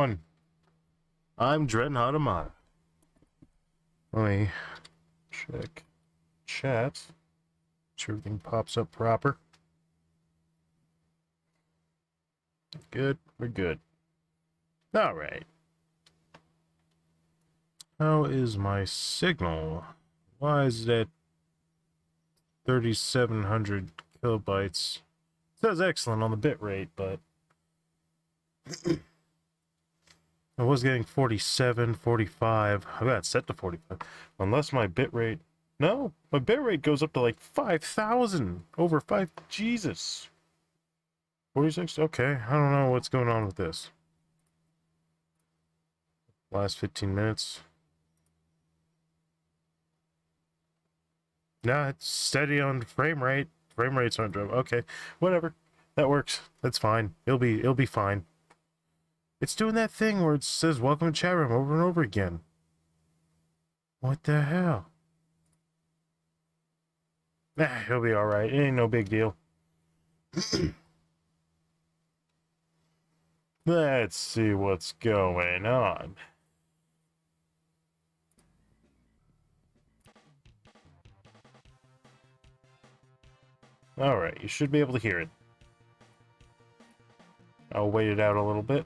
everyone. I'm Dren Hatamata. Let me check chat. Make sure everything pops up proper. Good, we're good. Alright. How is my signal? Why is it at 3,700 kilobytes? It says excellent on the bit rate, but I was getting 47, 45. I got it set to 45. Unless my bitrate... No, my bitrate goes up to like 5,000. Over 5... Jesus. 46? Okay, I don't know what's going on with this. Last 15 minutes. Nah, it's steady on frame rate. Frame rates aren't dropping. Okay, whatever. That works. That's fine. It'll be fine. It's doing that thing where it says welcome to chat room over and over again. What the hell? Nah, he'll be alright. It ain't no big deal. Let's see what's going on. Alright, you should be able to hear it. I'll wait it out a little bit.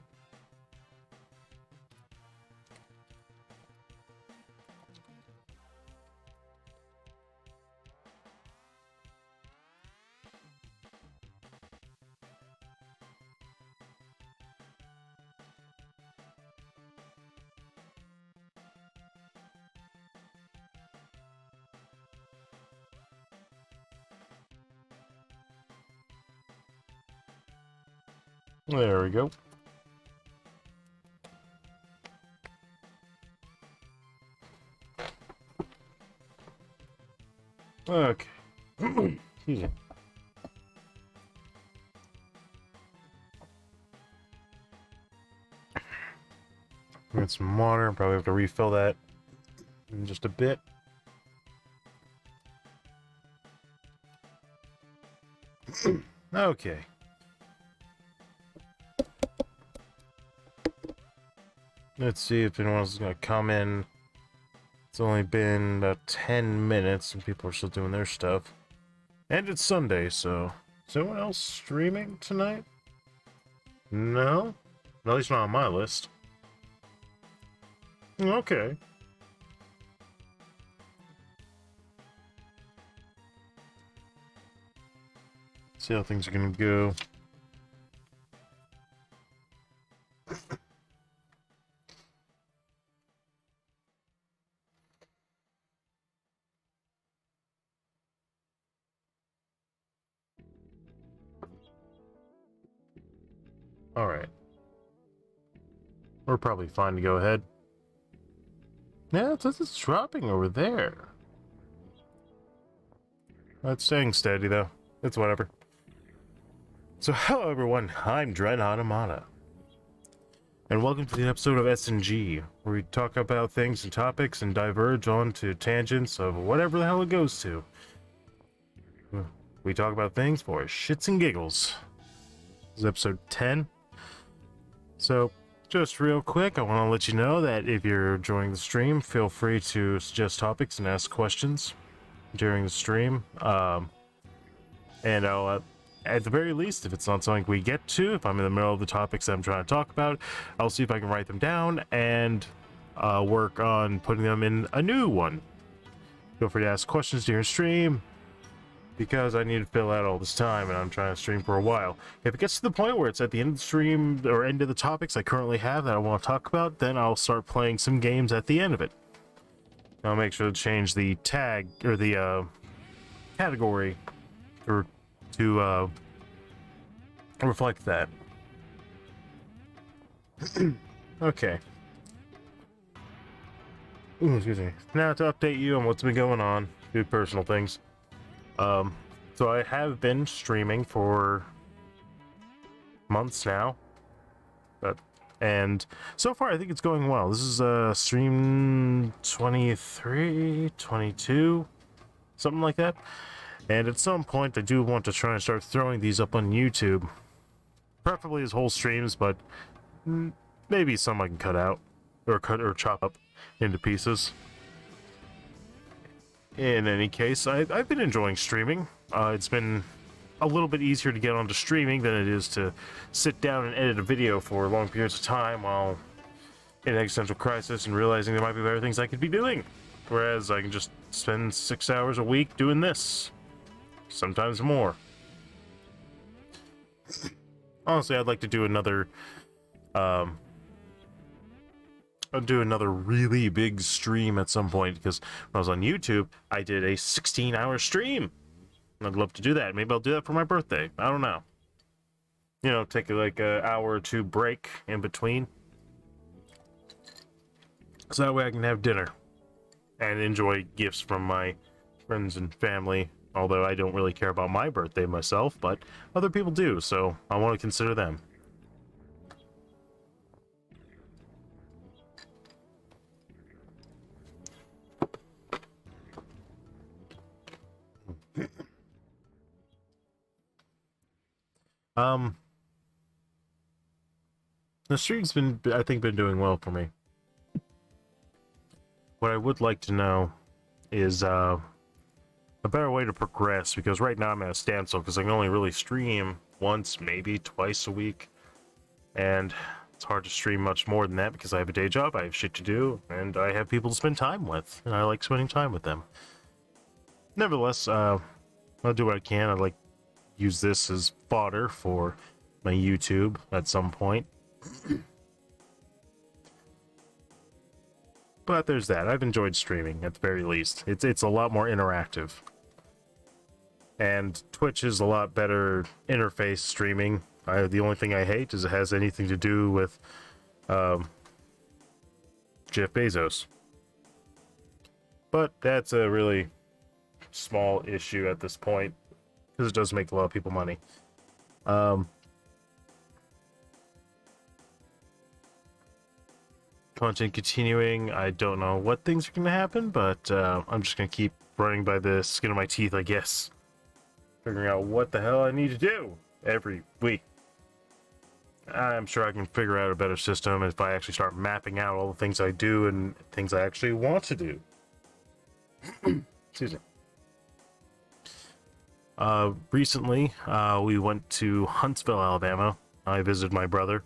There we go. Okay. Excuse me. Get some water. Probably have to refill that in just a bit. Okay. Let's see if anyone else is going to come in. It's only been about 10 minutes and people are still doing their stuff. And it's Sunday, so... Is anyone else streaming tonight? No? At least not on my list. Okay. See how things are going to go. Alright. We're probably fine to go ahead. Yeah, it says it's dropping over there. It's staying steady, though. It's whatever. So, hello everyone, I'm Dren Hatamata. And welcome to the episode of S&G, where we talk about things and topics and diverge onto tangents of whatever the hell it goes to. We talk about things for shits and giggles. This is episode 10. So, just real quick, I want to let you know that if you're enjoying the stream, feel free to suggest topics and ask questions during the stream. And I'll, at the very least, if it's not something we get to, if I'm in the middle of the topics that I'm trying to talk about, I'll see if I can write them down and work on putting them in a new one. Feel free to ask questions during stream, because I need to fill out all this time and I'm trying to stream for a while. If it gets to the point where it's at the end of the stream or end of the topics I currently have that I want to talk about, then I'll start playing some games at the end of it. I'll make sure to change the tag or the category to reflect that. Okay. Ooh, excuse me. Now to update you on what's been going on, do personal things. So I have been streaming for months now, and so far I think it's going well. This is stream 23, 22, something like that. And at some point I do want to try and start throwing these up on YouTube. Preferably as whole streams, but maybe some I can cut out, or chop up into pieces. In any case, I've been enjoying streaming. It's been a little bit easier to get onto streaming than it is to sit down and edit a video for long periods of time while in an existential crisis and realizing there might be better things I could be doing. Whereas I can just spend 6 hours a week doing this. Sometimes more. Honestly, I'd like to do another I'll do another really big stream at some point, because when I was on YouTube, I did a 16-hour stream. I'd love to do that. Maybe I'll do that for my birthday. I don't know. You know, take like an hour or two break in between. So that way I can have dinner and enjoy gifts from my friends and family. Although I don't really care about my birthday myself, but other people do, so I want to consider them. The stream's been, I think, been doing well for me. What I would like to know is a better way to progress, because right now I'm at a standstill because I can only really stream once, maybe twice a week, and it's hard to stream much more than that because I have a day job, I have shit to do, and I have people to spend time with, and I like spending time with them. Nevertheless, I'll do what I can. I'd like to use this as fodder for my YouTube at some point. But there's that. I've enjoyed streaming, at the very least. It's a lot more interactive. And Twitch is a lot better interface streaming. The only thing I hate is it has anything to do with Jeff Bezos. But that's a really small issue at this point, because it does make a lot of people money. Content continuing, I don't know what things are going to happen, but I'm just going to keep running by the skin of my teeth, I guess. Figuring out what the hell I need to do every week. I'm sure I can figure out a better system if I actually start mapping out all the things I do and things I actually want to do. Excuse me. Recently, we went to Huntsville, Alabama. I visited my brother,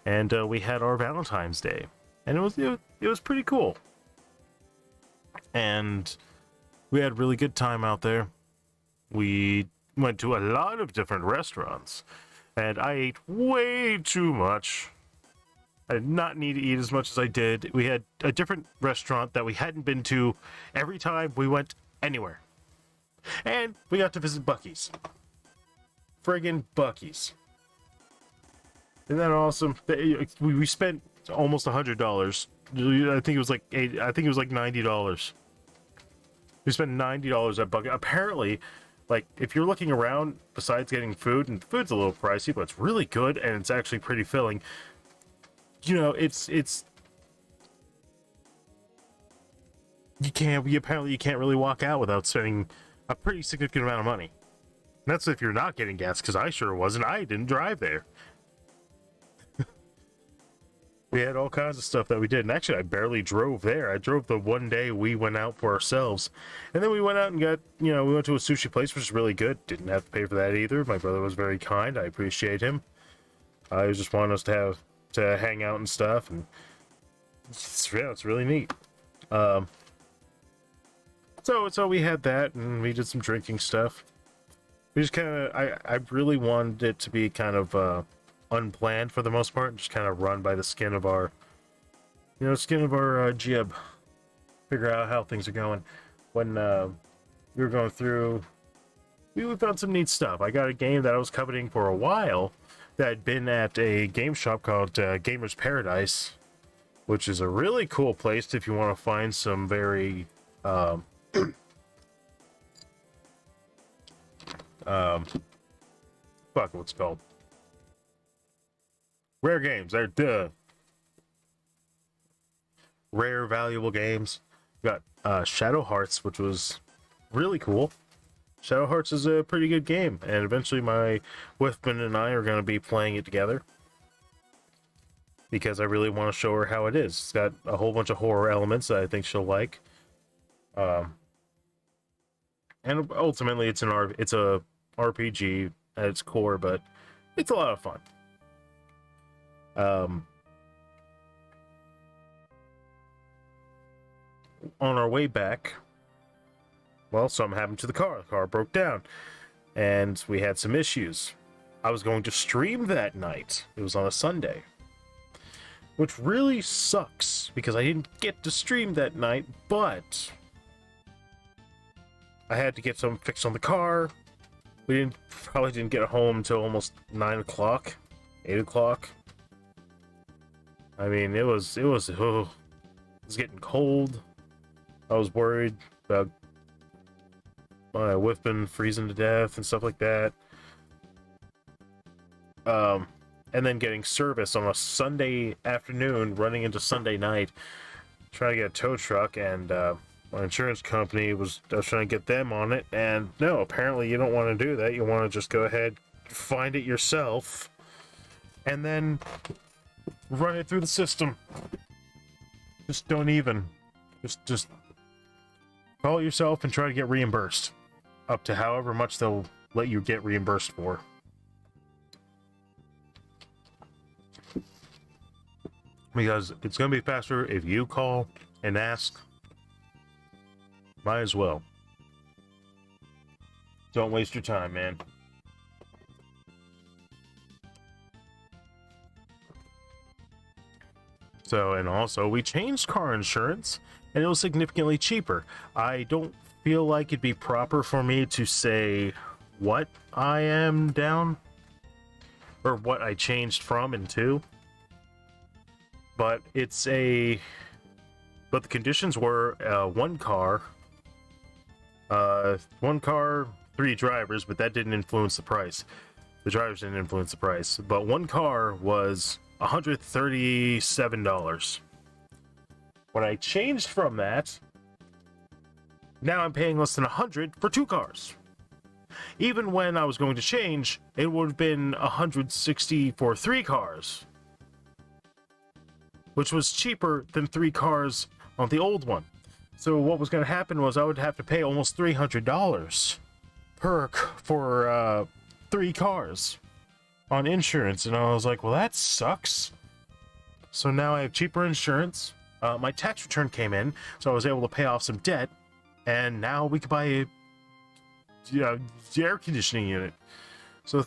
and we had our Valentine's Day. And it was pretty cool. And we had a really good time out there. We went to a lot of different restaurants, and I ate way too much. I did not need to eat as much as I did. We had a different restaurant that we hadn't been to every time we went anywhere. And we got to visit Buc-ee's. Friggin' Buc-ee's. Isn't that awesome? We spent almost $100. I think it was like $90. We spent $90 at Buc-ee. Apparently, like, if you're looking around, besides getting food, and food's a little pricey, but it's really good and it's actually pretty filling. You know, you can't really walk out without spending a pretty significant amount of money. And that's if you're not getting gas, because I sure wasn't. I didn't drive there. We had all kinds of stuff that we did, and actually I barely drove there. I drove the one day we went out for ourselves, and then we went out and got, we went to a sushi place, which is really good. Didn't have to pay for that either. My brother was very kind. I appreciate him. I just wanted us to hang out and stuff, and it's really neat. So we had that, and we did some drinking stuff. We just kind of, I really wanted it to be kind of unplanned for the most part, just kind of run by the skin of our jib. Figure out how things are going. When we were going through, we found some neat stuff. I got a game that I was coveting for a while that had been at a game shop called Gamer's Paradise, which is a really cool place if you want to find some very fuck, what's it called? Rare games. They're rare, valuable games. We got Shadow Hearts, which was really cool. Shadow Hearts is a pretty good game, and eventually my Withman and I are going to be playing it together. because I really want to show her how it is. It's got a whole bunch of horror elements that I think she'll like. And ultimately, it's a RPG at its core, but it's a lot of fun. On our way back, well, something happened to the car. The car broke down, and we had some issues. I was going to stream that night. It was on a Sunday, which really sucks because I didn't get to stream that night, but I had to get something fixed on the car. We probably didn't get home until almost 9 o'clock, 8 o'clock. I mean, it was getting cold. I was worried about my whipping freezing to death and stuff like that. And then getting service on a Sunday afternoon, running into Sunday night, trying to get a tow truck, and my insurance company I was trying to get them on it, and no, apparently you don't want to do that. You want to just go ahead, find it yourself, and then run it through the system. Just don't even. Just call it yourself and try to get reimbursed. Up to however much they'll let you get reimbursed for. Because it's going to be faster if you call and ask. Might as well. Don't waste your time, man. So, and also, we changed car insurance, and it was significantly cheaper. I don't feel like it'd be proper for me to say what I am down, or what I changed from and to. But the conditions were one car, 3 drivers, but that didn't influence the price. The drivers didn't influence the price, but one car was $137. When I changed from that, now I'm paying less than $100 for 2 cars. Even when I was going to change, it would have been $160 for 3 cars, which was cheaper than 3 cars on the old one. So what was going to happen was I would have to pay almost $300 for 3 cars on insurance, and I was like, well, that sucks. So now I have cheaper insurance. My tax return came in, so I was able to pay off some debt, and now we could buy a air conditioning unit. So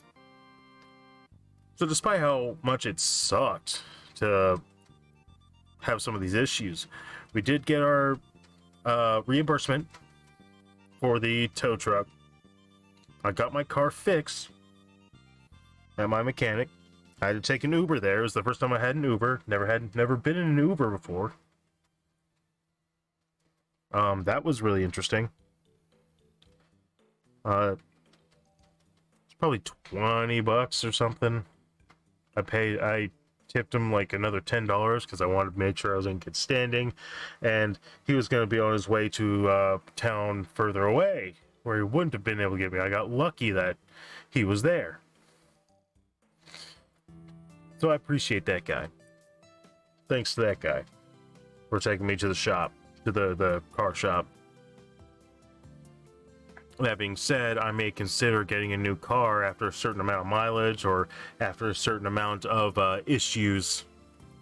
despite how much it sucked to have some of these issues, we did get our reimbursement for the tow truck. I got my car fixed at my mechanic. I had to take an Uber there. It was the first time I had an Uber. Never been in an Uber before. That was really interesting. It's probably $20 or something. I tipped him like another $10 because I wanted to make sure I was in good standing, and he was going to be on his way to town further away where he wouldn't have been able to get me. I got lucky that he was there. So I appreciate that guy. Thanks to that guy for taking me to the shop, to the car shop. That being said, I may consider getting a new car after a certain amount of mileage, or after a certain amount of issues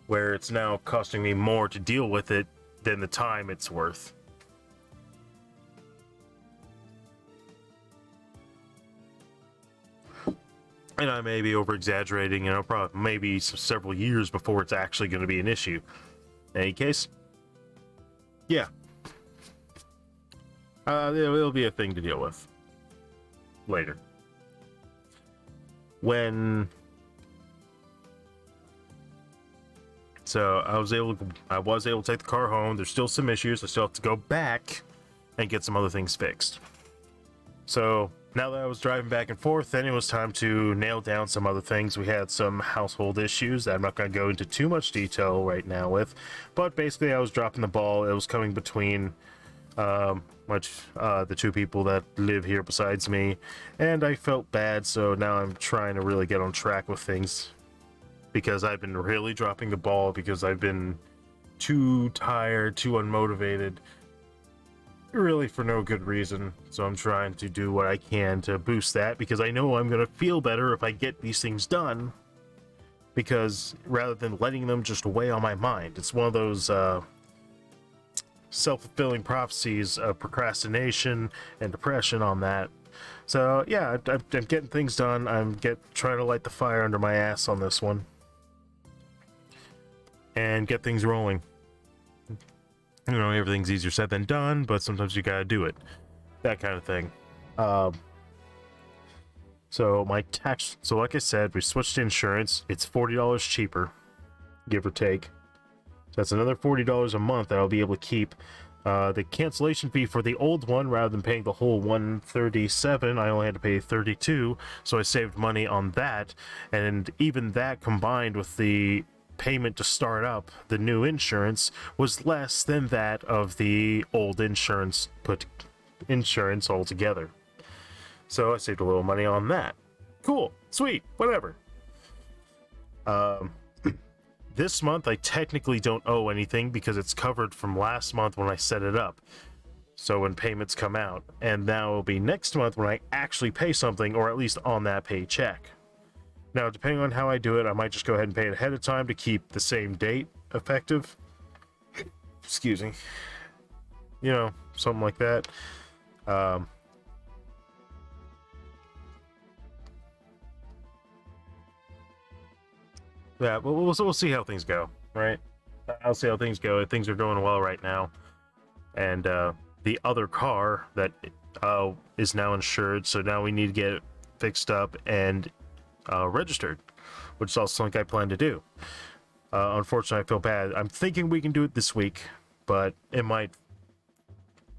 where it's now costing me more to deal with it than the time it's worth. And I may be over-exaggerating, probably maybe several years before it's actually going to be an issue. In any case, yeah. It'll be a thing to deal with later. So I was able to take the car home. There's still some issues. I still have to go back and get some other things fixed. So now that I was driving back and forth, then it was time to nail down some other things. We had some household issues that I'm not going to go into too much detail right now with, but basically I was dropping the ball. It was coming between the 2 people that live here besides me, and I felt bad, so now I'm trying to really get on track with things. because I've been really dropping the ball because I've been too tired, too unmotivated, really for no good reason. So I'm trying to do what I can to boost that, because I know I'm going to feel better if I get these things done, because rather than letting them just weigh on my mind. It's one of those self-fulfilling prophecies of procrastination and depression on that. So yeah, I'm getting things done. I'm trying to light the fire under my ass on this one and get things rolling. You know, everything's easier said than done, but sometimes you gotta do it. That kind of thing. So my tax, so like I said, we switched to insurance. It's $40 cheaper, give or take. So that's another $40 a month that I'll be able to keep. The cancellation fee for the old one, rather than paying the whole $137, I only had to pay $32, so I saved money on that. And even that, combined with the payment to start up the new insurance, was less than that of the old insurance altogether. So I saved a little money on that. Cool, sweet, whatever. This month I technically don't owe anything because it's covered from last month when I set it up. So when payments come out, and now it'll be next month when I actually pay something, or at least on that paycheck. Now, depending on how I do it, I might just go ahead and pay it ahead of time to keep the same date effective. Excuse me. You know, something like that. Yeah, but we'll see how things go, right? I'll see how things go. Things are going well right now. And the other car that is now insured, so now we need to get it fixed up and registered, which is also something I plan to do. Unfortunately, I feel bad. I'm thinking we can do it this week, but it might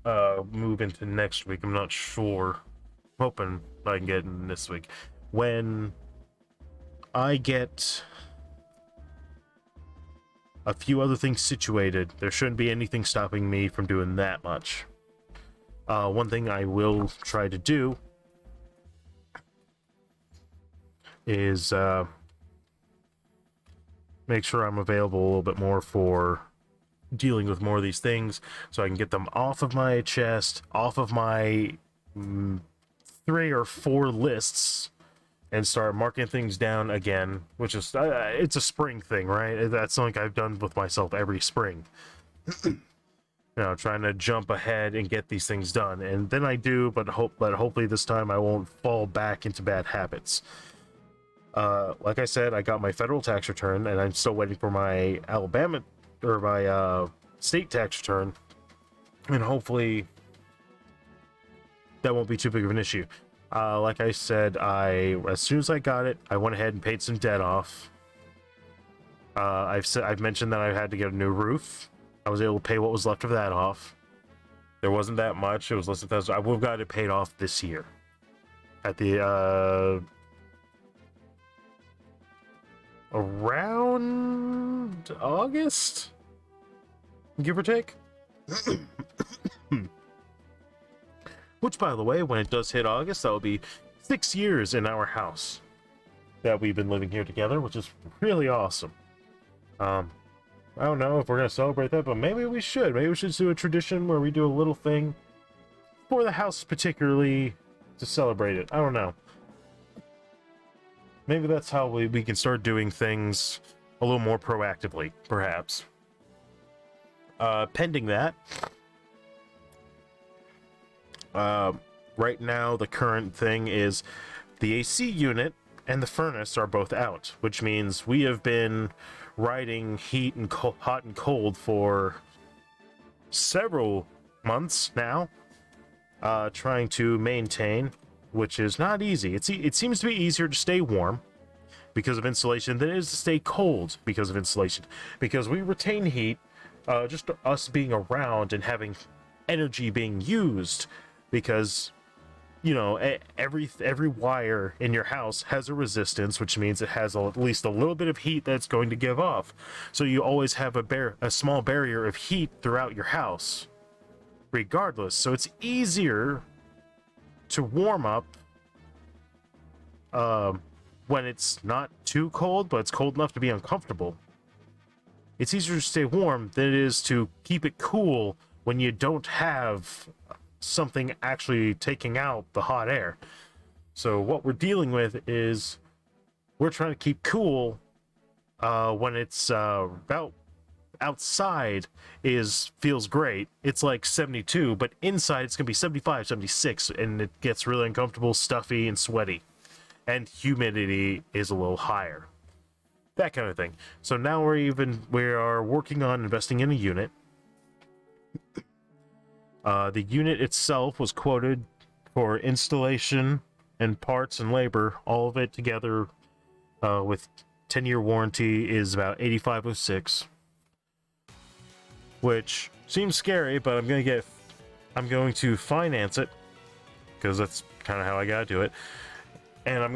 move into next week. I'm not sure. I'm hoping I can get it in this week. When I get a few other things situated, there shouldn't be anything stopping me from doing that much. One thing I will try to do is make sure I'm available a little bit more for dealing with more of these things, so I can get them off of my chest, off of my 3 or 4 lists, and start marking things down again, which is, it's a spring thing, right? That's something I've done with myself every spring. You know, trying to jump ahead and get these things done. And then I do, but hopefully this time I won't fall back into bad habits. Like I said, I got my federal tax return, and I'm still waiting for my Alabama, or my state tax return. And hopefully that won't be too big of an issue. Like I said, as soon as I got it, I went ahead and paid some debt off. I've mentioned that I had to get a new roof. I was able to pay what was left of that off. There wasn't that much. It was less than $1,000. I would have got it paid off this year. At the around August, give or take. Which, by the way, when it does hit August, that will be 6 years in our house that we've been living here together, which is really awesome. I don't know if we're going to celebrate that, but maybe we should. Maybe we should do a tradition where we do a little thing for the house particularly to celebrate it. I don't know. Maybe that's how we can start doing things a little more proactively, perhaps. Pending that, right now the current thing is the AC unit and the furnace are both out, which means we have been riding heat and hot and cold for several months now, trying to maintain, which is not easy. It seems to be easier to stay warm because of insulation than it is to stay cold because of insulation, because we retain heat, just us being around and having energy being used, because, you know, every wire in your house has a resistance, which means it has at least a little bit of heat that's going to give off. So you always have a small barrier of heat throughout your house, regardless. So it's easier to warm up when it's not too cold, but it's cold enough to be uncomfortable. It's easier to stay warm than it is to keep it cool when you don't have something actually taking out the hot air. So what we're dealing with is we're trying to keep cool when it's about outside feels great. It's like 72, but inside it's gonna be 75, 76, and it gets really uncomfortable, stuffy, and sweaty. And humidity is a little higher. That kind of thing. So now we are working on investing in a unit. The unit itself was quoted for installation and parts and labor, all of it together with 10-year warranty is about $8,506, which seems scary, but I'm going to finance it because that's kind of how I gotta do it. And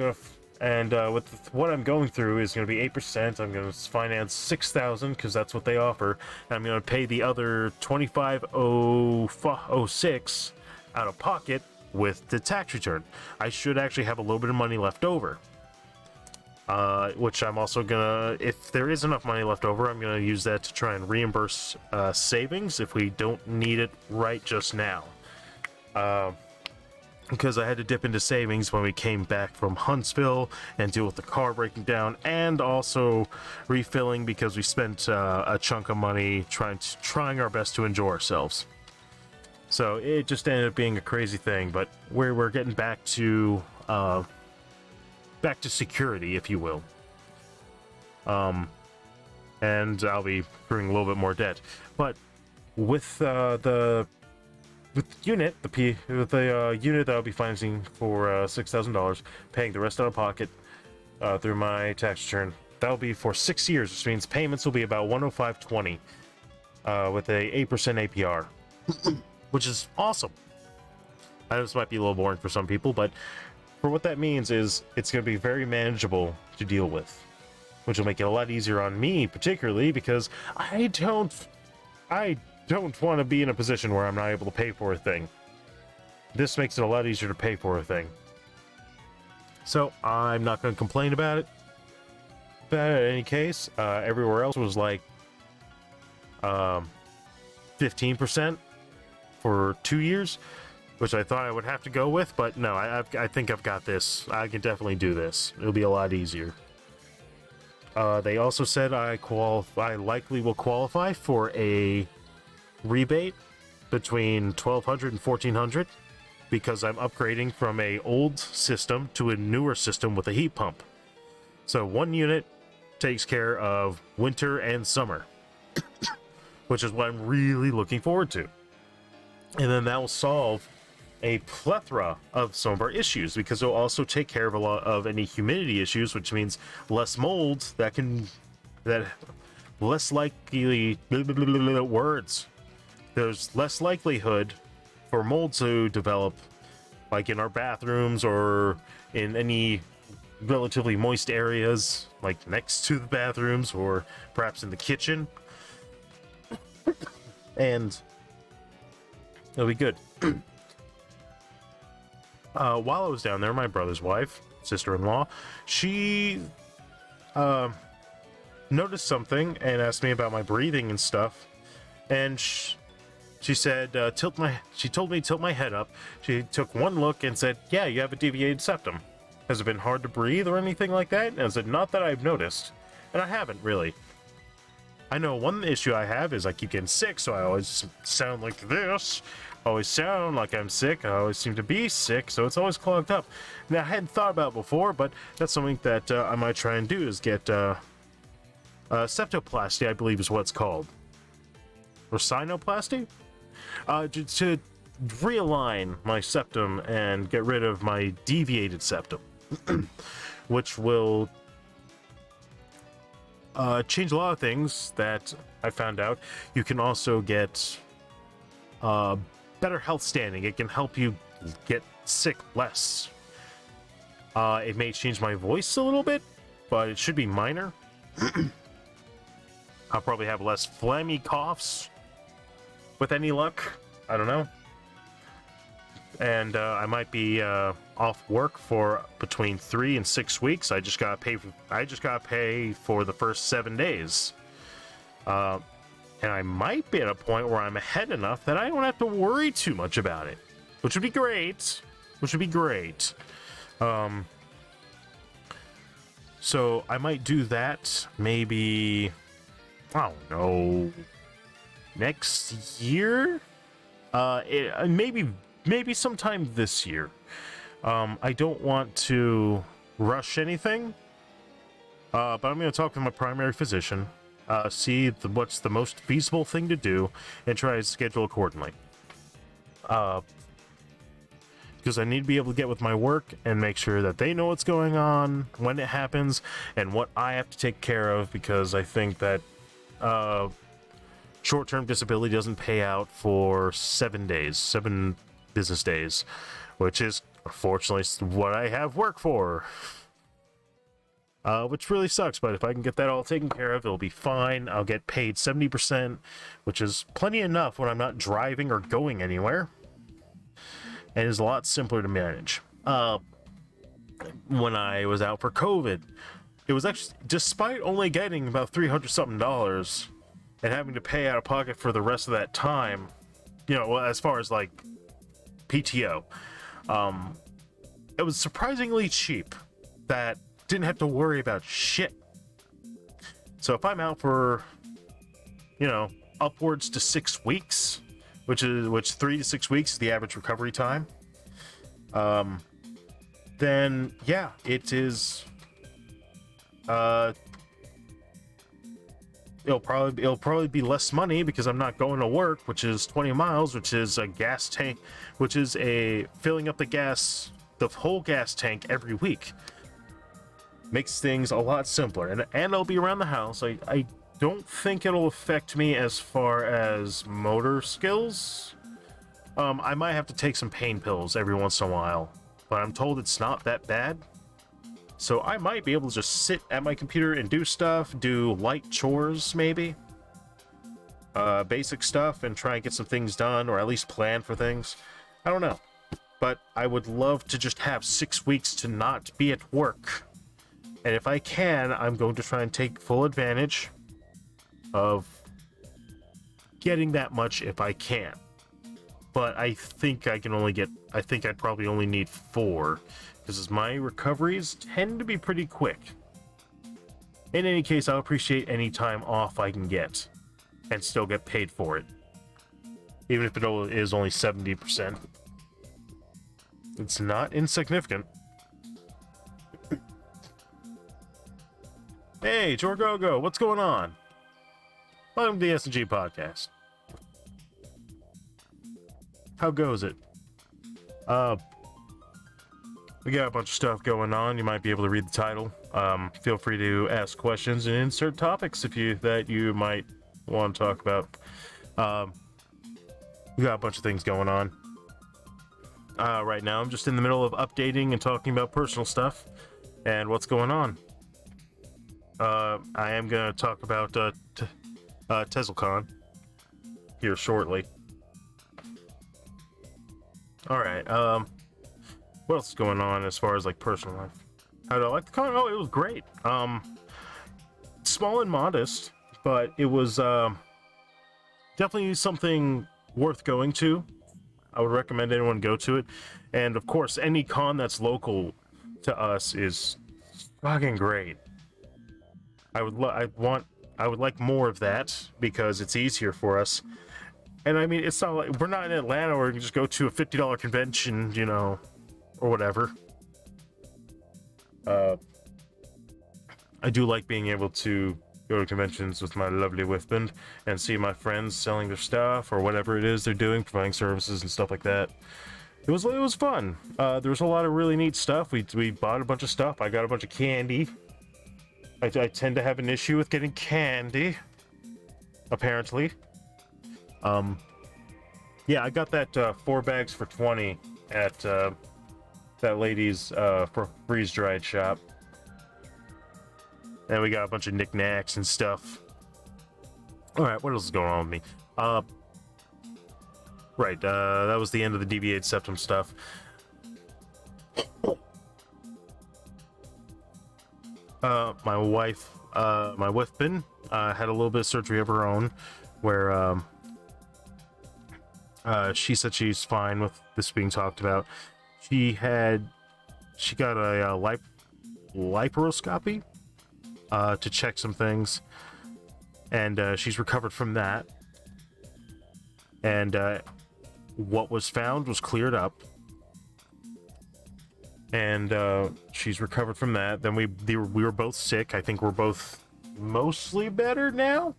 with what I'm going through is going to be 8%. I'm going to finance $6,000 because that's what they offer, and I'm going to pay the other $2,506 out of pocket with the tax return. I should actually have a little bit of money left over, which I'm also gonna, if there is enough money left over, I'm gonna use that to try and reimburse savings if we don't need it right just now. Because I had to dip into savings when we came back from Huntsville and deal with the car breaking down, and also refilling because we spent a chunk of money trying our best to enjoy ourselves. So it just ended up being a crazy thing, but we're getting back to security, if you will. And I'll be accruing a little bit more debt, but with the unit, the unit that I'll be financing for $6,000, paying the rest out of pocket through my tax return. That'll be for 6 years, which means payments will be about $105.20 with a 8% APR, which is awesome. I know this might be a little boring for some people, but for what that means is it's going to be very manageable to deal with, which will make it a lot easier on me, particularly because I don't want to be in a position where I'm not able to pay for a thing. This makes it a lot easier to pay for a thing. So I'm not going to complain about it. But in any case, everywhere else was like 15% for 2 years, which I thought I would have to go with, but no, I think I've got this. I can definitely do this. It'll be a lot easier. They also said I likely will qualify for a rebate between $1,200 and $1,400 because I'm upgrading from a old system to a newer system with a heat pump. So one unit takes care of winter and summer, which is what I'm really looking forward to. And then that will solve a plethora of some of our issues because it'll also take care of a lot of any humidity issues, which means less mold less likely words. There's less likelihood for mold to develop, like in our bathrooms or in any relatively moist areas, like next to the bathrooms or perhaps in the kitchen. And it'll be good. While I was down there, my brother's wife, sister-in-law, she noticed something and asked me about my breathing and stuff. And she said, she told me to tilt my head up. She took one look and said, yeah, you have a deviated septum. Has it been hard to breathe or anything like that? And I said, not that I've noticed. And I haven't, really. I know one issue I have is I keep getting sick, so I always sound like this. I always sound like I'm sick. I always seem to be sick, so it's always clogged up. Now, I hadn't thought about it before, but that's something that I might try and do is get septoplasty, I believe is what it's called. Or sinoplasty? To realign my septum and get rid of my deviated septum, which will change a lot of things that I found out. You can also get better health standing. It can help you get sick less. It may change my voice a little bit, but it should be minor. I'll probably have less phlegmy coughs with any luck. I don't know. and I might be off work for between 3 and 6 weeks. I just gotta pay for the first 7 days, and I might be at a point where I'm ahead enough that I don't have to worry too much about it, which would be great. So I might do that maybe, I don't know, next year. Maybe sometime this year. I don't want to rush anything, but I'm going to talk to my primary physician, see what's the most feasible thing to do, and try to schedule accordingly. Because I need to be able to get with my work and make sure that they know what's going on, when it happens, and what I have to take care of, because I think that short-term disability doesn't pay out for 7 business days, which is unfortunately what I have work for. Which really sucks, but if I can get that all taken care of, it'll be fine. I'll get paid 70%, which is plenty enough when I'm not driving or going anywhere, and is a lot simpler to manage. When I was out for COVID, it was actually, despite only getting about $300-something and having to pay out of pocket for the rest of that time, as far as like PTO, it was surprisingly cheap. That didn't have to worry about shit. So if I'm out for, upwards to 6 weeks, which 3 to 6 weeks is the average recovery time, then yeah, it is. It'll probably be less money because I'm not going to work, which is 20 miles, which is a gas tank, which is filling up the whole gas tank every week. Makes things a lot simpler, and I'll be around the house. I don't think it'll affect me as far as motor skills. I might have to take some pain pills every once in a while, but I'm told it's not that bad. So I might be able to just sit at my computer and do stuff, do light chores maybe. Basic stuff, and try and get some things done, or at least plan for things. I don't know. But I would love to just have 6 weeks to not be at work. And if I can, I'm going to try and take full advantage of getting that much if I can. But I think I'd probably only need 4, because my recoveries tend to be pretty quick. In any case, I'll appreciate any time off I can get and still get paid for it. Even if it is only 70%. It's not insignificant. Hey, Jorgogo, what's going on? Welcome to the S&G podcast. How goes it? We got a bunch of stuff going on. You might be able to read the title. Feel free to ask questions and insert topics that you might want to talk about. We got a bunch of things going on. Right now, I'm just in the middle of updating and talking about personal stuff and what's going on. I am going to talk about TeslaCon here shortly. Alright, what else is going on as far as like personal life? How did I like the con? Oh, it was great. Small and modest, but it was definitely something worth going to. I would recommend anyone go to it. And of course, any con that's local to us is fucking great. I would like more of that because it's easier for us. And I mean, it's not like we're not in Atlanta where we can just go to a $50 convention, or whatever. I do like being able to go to conventions with my lovely whiffband and see my friends selling their stuff or whatever it is they're doing, providing services and stuff like that. It was fun. There was a lot of really neat stuff. We bought a bunch of stuff. I got a bunch of candy. I tend to have an issue with getting candy, apparently. Yeah, I got that 4 bags for 20 at that lady's freeze-dried shop. And we got a bunch of knickknacks and stuff. Alright, what else is going on with me? Right, that was the end of the deviated septum stuff. My wife Ben, had a little bit of surgery of her own, where she said she's fine with this being talked about. She got a laparoscopy to check some things, and she's recovered from that. And what was found was cleared up, and she's recovered from that. Then we were both sick. I think we're both mostly better now.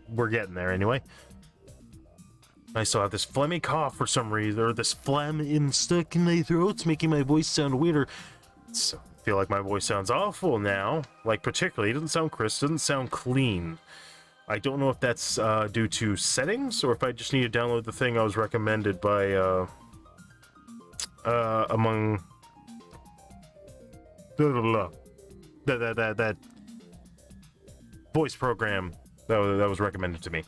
We're getting there anyway. I still have this phlegmy cough for some reason, or this phlegm stuck in my throat. It's making my voice sound weirder. So I feel like my voice sounds awful now. Like, particularly, it doesn't sound crisp, doesn't sound clean. I don't know if that's due to settings, or if I just need to download the thing I was recommended by, among... that voice program that was recommended to me.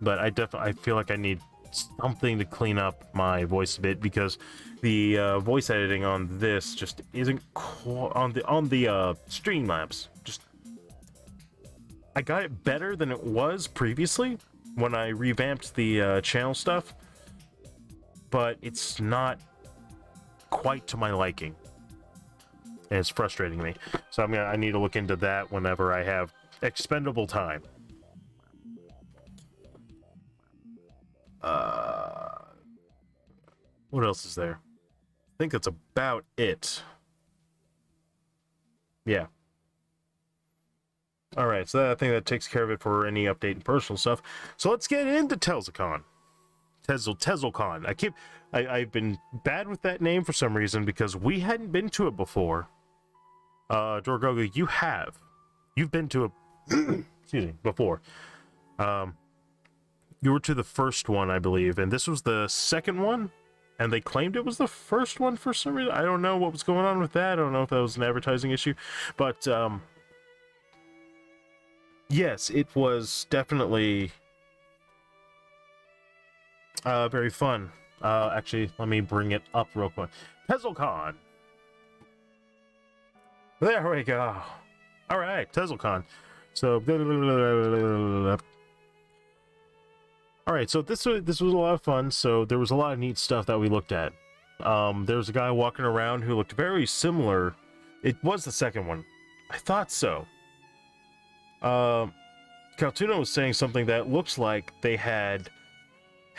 But I feel like I need something to clean up my voice a bit, because the voice editing on this just isn't on the Streamlabs. Just, I got it better than it was previously when I revamped the channel stuff, but it's not quite to my liking, and it's frustrating me. So I need to look into that whenever I have expendable time. What else is there? I think that's about it. Yeah. Alright, so I think that takes care of it for any update and personal stuff. So let's get into TeslaCon. TeslaCon. I've been bad with that name for some reason, because we hadn't been to it before. Dorgoga, you have. You've been to it excuse me, before. You were to the first one, I believe, and this was the second one, and they claimed it was the first one for some reason. I don't know what was going on with that. I don't know if that was an advertising issue, but yes, it was definitely very fun. Actually, let me bring it up real quick. TeslaCon. There we go. All right, TeslaCon. So, all right. So this was a lot of fun. So there was a lot of neat stuff that we looked at. There was a guy walking around who looked very similar. It was the second one. I thought so. Caltuna was saying something that looks like they had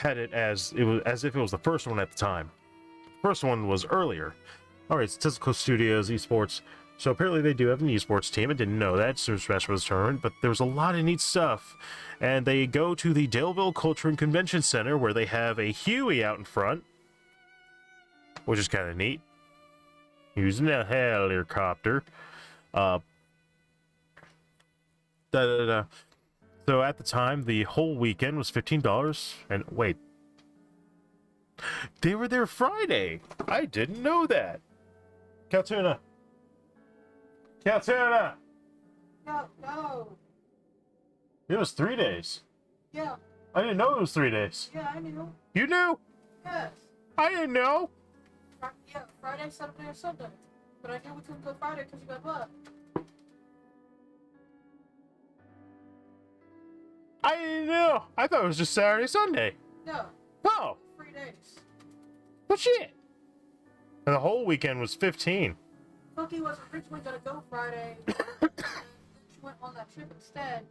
it as if it was the first one at the time. The first one was earlier. All right, it's Tesla Studios Esports. So apparently they do have an esports team. I didn't know that. Super Smash Bros. Tournament, but there was a lot of neat stuff. And they go to the Daleville Culture and Convention Center, where they have a Huey out in front, which is kind of neat. Using a helicopter. So at the time, the whole weekend was $15. And wait, they were there Friday. I didn't know that. Caltuna. No. It was 3 days. Yeah. I didn't know it was 3 days. Yeah, I knew. You knew? Yes. I didn't know. Yeah, Friday, Saturday, or Sunday. But I knew we couldn't go Friday because you got what? I didn't know. I thought it was just Saturday, Sunday. No. Oh. 3 days. Well, shit. And the whole weekend was 15. Cookie was originally going to go Friday. She went on that trip instead.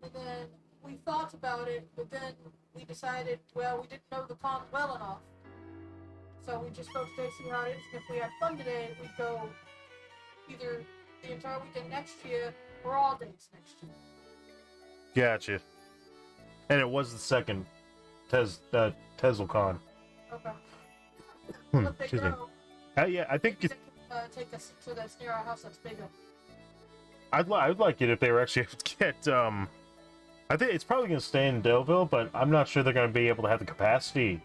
And then we thought about it, but then we decided, well, we didn't know the con well enough. So we just spoke today to see how it is. And if we had fun today, we'd go either the entire weekend next year or all days next year. Gotcha. And it was the second TeslaCon. Okay. Well, if they Excuse me. go, Yeah, I think it's... take us to that's near our house that's bigger. I'd like it if they were actually able to get, I think it's probably going to stay in Daleville, but I'm not sure they're going to be able to have the capacity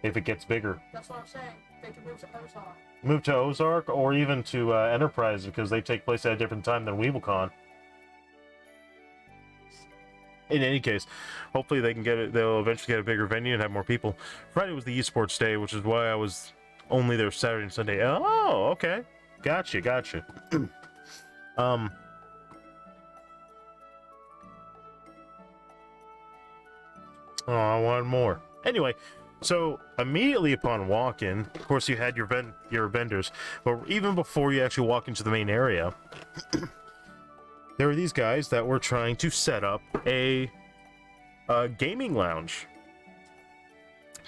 if it gets bigger. That's what I'm saying. They can move to Ozark. Move to Ozark, or even to Enterprise, because they take place at a different time than WeebleCon. in any case, hopefully they can get it. They'll eventually get a bigger venue and have more people. Friday was the esports day, which is why I was only there Saturday and Sunday. Oh, okay, gotcha. um. Oh, I want more. Anyway, so immediately upon walk-in, of course, you had your vendors, but even before you actually walk into the main area, there were these guys that were trying to set up a gaming lounge.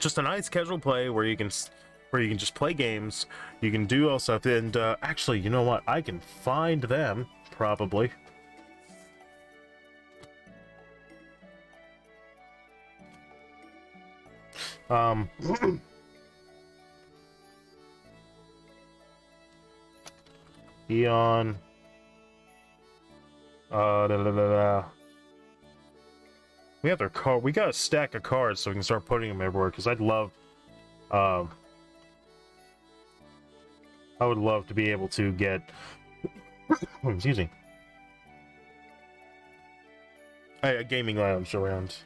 Just a nice casual play where you can just play games, you can do all stuff, and actually, you know what? I can find them probably. Eon. We have their card. We got a stack of cards so we can start putting them everywhere. Because I would love to be able to get. Excuse me. A gaming lounge around.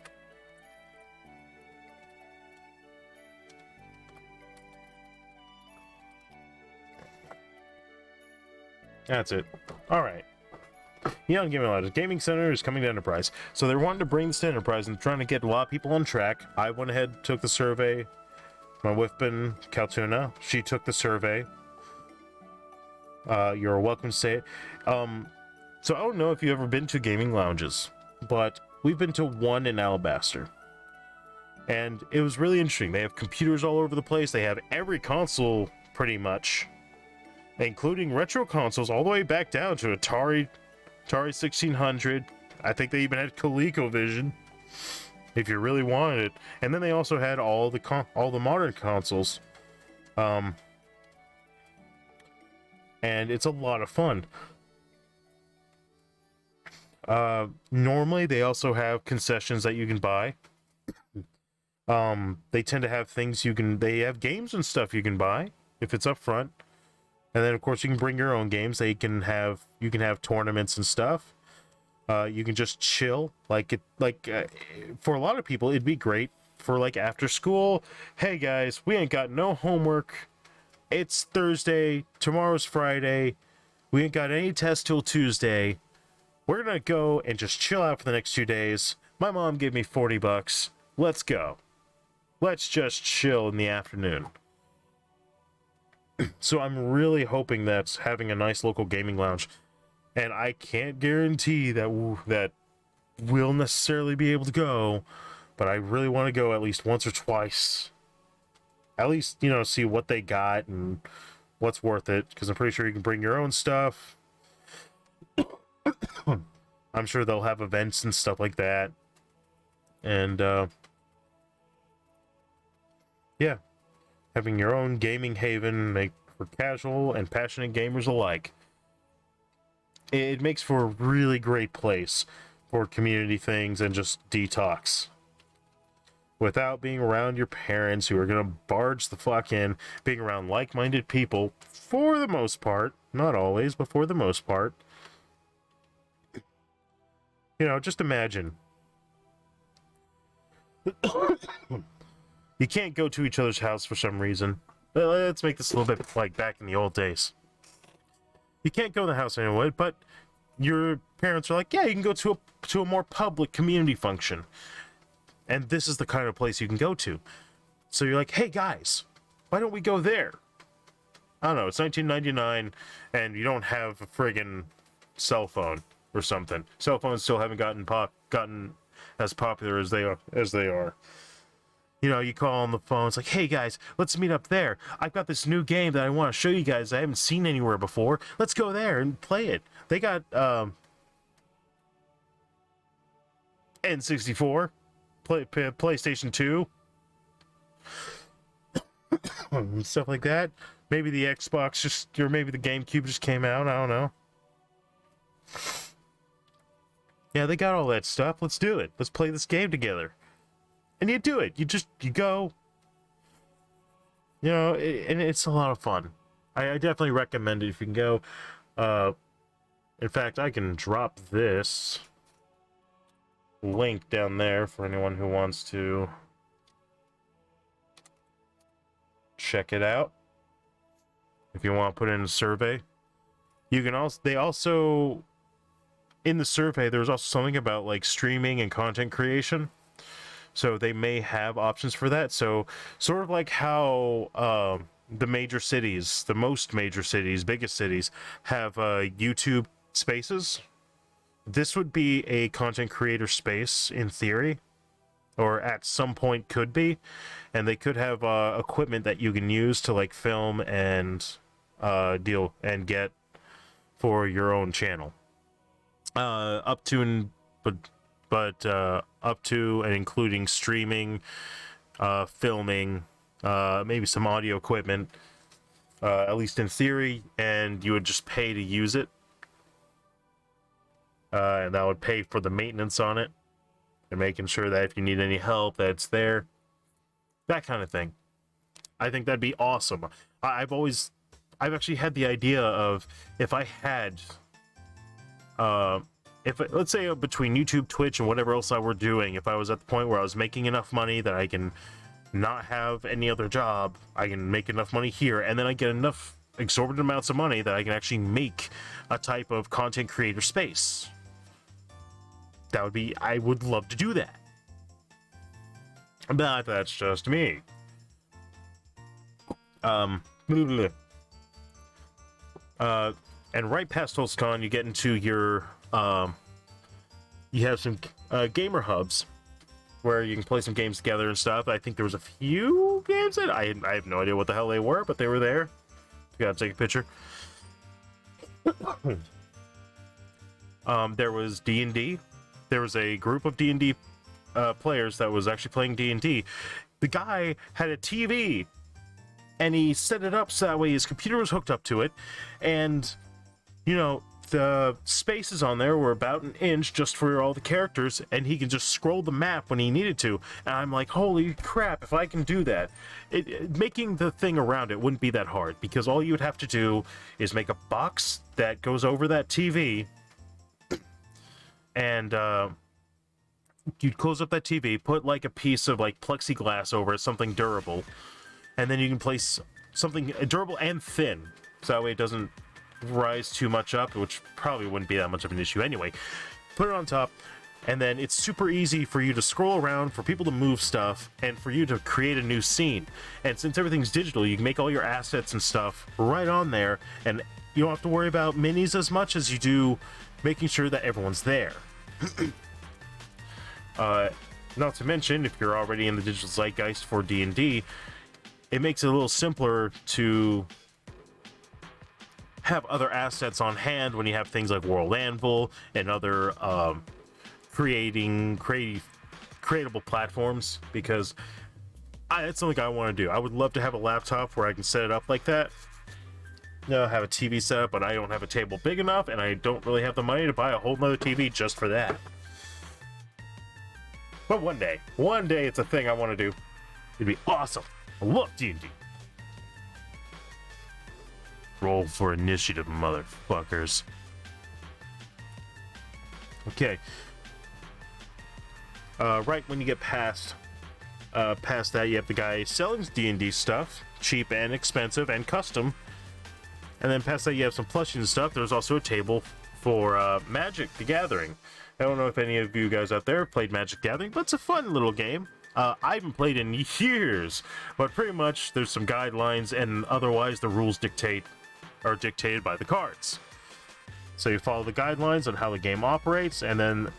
That's it. All right. Neon Gaming Lounge. Gaming Center is coming to Enterprise. So they're wanting to bring this to Enterprise and trying to get a lot of people on track. I went ahead, took the survey. My Whiffbin Kaltuna, she took the survey. You're welcome to say it. So I don't know if you've ever been to gaming lounges, but we've been to one in Alabaster. And it was really interesting. They have computers all over the place. They have every console, pretty much, including retro consoles, all the way back down to Atari 1600. I think they even had ColecoVision, if you really wanted it. And then they also had all the modern consoles. And it's a lot of fun. Normally, they also have concessions that you can buy. They tend to have things they have games and stuff you can buy if it's up front. And then, of course, you can bring your own games. You can have tournaments and stuff. You can just chill. For a lot of people, it'd be great for like after school. Hey guys, we ain't got no homework. It's Thursday. Tomorrow's Friday. We ain't got any tests till Tuesday. We're gonna go and just chill out for the next 2 days. My mom gave me $40. Let's go. Let's just chill in the afternoon. So I'm really hoping that's having a nice local gaming lounge, and I can't guarantee that we'll necessarily be able to go, but I really want to go at least once or twice. At least, see what they got and what's worth it, because I'm pretty sure you can bring your own stuff. I'm sure they'll have events and stuff like that. And, yeah. Having your own gaming haven for casual and passionate gamers alike. It makes for a really great place for community things and just detox. Without being around your parents who are going to barge the fuck in, being around like-minded people, for the most part. Not always, but for the most part. Just imagine. You can't go to each other's house for some reason. Let's make this a little bit like back in the old days. You can't go in the house anyway, but your parents are like, yeah, you can go to a more public community function. And this is the kind of place you can go to. So you're like, hey guys, why don't we go there? I don't know, it's 1999 and you don't have a friggin' cell phone or something. Cell phones still haven't gotten as popular as they are. You call on the phone, it's like, hey guys, let's meet up there. I've got this new game that I want to show you guys I haven't seen anywhere before. Let's go there and play it. They got N64, PlayStation 2, stuff like that. Maybe the Xbox or maybe the GameCube just came out, I don't know. Yeah, they got all that stuff. Let's do it. Let's play this game together. And you do it. You go. And it's a lot of fun. I definitely recommend it if you can go. In fact, I can drop this link down there for anyone who wants to check it out. If you want to put in a survey, you can also, they also, in the survey, there's also something about like streaming and content creation. So they may have options for that. So sort of like how the major cities, the most major cities, biggest cities, have YouTube spaces. This would be a content creator space in theory, or at some point could be, and they could have equipment that you can use to like film and deal and get for your own channel. Up to and up to and including streaming, filming, maybe some audio equipment, at least in theory, and you would just pay to use it. And that would pay for the maintenance on it, and making sure that if you need any help, that it's there. That kind of thing. I think that'd be awesome. I've actually had the idea of if I had, let's say between YouTube, Twitch, and whatever else I were doing, if I was at the point where I was making enough money that I can not have any other job, I can make enough money here, and then I get enough exorbitant amounts of money that I can actually make a type of content creator space. That would be, I would love to do that. But that's just me. And right past HostCon, you get into your, you have some gamer hubs where you can play some games together and stuff. I think there was a few games that I have no idea what the hell they were, but they were there. You gotta take a picture. There was D&D. There was a group of D&D players that was actually playing D&D. The guy had a TV, and he set it up so that way his computer was hooked up to it, and, you know, the spaces on there were about an inch just for all the characters, and he can just scroll the map when he needed to. And I'm like, holy crap, if I can do that. Making the thing around it wouldn't be that hard, because all you would have to do is make a box that goes over that TV, and you'd close up that TV, put like a piece of like plexiglass over it, something durable, and then you can place something durable and thin, so that way it doesn't rise too much up, which probably wouldn't be that much of an issue anyway. Put it on top, and then it's super easy for you to scroll around, for people to move stuff, and for you to create a new scene. And since everything's digital, you can make all your assets and stuff right on there, and you don't have to worry about minis as much as you do making sure that everyone's there. Not to mention, if you're already in the digital zeitgeist for D&D, it makes it a little simpler to have other assets on hand when you have things like World Anvil and other creatable platforms, because it's something I want to do. I would love to have a laptop where I can set it up like that. Have a TV set up, but I don't have a table big enough, and I don't really have the money to buy a whole nother TV just for that. But one day it's a thing I want to do. It'd be awesome. I love D&D. Roll for initiative, motherfuckers. Okay. Right when you get past that, you have the guy selling D&D stuff, cheap and expensive and custom. And then past that, you have some plushies and stuff. There's also a table for Magic the Gathering. I don't know if any of you guys out there have played Magic the Gathering, but it's a fun little game. I haven't played in years, but pretty much there's some guidelines, and otherwise the rules are dictated by the cards. So you follow the guidelines on how the game operates, and then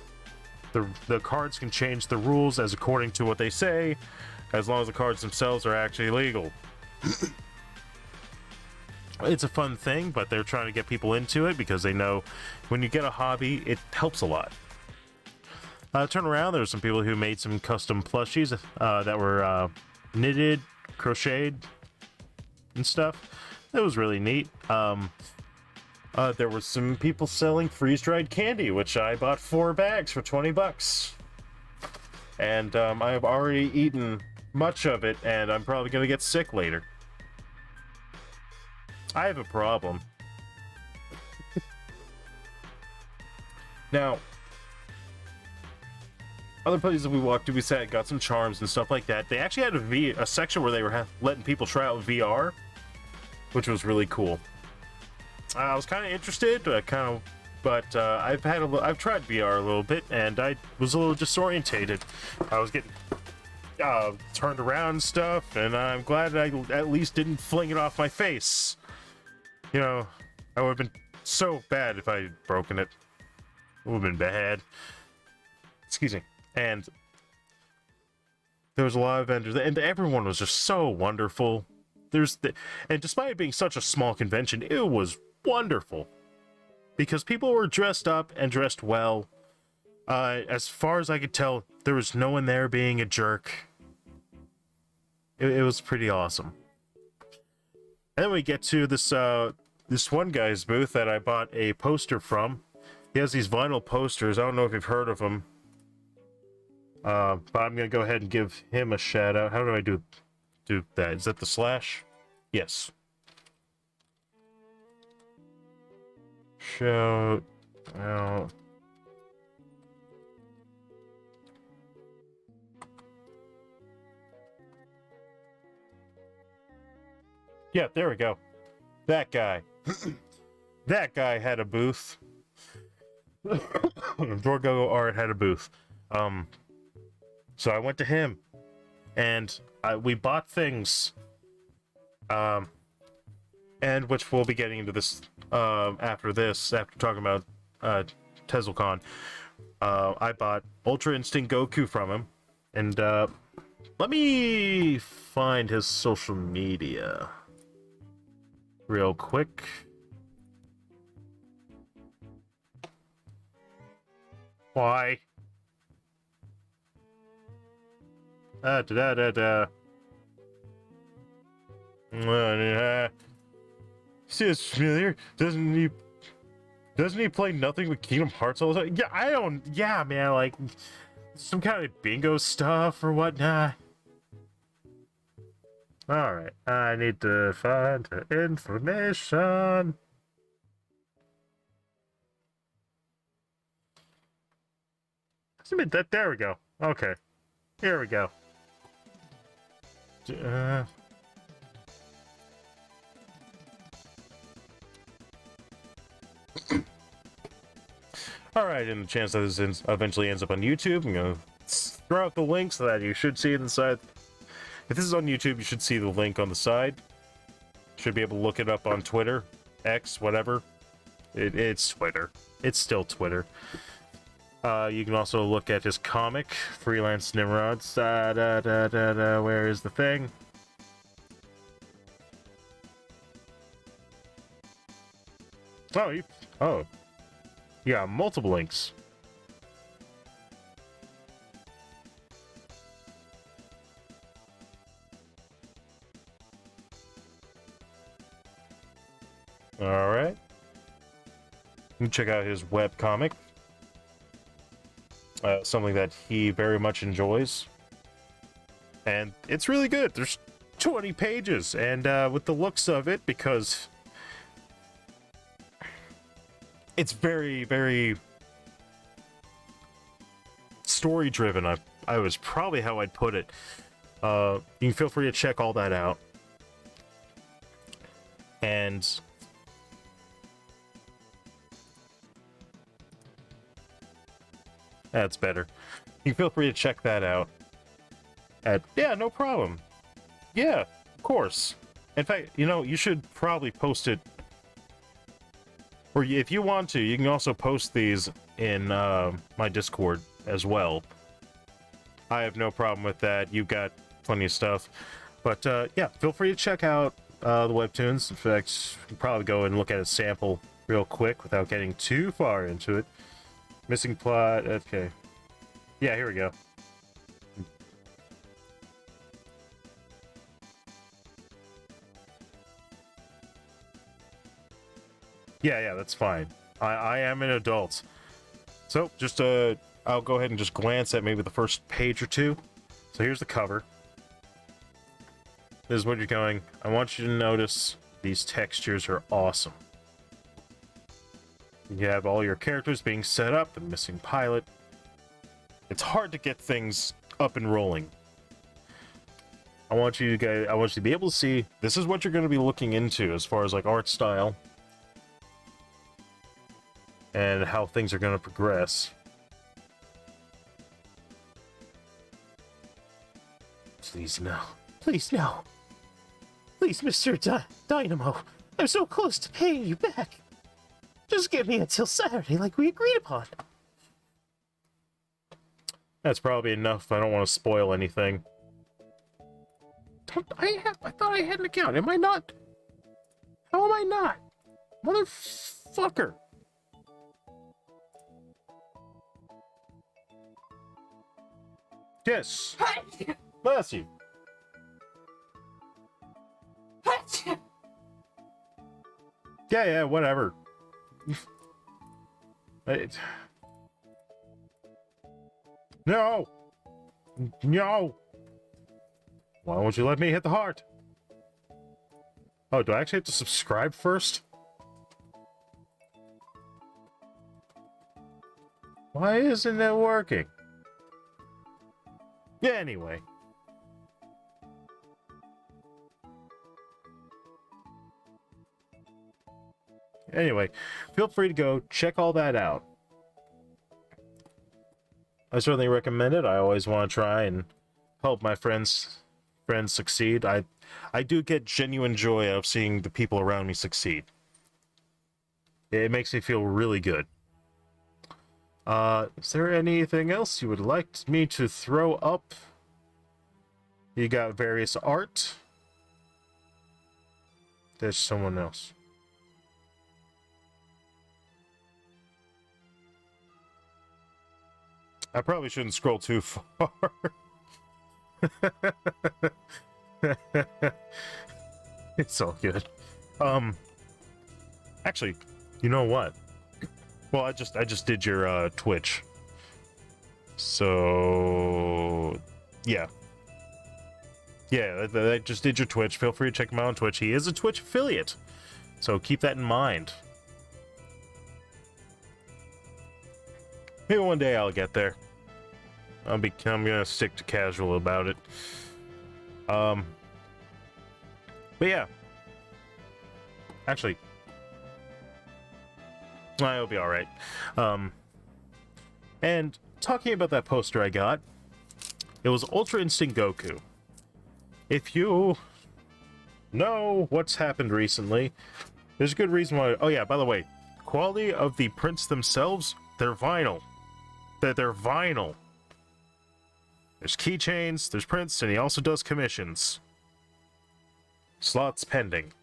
the cards can change the rules as according to what they say, as long as the cards themselves are actually legal. It's a fun thing, but they're trying to get people into it because they know when you get a hobby, it helps a lot. Turn around, there's some people who made some custom plushies that were knitted, crocheted, and stuff. That was really neat. There were some people selling freeze-dried candy, which I bought 4 bags for $20. And I have already eaten much of it, and I'm probably going to get sick later. I have a problem. Now, other places we walked to, we said got some charms and stuff like that. They actually had a section where they were letting people try out VR, which was really cool. I was kind of interested, but I've tried VR a little bit, and I was a little disorientated. I was getting turned around and stuff, and I'm glad I at least didn't fling it off my face. You know, I would have been so bad if I had broken it. It would have been bad. Excuse me. And there was a lot of vendors, and everyone was just so wonderful. And despite it being such a small convention, it was wonderful. Because people were dressed up and dressed well. As far as I could tell, there was no one there being a jerk. It was pretty awesome. And then we get to this one guy's booth that I bought a poster from. He has these vinyl posters. I don't know if you've heard of them. But I'm gonna go ahead and give him a shout out. How do I do that? Is that the slash? Yes. Shout out. Yeah, there we go. That guy. That guy had a booth. Dorgo Art had a booth. So I went to him, and we bought things. And which we'll be getting into this after talking about TeslaCon. I bought Ultra Instinct Goku from him, and let me find his social media real quick. Why? Da da da da. Seems familiar. Doesn't he play nothing but Kingdom Hearts all the time? Yeah, man, like some kind of bingo stuff or whatnot. Alright, I need to find the information. There we go. Okay. Here we go. Alright, and the chance that this eventually ends up on YouTube, I'm gonna throw out the link so that you should see it inside. If this is on YouTube, you should see the link on the side. Should be able to look it up on Twitter, X, whatever. It's Twitter. It's still Twitter. You can also look at his comic, Freelance Nimrods. Where is the thing? Oh, yeah, multiple links. All right. You can check out his webcomic. Something that he very much enjoys. And it's really good. There's 20 pages. And with the looks of it, because it's very, very story-driven, I was probably how I'd put it. You can feel free to check all that out. And that's better. You can feel free to check that out. Yeah, no problem. Yeah, of course. In fact, you should probably post it. Or if you want to, you can also post these in my Discord as well. I have no problem with that. You've got plenty of stuff. But yeah, feel free to check out the webtoons. In fact, you can probably go and look at a sample real quick without getting too far into it. Missing plot, okay. Yeah, here we go. Yeah, that's fine. I am an adult. So, just, I'll go ahead and just glance at maybe the first page or two. So here's the cover. This is what you're going. I want you to notice these textures are awesome. You have all your characters being set up, the missing pilot. It's hard to get things up and rolling. I want you to be able to see this is what you're going to be looking into as far as like art style and how things are going to progress. Please no. Please no. Please, Mr. Dynamo. I'm so close to paying you back. Just give me until Saturday like we agreed upon. That's probably enough. I don't want to spoil anything. I thought I had an account. Am I not? How am I not? Motherfucker. Yes. Bless you. Yeah, whatever. No! No! Why won't you let me hit the heart? Oh, do I actually have to subscribe first? Why isn't it working? Yeah, anyway. Anyway, feel free to go check all that out. I certainly recommend it. I always want to try and help my friends succeed. I do get genuine joy out of seeing the people around me succeed. It makes me feel really good. Is there anything else you would like me to throw up? You got various art. There's someone else. I probably shouldn't scroll too far. It's all good. Actually, you know what? Well, I just did your Twitch. So yeah. Yeah, I just did your Twitch. Feel free to check him out on Twitch. He is a Twitch affiliate. So keep that in mind. Maybe one day I'll get there. I'm gonna stick to casual about it. But yeah. Actually, it'll be alright. And talking about that poster I got, it was Ultra Instinct Goku. If you know what's happened recently, there's a good reason why. Oh yeah, by the way, quality of the prints themselves, they're vinyl. They're vinyl. There's keychains, there's prints, and he also does commissions. Slots pending.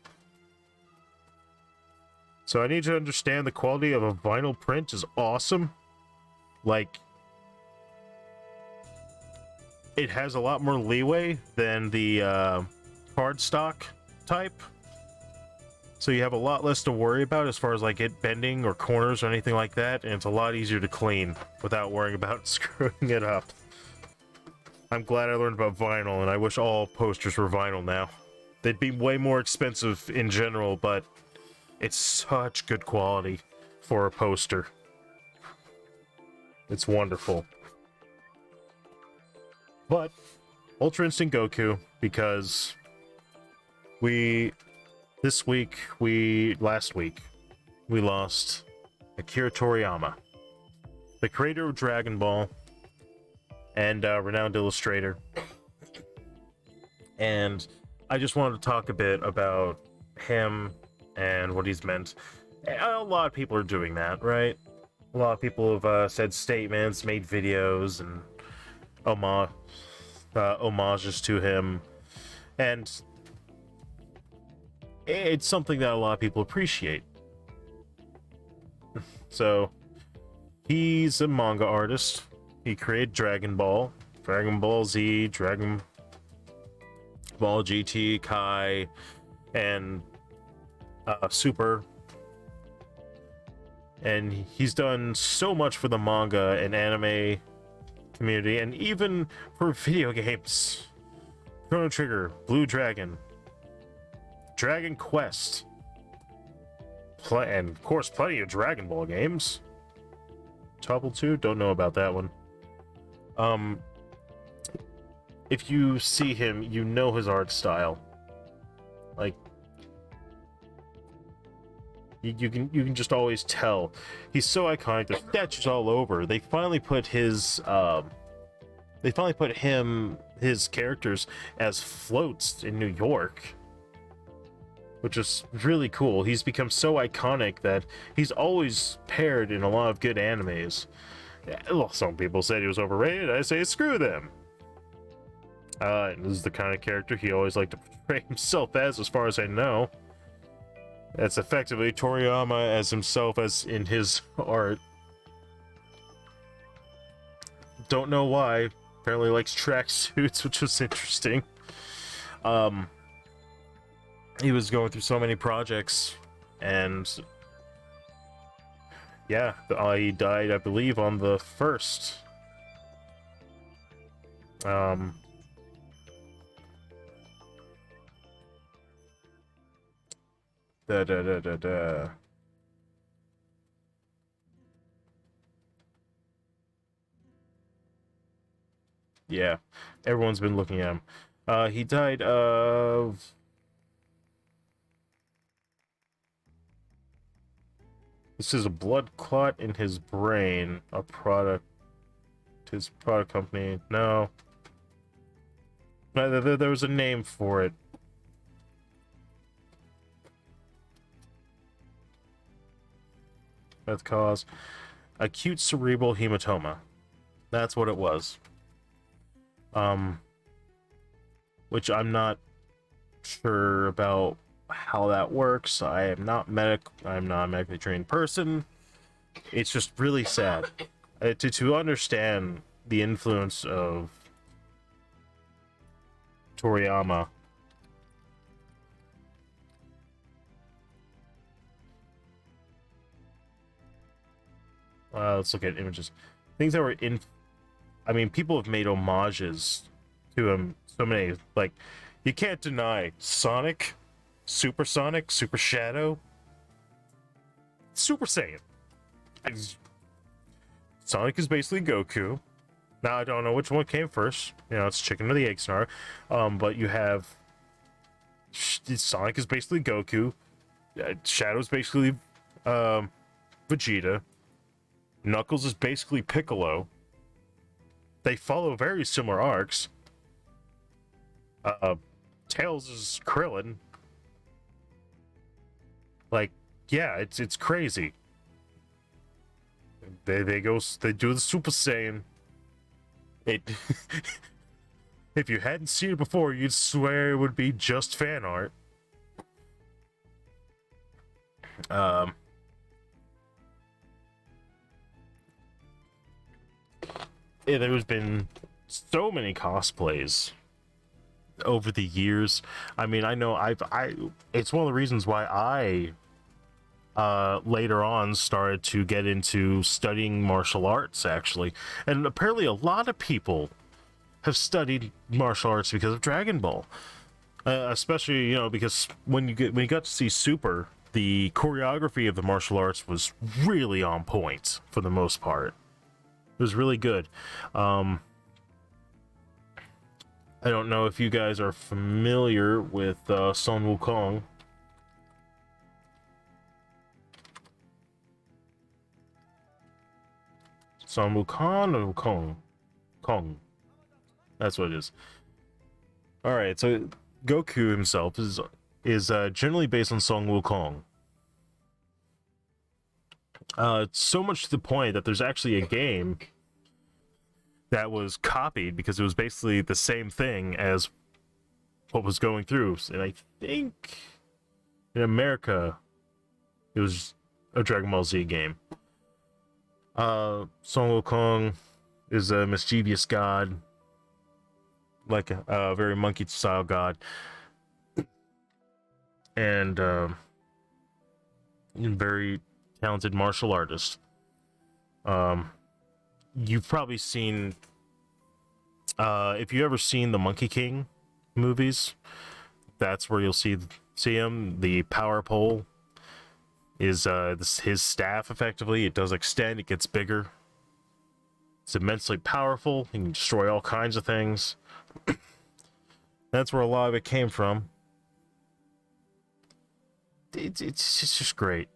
So I need to understand the quality of a vinyl print is awesome. Like, it has a lot more leeway than the cardstock type. So you have a lot less to worry about as far as like it bending or corners or anything like that, and it's a lot easier to clean without worrying about screwing it up. I'm glad I learned about vinyl, and I wish all posters were vinyl now. They'd be way more expensive in general, but it's such good quality for a poster. It's wonderful. But Ultra Instinct Goku, because last week, we lost Akira Toriyama, the creator of Dragon Ball and renowned illustrator. And I just wanted to talk a bit about him and what he's meant. A lot of people are doing that, right? A lot of people have said statements, made videos, and homages to him. And it's something that a lot of people appreciate. So, he's a manga artist. He created Dragon Ball, Dragon Ball Z, Dragon Ball GT, Kai, and Super. And he's done so much for the manga and anime community, and even for video games. Chrono Trigger, Blue Dragon, Dragon Quest, and of course plenty of Dragon Ball games. Topple 2, don't know about that one. Um, if you see him, you know his art style. Like, you can just always tell. He's so iconic. There's statues all over. They finally put his his characters as floats in New York, which is really cool. He's become so iconic that he's always paired in a lot of good animes. Well, some people said he was overrated. I say screw them. This is the kind of character he always liked to portray himself as far as I know. That's effectively Toriyama as himself as in his art. Don't know why. Apparently likes tracksuits, which was interesting. He was going through so many projects, and yeah, he died, I believe, on the 1st. Yeah, everyone's been looking at him. He died of... This is a blood clot in his brain. A product... His product company... No. There was a name for it. Death cause. Acute cerebral hematoma. That's what it was. Which I'm not sure about how that works. I'm not a medically trained person. It's just really sad. To understand the influence of Toriyama. Let's look at images. Things that were in... I mean, people have made homages to him so many. Like, you can't deny Sonic, Super Shadow, Super Saiyan. Sonic is basically Goku. Now, I don't know which one came first. You know, it's chicken or the egg scenario. But you have... Sonic is basically Goku. Shadow's basically Vegeta. Knuckles is basically Piccolo. They follow very similar arcs. Tails is Krillin. Like, yeah, it's crazy. They do the Super Saiyan. It if you hadn't seen it before, you'd swear it would be just fan art. Yeah, there's been so many cosplays over the years. I mean, I know it's one of the reasons why I later on started to get into studying martial arts, actually. And apparently a lot of people have studied martial arts because of Dragon Ball. Especially, you know, because when you got to see Super, the choreography of the martial arts was really on point for the most part. It was really good. I don't know if you guys are familiar with Sun Wukong. Sun Wukong or Wukong? Kong. That's what it is. Alright, so Goku himself is generally based on Sun Wukong. So much to the point that there's actually a game that was copied because it was basically the same thing as what was going through. And I think in America, it was a Dragon Ball Z game. Son Wukong is a mischievous god, like a very monkey-style god, and very talented martial artist. You've probably seen, if you've ever seen the Monkey King movies, that's where you'll see him. The power pole is his staff. Effectively, it does extend, it gets bigger. It's immensely powerful. You can destroy all kinds of things. That's where a lot of it came from. It's just great.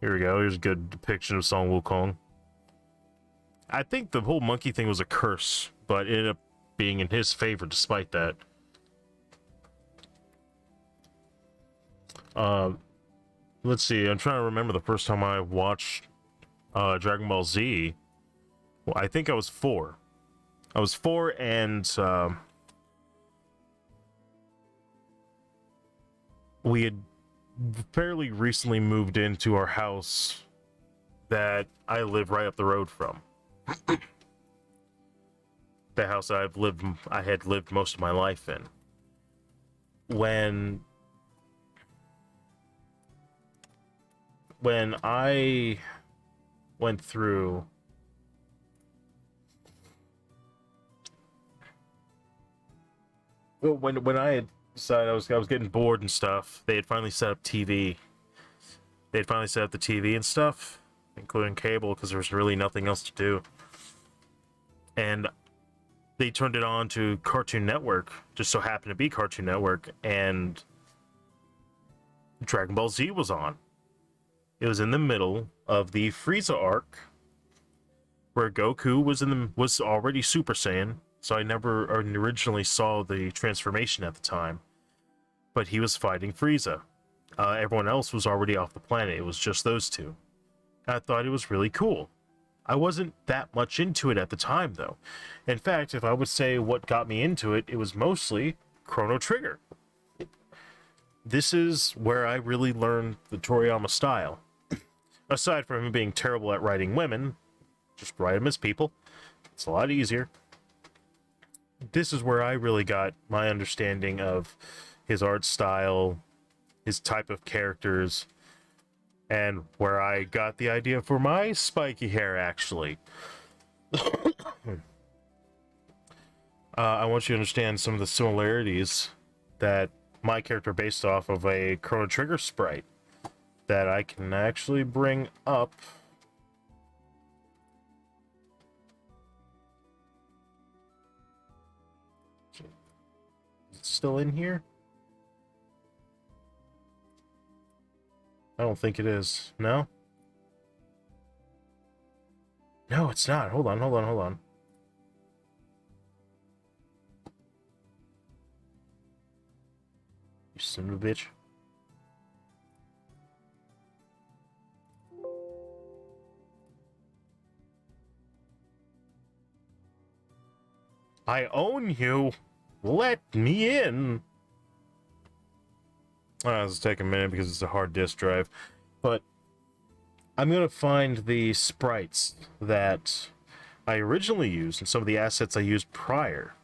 Here we go. Here's a good depiction of Song Wukong. I think the whole monkey thing was a curse, but it ended up being in his favor despite that. Let's see. I'm trying to remember the first time I watched Dragon Ball Z. Well, I think I was 4. I was 4, and we had fairly recently moved into our house that I live right up the road from. The house I had lived most of my life in. When I went through when I had decided I was getting bored and stuff, they had finally set up TV. They had finally set up the TV and stuff, including cable, because there was really nothing else to do. And they turned it on to Cartoon Network, just so happened to be Cartoon Network, and Dragon Ball Z was on. It was in the middle of the Frieza arc, where Goku was already Super Saiyan, so I never originally saw the transformation at the time. But he was fighting Frieza. Everyone else was already off the planet. It was just those two. I thought it was really cool. I wasn't that much into it at the time, though. In fact, if I would say what got me into it, it was mostly Chrono Trigger. This is where I really learned the Toriyama style. Aside from him being terrible at writing women, just write them as people. It's a lot easier. This is where I really got my understanding of his art style, his type of characters, and where I got the idea for my spiky hair, actually. I want you to understand some of the similarities that my character based off of a Chrono Trigger sprite that I can actually bring up. Is it still in here? I don't think it is. No? No, it's not. Hold on. You son of a bitch. I own you. Let me in. This will take a minute because it's a hard disk drive. But I'm going to find the sprites that I originally used and some of the assets I used prior.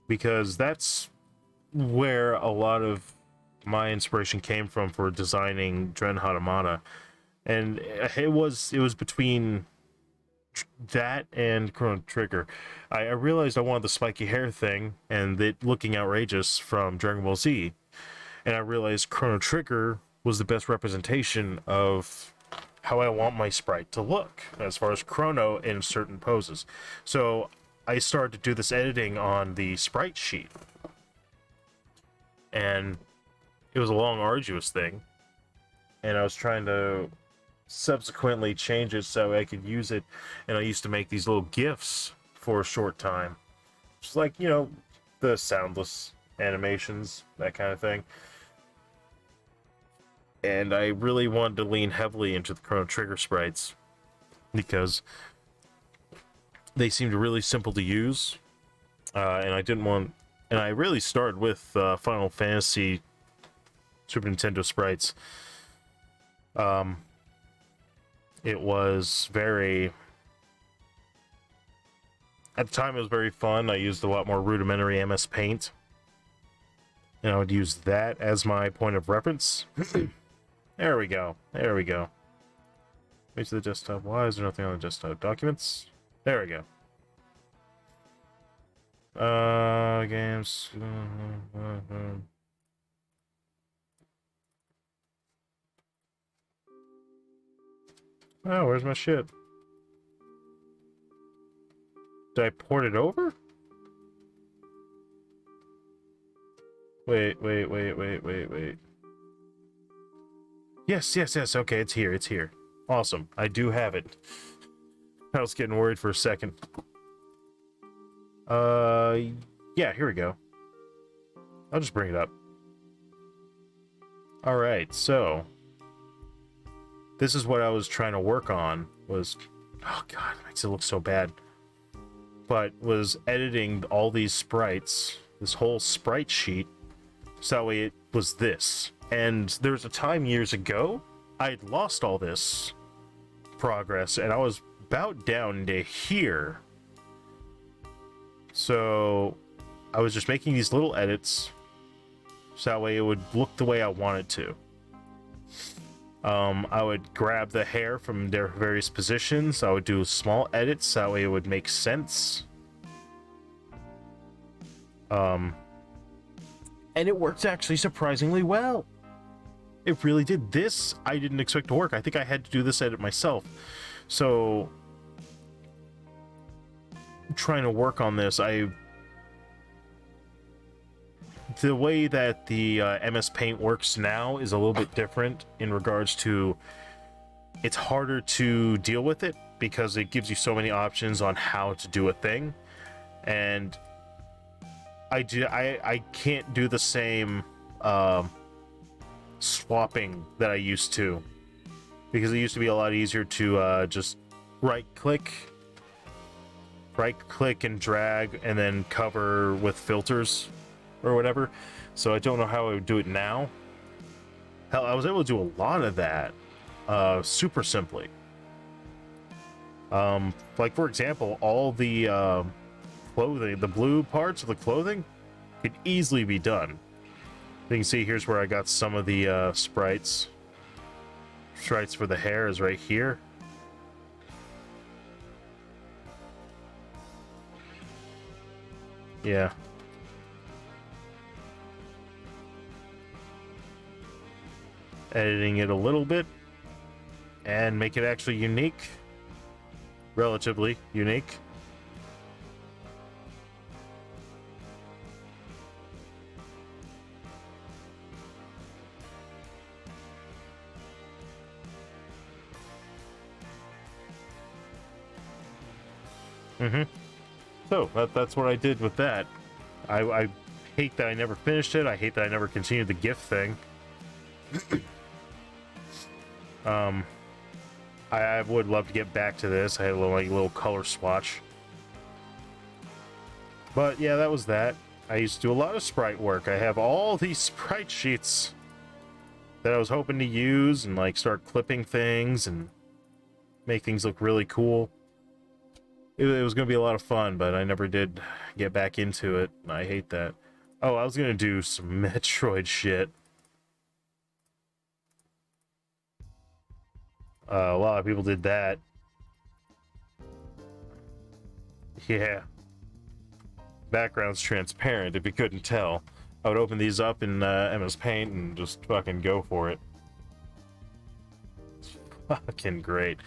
Because that's where a lot of my inspiration came from for designing Dren Hatamata. And it was between that and Chrono Trigger. I realized I wanted the spiky hair thing and it looking outrageous from Dragon Ball Z. And I realized Chrono Trigger was the best representation of how I want my sprite to look as far as Chrono in certain poses. So I started to do this editing on the sprite sheet. And it was a long, arduous thing. And I was trying to subsequently change it so I could use it. And I used to make these little GIFs for a short time. Just like, you know, the soundless animations, that kind of thing. And I really wanted to lean heavily into the Chrono Trigger sprites because they seemed really simple to use. And I didn't want... And I really started with Final Fantasy Super Nintendo sprites. It was very... At the time, it was very fun. I used a lot more rudimentary MS Paint. And I would use that as my point of reference. There we go. Wait to the desktop. Why is there nothing on the desktop? Documents? There we go. Games. Oh, where's my shit? Did I port it over? Wait. Yes. Okay, it's here. Awesome. I do have it. I was getting worried for a second. Yeah, here we go. I'll just bring it up. Alright, so this is what I was trying to work on was, oh god, it makes it look so bad. But was editing all these sprites, this whole sprite sheet, so that way it was this. And there was a time years ago, I had lost all this progress, and I was about down to here. So I was just making these little edits, so that way it would look the way I want it to. I would grab the hair from their various positions. I would do small edits, so that way it would make sense. And it worked actually surprisingly well. It really did. This I didn't expect to work. I think I had to do this edit myself. So trying to work on this, the way that the MS Paint works now is a little bit different in regards to it's harder to deal with it because it gives you so many options on how to do a thing, and I can't do the same swapping that I used to, because it used to be a lot easier to just right click and drag and then cover with filters or whatever. So I don't know how I would do it now. Hell, I was able to do a lot of that super simply. Like for example, all the clothing, the blue parts of the clothing could easily be done. You can see here's where I got some of the sprites for the hair is right here. Yeah. Editing it a little bit and make it actually unique, relatively unique. So that's what I did with that. I hate that I never finished it. I hate that I never continued the GIF thing. I would love to get back to this. I had a little color swatch. But yeah, that was that. I used to do a lot of sprite work. I have all these sprite sheets that I was hoping to use and like start clipping things and make things look really cool. It was going to be a lot of fun, but I never did get back into it. I hate that. Oh, I was going to do some Metroid shit. A lot of people did that. Yeah. Background's transparent, if you couldn't tell. I would open these up in MS Paint and just fucking go for it. It's fucking great.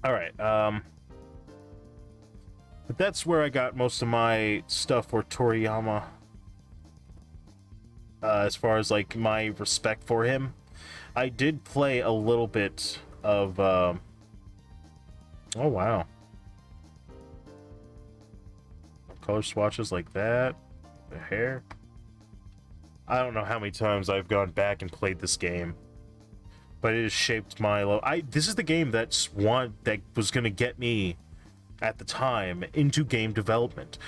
Alright, but that's where I got most of my stuff for Toriyama. As far as, like, my respect for him. I did play a little bit of, oh, wow. Color swatches like that. The hair. I don't know how many times I've gone back and played this game. But it has shaped my this is the game that was going to get me at the time into game development.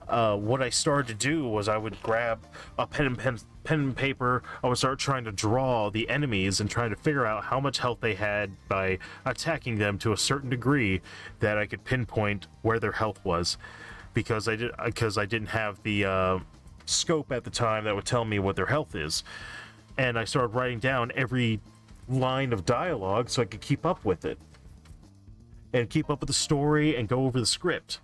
What I started to do was I would grab a pen and paper. I would start trying to draw the enemies and trying to figure out how much health they had by attacking them to a certain degree that I could pinpoint where their health was, because I didn't have the scope at the time that would tell me what their health is. And I started writing down every line of dialogue so I could keep up with it and keep up with the story and go over the script.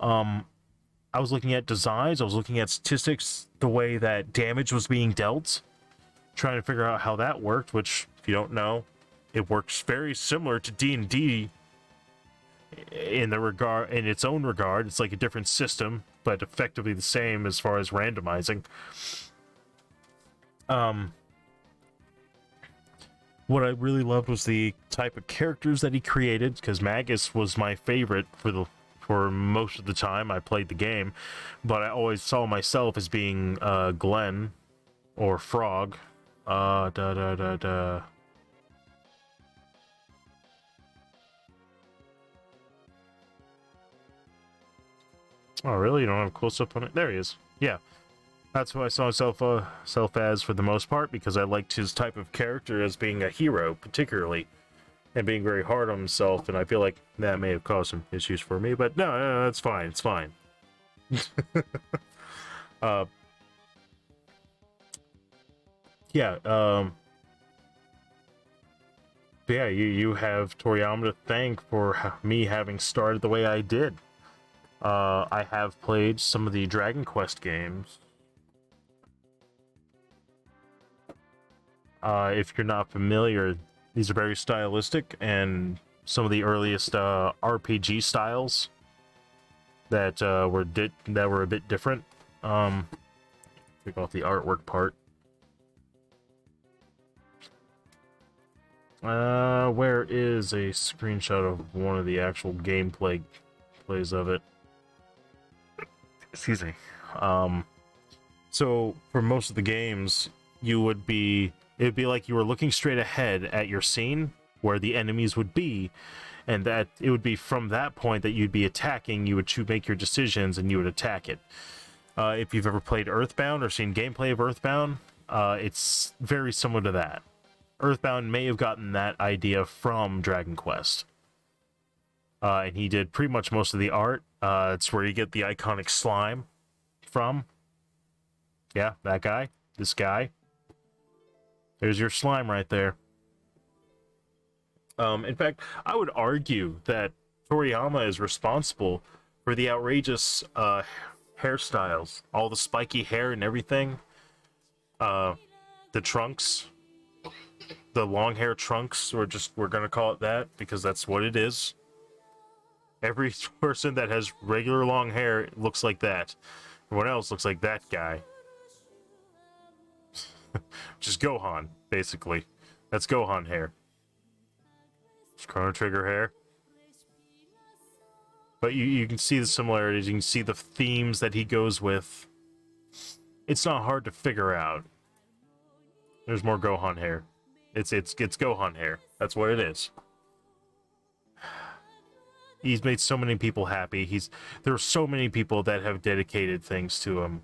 I was looking at designs, I was looking at statistics, the way that damage was being dealt, trying to figure out how that worked, which, if you don't know, it works very similar to D&D in its own regard. It's like a different system, but effectively the same as far as randomizing. What I really loved was the type of characters that he created, because Magus was my favorite for most of the time I played the game, but I always saw myself as being Glenn or Frog. Oh, really? You don't have a close-up on it? There he is. Yeah. That's who I saw myself as for the most part, because I liked his type of character as being a hero, particularly, and being very hard on himself, and I feel like that may have caused some issues for me, but no, that's fine. It's fine. Yeah, but yeah, you have Toriyama to thank for me having started the way I did. I have played some of the Dragon Quest games. If you're not familiar, these are very stylistic, and some of the earliest RPG styles that were a bit different. Take off the artwork part. Where is a screenshot of one of the actual gameplay plays of it? Excuse me. So for most of the games, it'd be like you were looking straight ahead at your scene where the enemies would be, and that it would be from that point that you'd be attacking. You would make your decisions and you would attack it. If you've ever played Earthbound or seen gameplay of Earthbound, it's very similar to that. Earthbound may have gotten that idea from Dragon Quest. And he did pretty much most of the art. It's where you get the iconic slime from. Yeah, that guy. This guy. There's your slime right there. In fact, I would argue that Toriyama is responsible for the outrageous hairstyles. All the spiky hair and everything. The trunks. The long hair trunks, we're gonna call it that, because that's what it is. Every person that has regular long hair looks like that. Everyone else looks like that guy. Just Gohan, basically. That's Gohan hair. It's Chrono Trigger hair. But you can see the similarities, you can see the themes that he goes with. It's not hard to figure out. There's more Gohan hair. It's Gohan hair. That's what it is. He's made so many people happy. There are so many people that have dedicated things to him.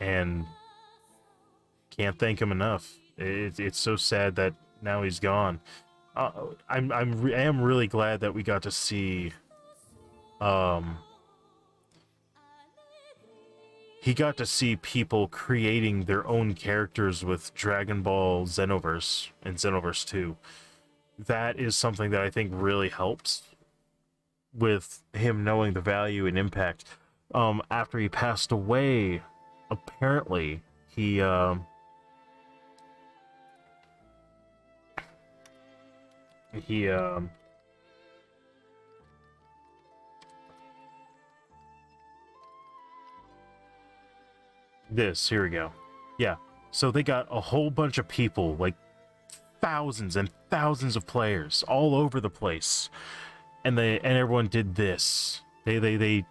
And can't thank him enough. It's so sad that now he's gone. I am really glad that we got to see he got to see people creating their own characters with Dragon Ball Xenoverse and Xenoverse 2. That is something that I think really helps with him knowing the value and impact. After he passed away, apparently, here we go. Yeah, so they got a whole bunch of people, like thousands and thousands of players all over the place, and everyone did this. They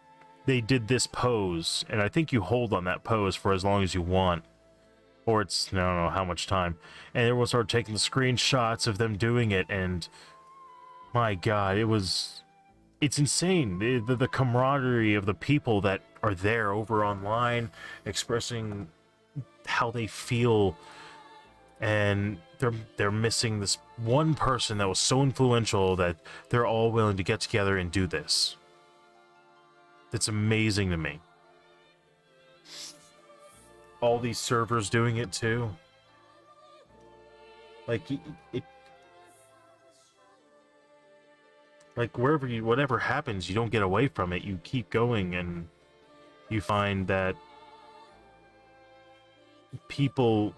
did this pose, and I think you hold on that pose for as long as you want, or it's, I don't know how much time, and everyone started taking the screenshots of them doing it, and my god, it's insane. The camaraderie of the people that are there over online expressing how they feel, and they're missing this one person that was so influential that they're all willing to get together and do this. It's amazing to me. All these servers doing it too. Like like whatever happens, you don't get away from it. You keep going, and you find that people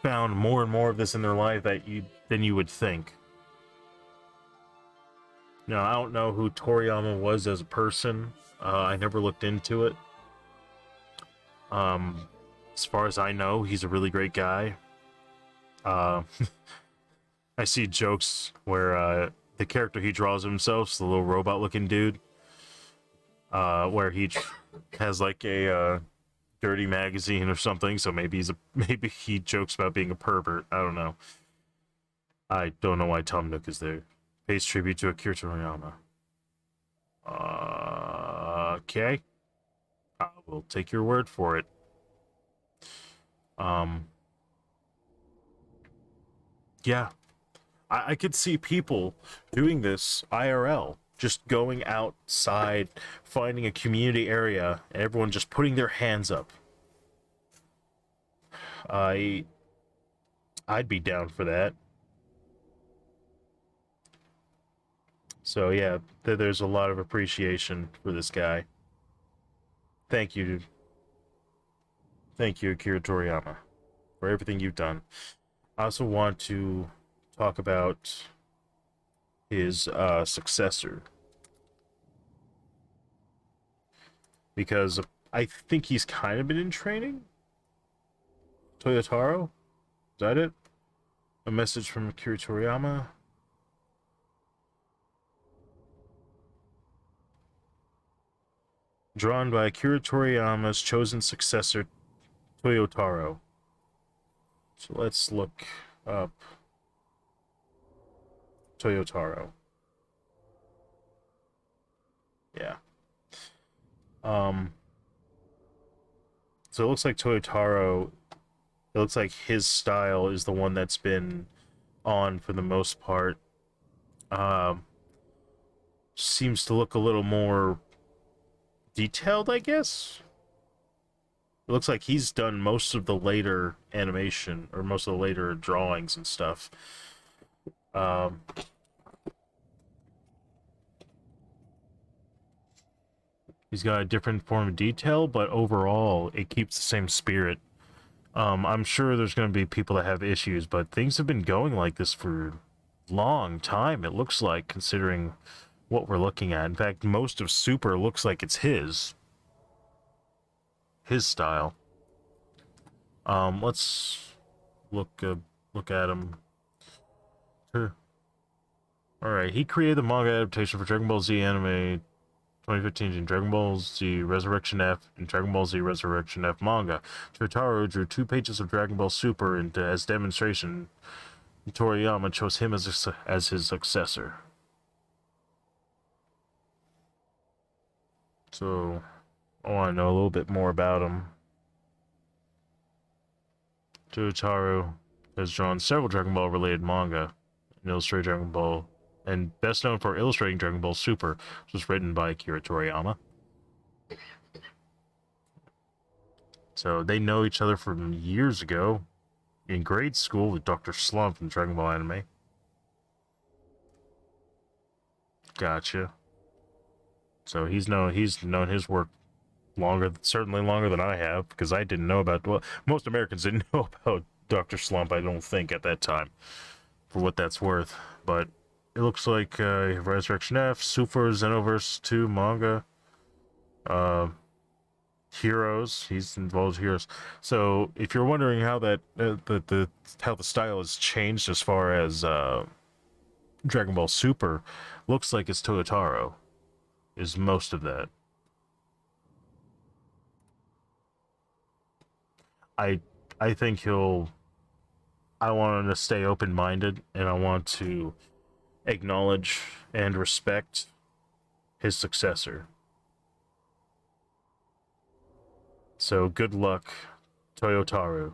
found more and more of this in their life that than you would think. Now, I don't know who Toriyama was as a person. I never looked into it. As far as I know, he's a really great guy. I see jokes where the character he draws himself, the little robot-looking dude, where he has like a dirty magazine or something. So maybe maybe he jokes about being a pervert. I don't know. I don't know why Tom Nook is there. Pays tribute to Akira Toriyama. Okay. I will take your word for it. Yeah. I could see people doing this IRL. Just going outside, finding a community area, and everyone just putting their hands up. I'd be down for that. So yeah, there's a lot of appreciation for this guy. Thank you. Thank you, Akira Toriyama, for everything you've done. I also want to talk about his successor. Because I think he's kind of been in training. Toyotaro? Is that it? A message from Akira Toriyama? Drawn by Akira Toriyama's chosen successor, Toyotaro. So let's look up Toyotaro. Yeah. So it looks like Toyotaro, it looks like his style is the one that's been on for the most part. Seems to look a little more detailed, I guess. It looks like he's done most of the later animation, or most of the later drawings and stuff. He's got a different form of detail, but overall, it keeps the same spirit. I'm sure there's going to be people that have issues, but things have been going like this for a long time, it looks like, considering what we're looking at. In fact, most of Super looks like it's his style. Let's look at him. Alright, he created the manga adaptation for Dragon Ball Z anime 2015 in Dragon Ball Z Resurrection F and Dragon Ball Z Resurrection F manga. Toyotaro drew 2 pages of Dragon Ball Super as demonstration. Toriyama chose him as his successor. So, I want to know a little bit more about him. Toyotaro has drawn several Dragon Ball related manga and illustrated Dragon Ball, and best known for illustrating Dragon Ball Super, which was written by Akira Toriyama. So they know each other from years ago in grade school with Dr. Slump from Dragon Ball anime. Gotcha. So he's known his work certainly longer than I have, because I didn't know about, well, most Americans didn't know about Dr. Slump, I don't think, at that time, for what that's worth. But it looks like Resurrection F, Super Xenoverse 2 manga, Heroes. He's involved in Heroes. So if you're wondering how that how the style has changed as far as Dragon Ball Super, looks like it's Toyotaro is most of that. I think I want him to stay open-minded, and I want to acknowledge and respect his successor. So good luck, Toyotaro,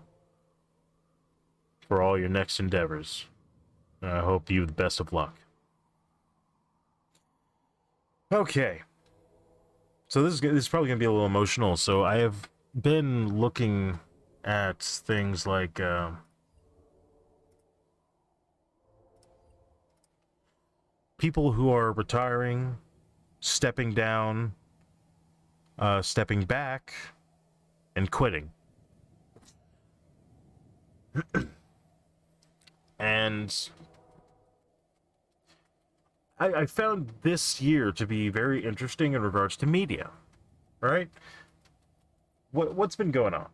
for all your next endeavors. And I hope you the best of luck. Okay. So this is probably going to be a little emotional. So I have been looking at things like people who are retiring, stepping down, stepping back, and quitting. And I found this year to be very interesting in regards to media. All right, what's been going on?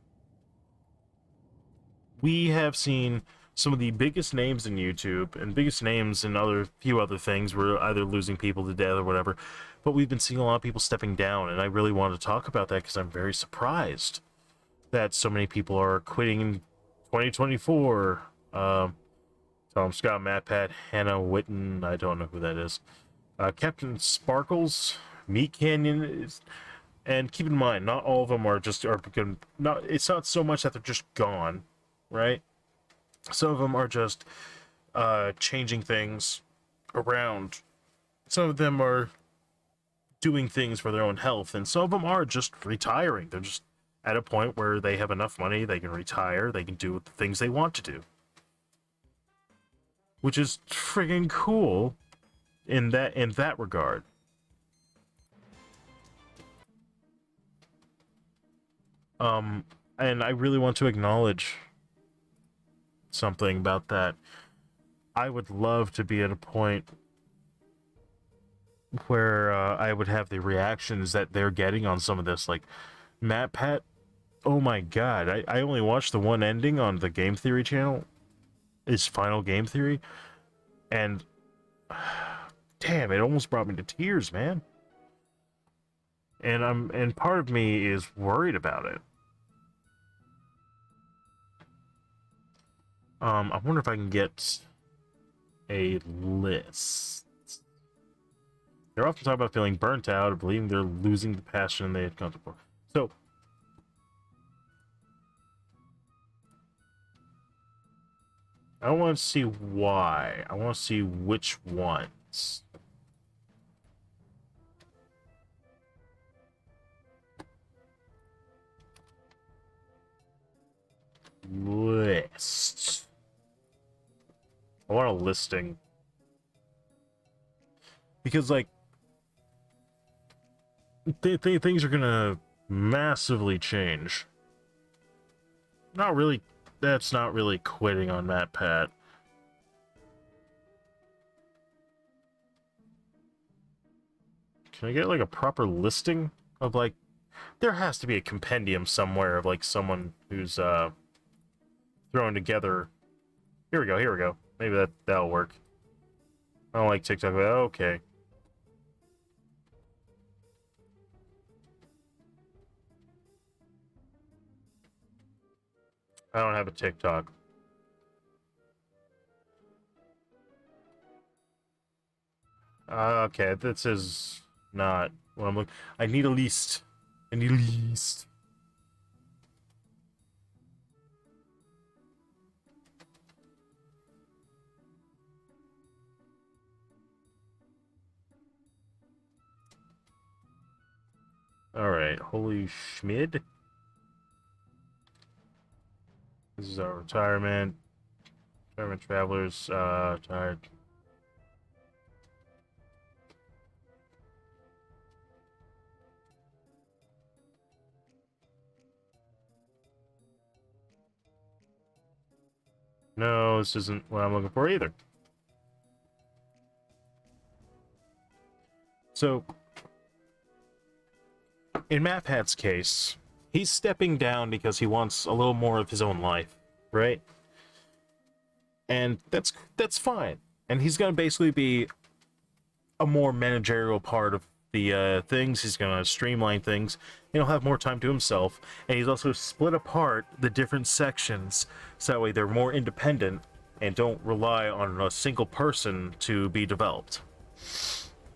We have seen some of the biggest names in YouTube and biggest names in other few other things. We're either losing people to death or whatever, but we've been seeing a lot of people stepping down, and I really wanted to talk about that because I'm very surprised that so many people are quitting in 2024. Tom Scott, Matt Pat, Hannah Witten, I don't know who that is. Captain Sparkles, Meat Canyon is, and keep in mind, not all of them are just not. It's not so much that they're just gone, right? Some of them are just changing things around. Some of them are doing things for their own health, and some of them are just retiring. They're just at a point where they have enough money, they can retire, they can do the things they want to do, which is friggin' cool in that regard. And I really want to acknowledge something about that. I would love to be at a point where I would have the reactions that they're getting on some of this. Like, Matt Pat, oh my god, I only watched the one ending on the Game Theory channel, his final Game Theory, and damn, it almost brought me to tears, man. And part of me is worried about it. I wonder if I can get a list. They're often talking about feeling burnt out or believing they're losing the passion they had gone for. So, I want to see why. I want to see which ones. List. I want a listing. Because, like, things are gonna massively change. Not really. That's not really quitting on Matt Pat. Can I get, like, a proper listing of, like, there has to be a compendium somewhere of, like, someone who's throwing together. Here we go. Maybe that'll work. I don't like TikTok, but okay. I don't have a TikTok. Okay, this is not what I'm looking. I need a list. I need a list. Alright, holy schmid. This is our retirement. Retirement travelers, tired. No, this isn't what I'm looking for either. So, in MatPat's case, he's stepping down because he wants a little more of his own life, right? And that's fine. And he's gonna basically be a more managerial part of the things. He's gonna streamline things, and he'll have more time to himself. And he's also split apart the different sections so that way they're more independent and don't rely on a single person to be developed,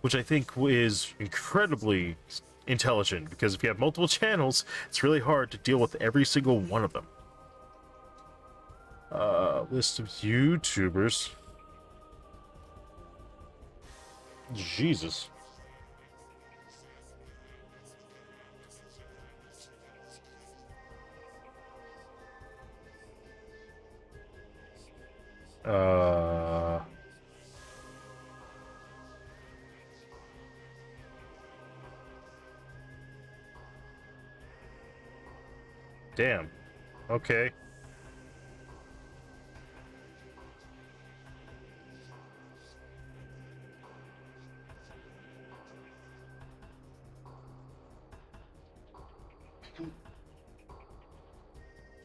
which I think is incredibly intelligent, because if you have multiple channels, it's really hard to deal with every single one of them. List of YouTubers. Jesus. Damn. Okay.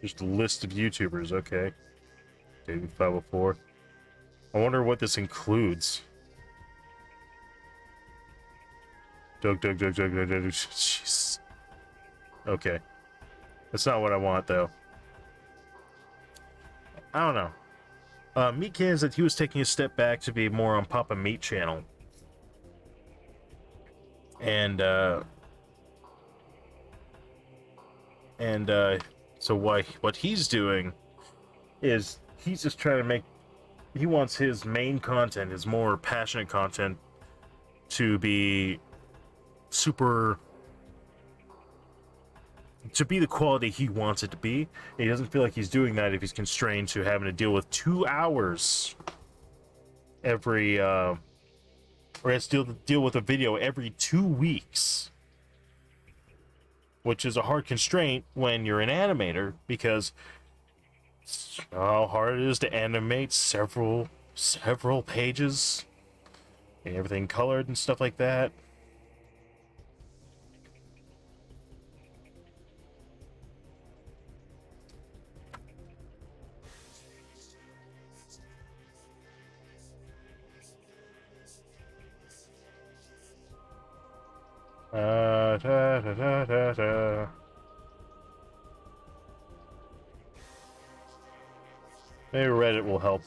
Just a list of YouTubers, okay. David 504. I wonder what this includes. Doug. Jeez. Okay. That's not what I want, though. I don't know. Meat Can said he was taking a step back to be more on Papa Meat channel. And so what he's doing is he's just trying to make, he wants his main content, his more passionate content, to be super, to be the quality he wants it to be. He doesn't feel like he's doing that if he's constrained to having to deal with 2 hours every or has to deal with a video every 2 weeks, which is a hard constraint when you're an animator, because how hard it is to animate several pages and everything colored and stuff like that. Da, da, da, da, da. Maybe Reddit will help.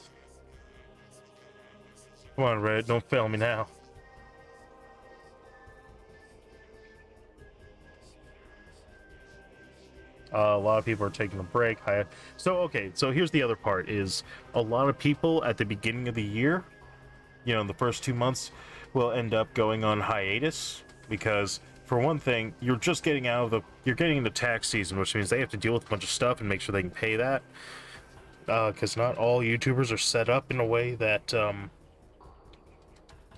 Come on, Reddit, don't fail me now. A lot of people are taking a break. So here's the other part, is a lot of people at the beginning of the year, you know, the first 2 months, will end up going on hiatus, because for one thing, you're just getting you're getting into tax season, which means they have to deal with a bunch of stuff and make sure they can pay that. Because not all YouTubers are set up in a way that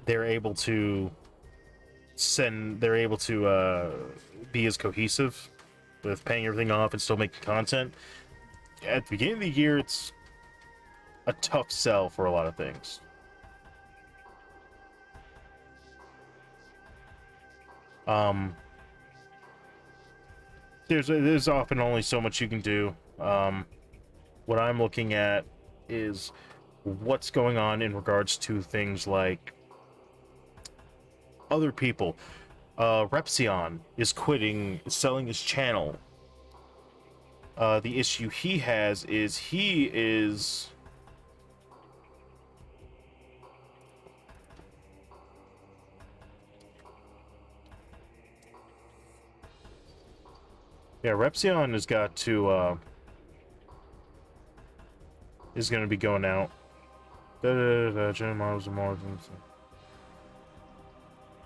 they're able to be as cohesive with paying everything off and still making content. At the beginning of the year, it's a tough sell for a lot of things. There's often only so much you can do. What I'm looking at is what's going on in regards to things like other people. Repsion is selling his channel. The issue he has is he is Repsion has got to is going to be going out. Models and margins.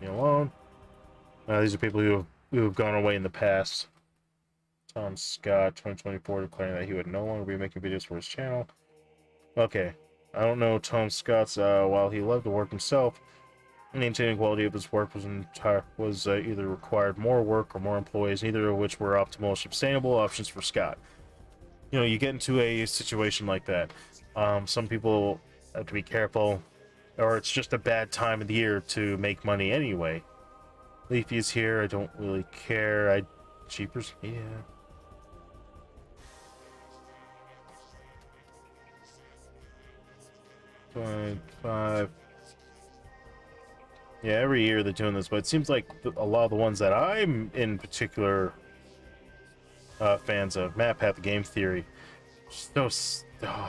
Me alone. These are people who have gone away in the past. Tom Scott, 2024, declaring that he would no longer be making videos for his channel. Okay, I don't know Tom Scott's. While he loved to work himself, maintaining quality of his work was either required more work or more employees, neither of which were optimal or sustainable options for Scott. You know, you get into a situation like that. Some people have to be careful, or it's just a bad time of the year to make money anyway. Leafy's here. I don't really care. Cheapers, yeah. $25. Yeah, every year they're doing this, but it seems like a lot of the ones that I'm in particular fans of, MatPat the Game Theory, it's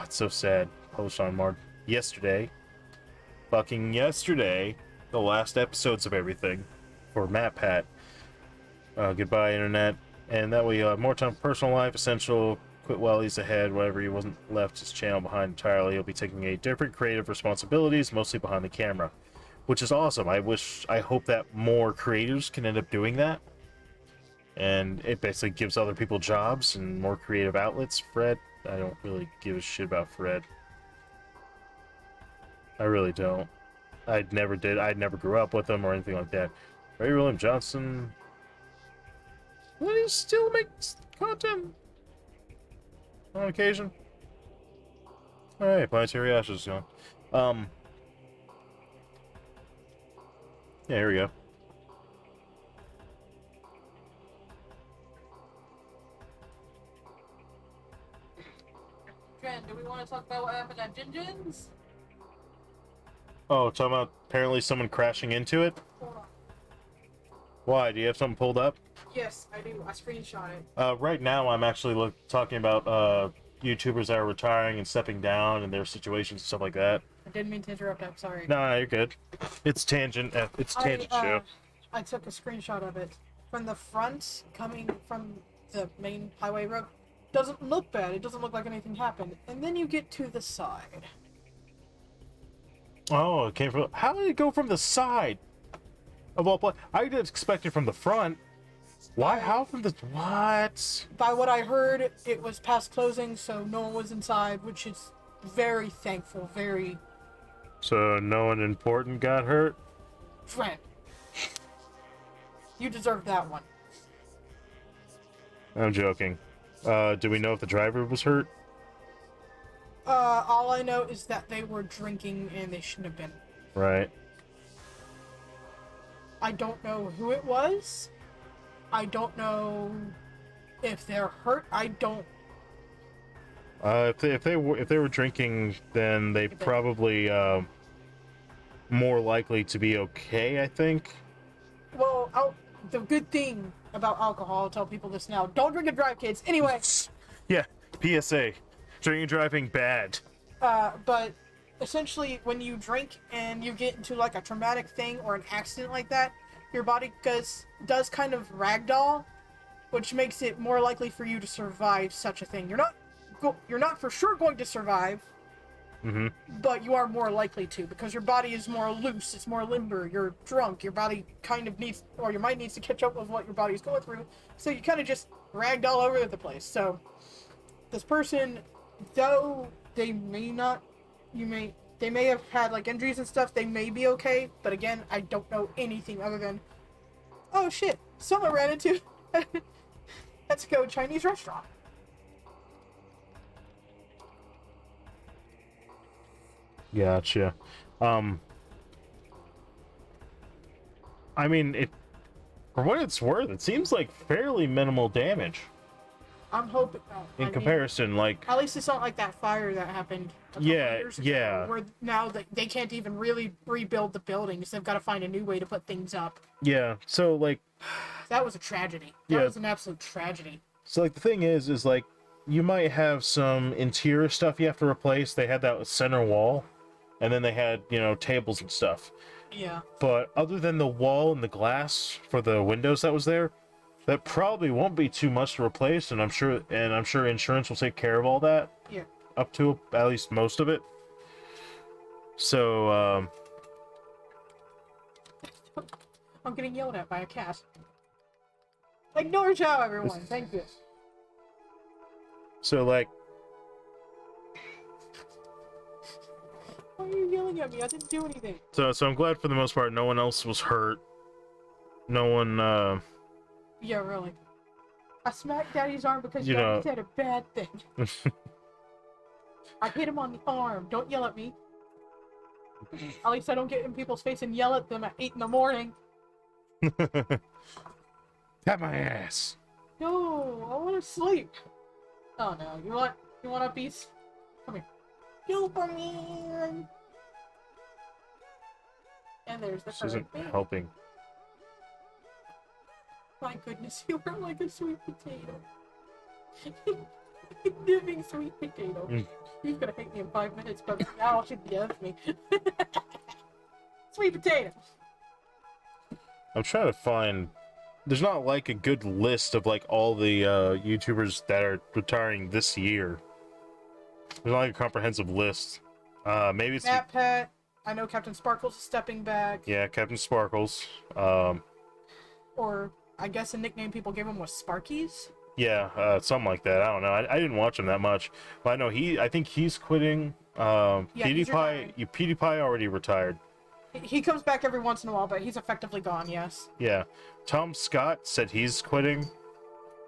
so sad. Post on yesterday, the last episodes of everything for MatPat. Goodbye, internet. And that way you'll have more time for personal life, essential, quit while he's ahead, whatever. He wasn't left his channel behind entirely. He'll be taking a different creative responsibilities, mostly behind the camera, which is awesome. I hope that more creators can end up doing that. And it basically gives other people jobs and more creative outlets. Fred, I don't really give a shit about Fred. I really don't. I never did. I never grew up with him or anything like that. Ray William Johnson. Will he still make content on occasion? Alright, Planetary Ashes is gone. Yeah, here we go. Dren, do we want to talk about what happened at Jinjin's? Oh, talking about apparently someone crashing into it? Hold on. Why? Do you have something pulled up? Yes, I do. I screenshot it. Right now, I'm actually talking about YouTubers that are retiring and stepping down and their situations and stuff like that. I didn't mean to interrupt. I'm sorry. No, you're good. It's tangent. It's tangent show. I took a screenshot of it. From the front, coming from the main highway road, doesn't look bad. It doesn't look like anything happened. And then you get to the side. Oh, it came from. How did it go from the side? Of all places, I did expect it from the front. Why? How from the what? By what I heard, it was past closing, so no one was inside, which is very thankful. Very. So no one important got hurt? Friend. You deserve that one. I'm joking. Do we know if the driver was hurt? All I know is that they were drinking and they shouldn't have been. Right. I don't know who it was. I don't know if they're hurt. I don't. If they were drinking, then they probably more likely to be okay, I think. Well, the good thing about alcohol, I'll tell people this now. Don't drink and drive, kids. Anyway. Yeah, PSA. Drinking and driving, bad. But essentially, when you drink and you get into like a traumatic thing or an accident like that, your body does kind of ragdoll, which makes it more likely for you to survive such a thing. You're not for sure going to survive, but you are more likely to because your body is more loose, it's more limber. You're drunk. Your body kind of needs, or your mind needs to catch up with what your body's going through. So you kind of just ragged all over the place. So this person, though they may have had like injuries and stuff, they may be okay, but again, I don't know anything other than, oh shit, someone ran into let's go Chinese restaurant. Gotcha. I mean, for what it's worth, it seems like fairly minimal damage. I'm hoping in comparison, like at least it's not like that fire that happened a couple years ago, where now they can't even really rebuild the buildings. They've got to find a new way to put things up. Yeah, so like that was a tragedy. That was an absolute tragedy. So like the thing is like you might have some interior stuff you have to replace. They had that center wall, and then they had, you know, tables and stuff. Yeah. But other than the wall and the glass for the windows that was there, that probably won't be too much to replace, and I'm sure insurance will take care of all that. Yeah. Up to at least most of it. So I'm getting yelled at by a cat. Ignore Chow, everyone. Thank you. So like, why are you yelling at me? I didn't do anything. So I'm glad for the most part no one else was hurt. No one Yeah, really. I smacked Daddy's arm because Daddy said a bad thing. I hit him on the arm. Don't yell at me. At least I don't get in people's face and yell at them at 8 in the morning. Pat my ass. No, I want to sleep. Oh no, you want a piece? Come here. Superman. And there's the This isn't thing. helping. My goodness, you are like a sweet potato. Living sweet potato. He's gonna hate me in 5 minutes, but now she loves me. Sweet potato. I'm trying to find. There's not like a good list of like all the YouTubers that are retiring this year. There's not like a comprehensive list. Maybe it's Matt Pet. I know Captain Sparkles is stepping back. Yeah, Captain Sparkles. Or I guess a nickname people gave him was Sparkies. Yeah, something like that. I don't know. I didn't watch him that much, but I know I think he's quitting. PewDiePie already retired. He comes back every once in a while, but he's effectively gone. Yes. Yeah, Tom Scott said he's quitting.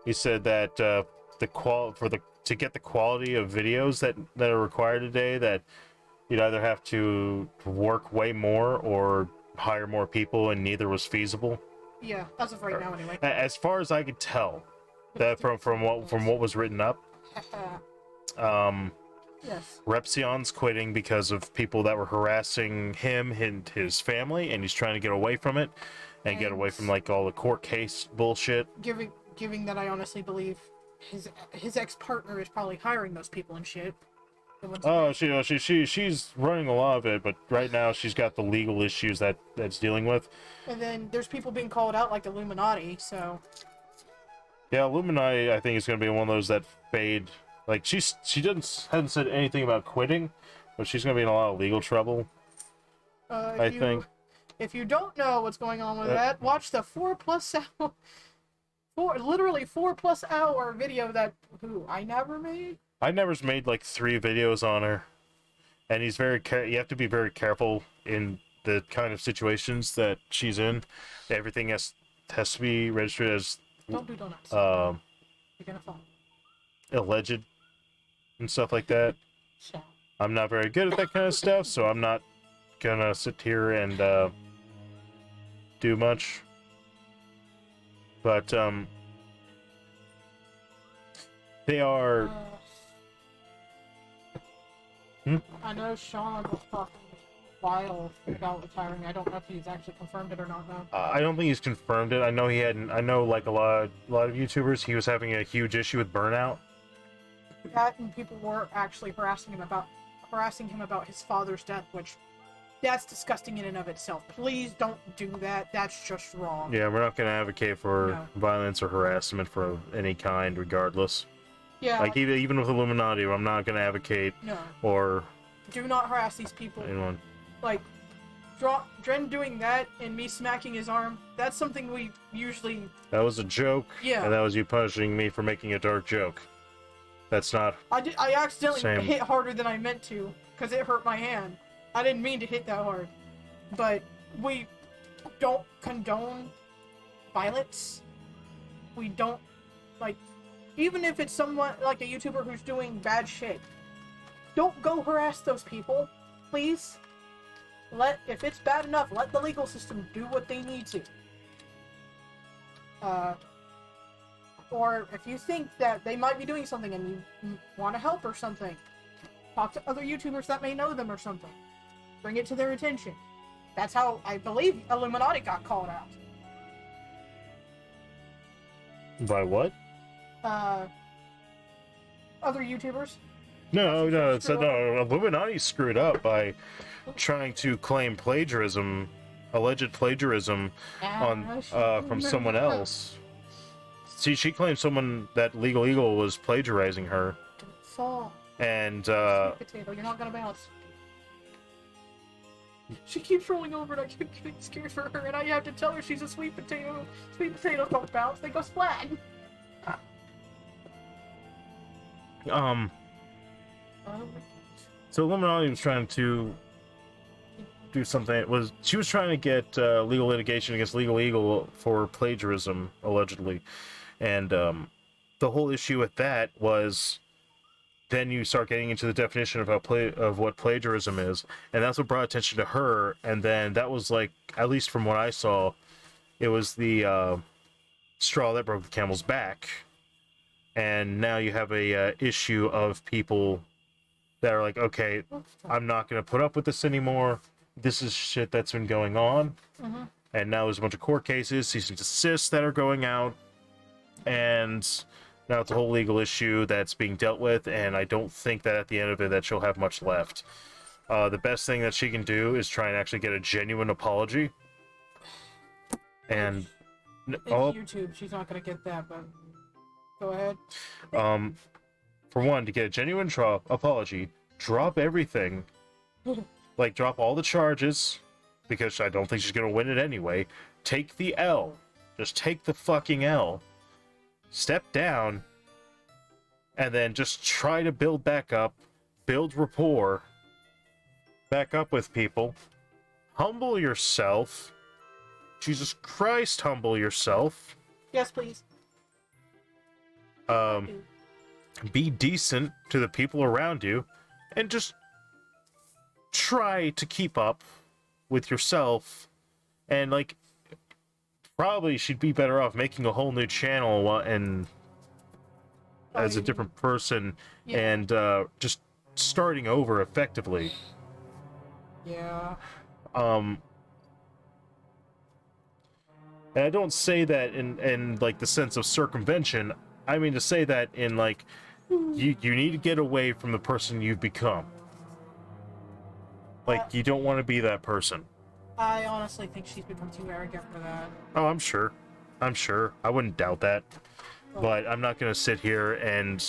He said that to get the quality of videos that are required today, that you'd either have to work way more or hire more people, and neither was feasible. Yeah, as of right now, anyway. As far as I could tell, that from what was written up. Yes. Repsion's quitting because of people that were harassing him and his family, and he's trying to get away from it and get away from like all the court case bullshit. Giving that I honestly believe his ex-partner is probably hiring those people and shit. Oh, she's running a lot of it, but right now she's got the legal issues that's dealing with. And then there's people being called out like the Illuminati, so. Yeah, Illuminati, I think, is going to be one of those that fade. Like, she hasn't said anything about quitting, but she's going to be in a lot of legal trouble. I think. If you don't know what's going on with that, watch the 4+ hour, literally 4+ hour video that I never made. I never's made like 3 videos on her, and he's you have to be very careful in the kind of situations that she's in. Everything has to be registered as Don't do donuts. You're gonna fall. Alleged and stuff like that. So. I'm not very good at that kind of stuff, so I'm not gonna sit here and do much. But they are. I know Sean was talking wild about retiring. I don't know if he's actually confirmed it or not, though. I don't think he's confirmed it. I know he hadn't. I know, like a lot of YouTubers, he was having a huge issue with burnout. That, and people were actually harassing him about his father's death, which that's disgusting in and of itself. Please don't do that. That's just wrong. Yeah, we're not going to advocate for violence or harassment for any kind, regardless. Yeah. Like, even with Illuminati, I'm not going to advocate or... Do not harass these people. Anyone. Like, Dren doing that and me smacking his arm, that's something we usually... That was a joke. Yeah. And that was you punishing me for making a dark joke. That's not... I accidentally hit harder than I meant to, because it hurt my hand. I didn't mean to hit that hard. But we don't condone violence. We don't, like... Even if it's someone, like a YouTuber who's doing bad shit, don't go harass those people, please. If it's bad enough, let the legal system do what they need to. Or if you think that they might be doing something and you want to help or something, talk to other YouTubers that may know them or something. Bring it to their attention. That's how, I believe, Illuminati got called out. By what? Other YouTubers. No, Illuminati screwed up by trying to claim plagiarism, alleged plagiarism, from someone else. See, she claimed that Legal Eagle was plagiarizing her. Don't fall. And, Sweet potato, you're not gonna bounce. She keeps rolling over and I keep getting scared for her, and I have to tell her she's a sweet potato. Sweet potatoes don't bounce, they go splat. So Illuminati was trying to do something. She was trying to get legal litigation against Legal Eagle for plagiarism, allegedly, and the whole issue with that was then you start getting into the definition of what plagiarism is, and that's what brought attention to her. And then that was, like, at least from what I saw, it was the straw that broke the camel's back. And now you have a issue of people that are like, okay, I'm not going to put up with this anymore. This is shit that's been going on. Mm-hmm. And now there's a bunch of court cases, cease and desist that are going out. And now it's a whole legal issue that's being dealt with. And I don't think that at the end of it that she'll have much left. The best thing that she can do is try and actually get a genuine apology. And... It's YouTube. She's not going to get that, but... Go ahead. For one, to get a genuine apology, drop everything. Like, drop all the charges, because I don't think she's gonna win it anyway. Take the L. Just take the fucking L. Step down, and then just try to build back up, build rapport, back up with people. Humble yourself. Jesus Christ, humble yourself. Yes, please. Be decent to the people around you, and just try to keep up with yourself. And, like, probably she'd be better off making a whole new channel and as a different person, and just starting over effectively. Yeah. And I don't say that in like the sense of circumvention. I mean to say that in like you need to get away from the person you've become. Like you don't want to be that person. I honestly think she's become too arrogant for that. Oh, I'm sure. I wouldn't doubt that. But I'm not going to sit here and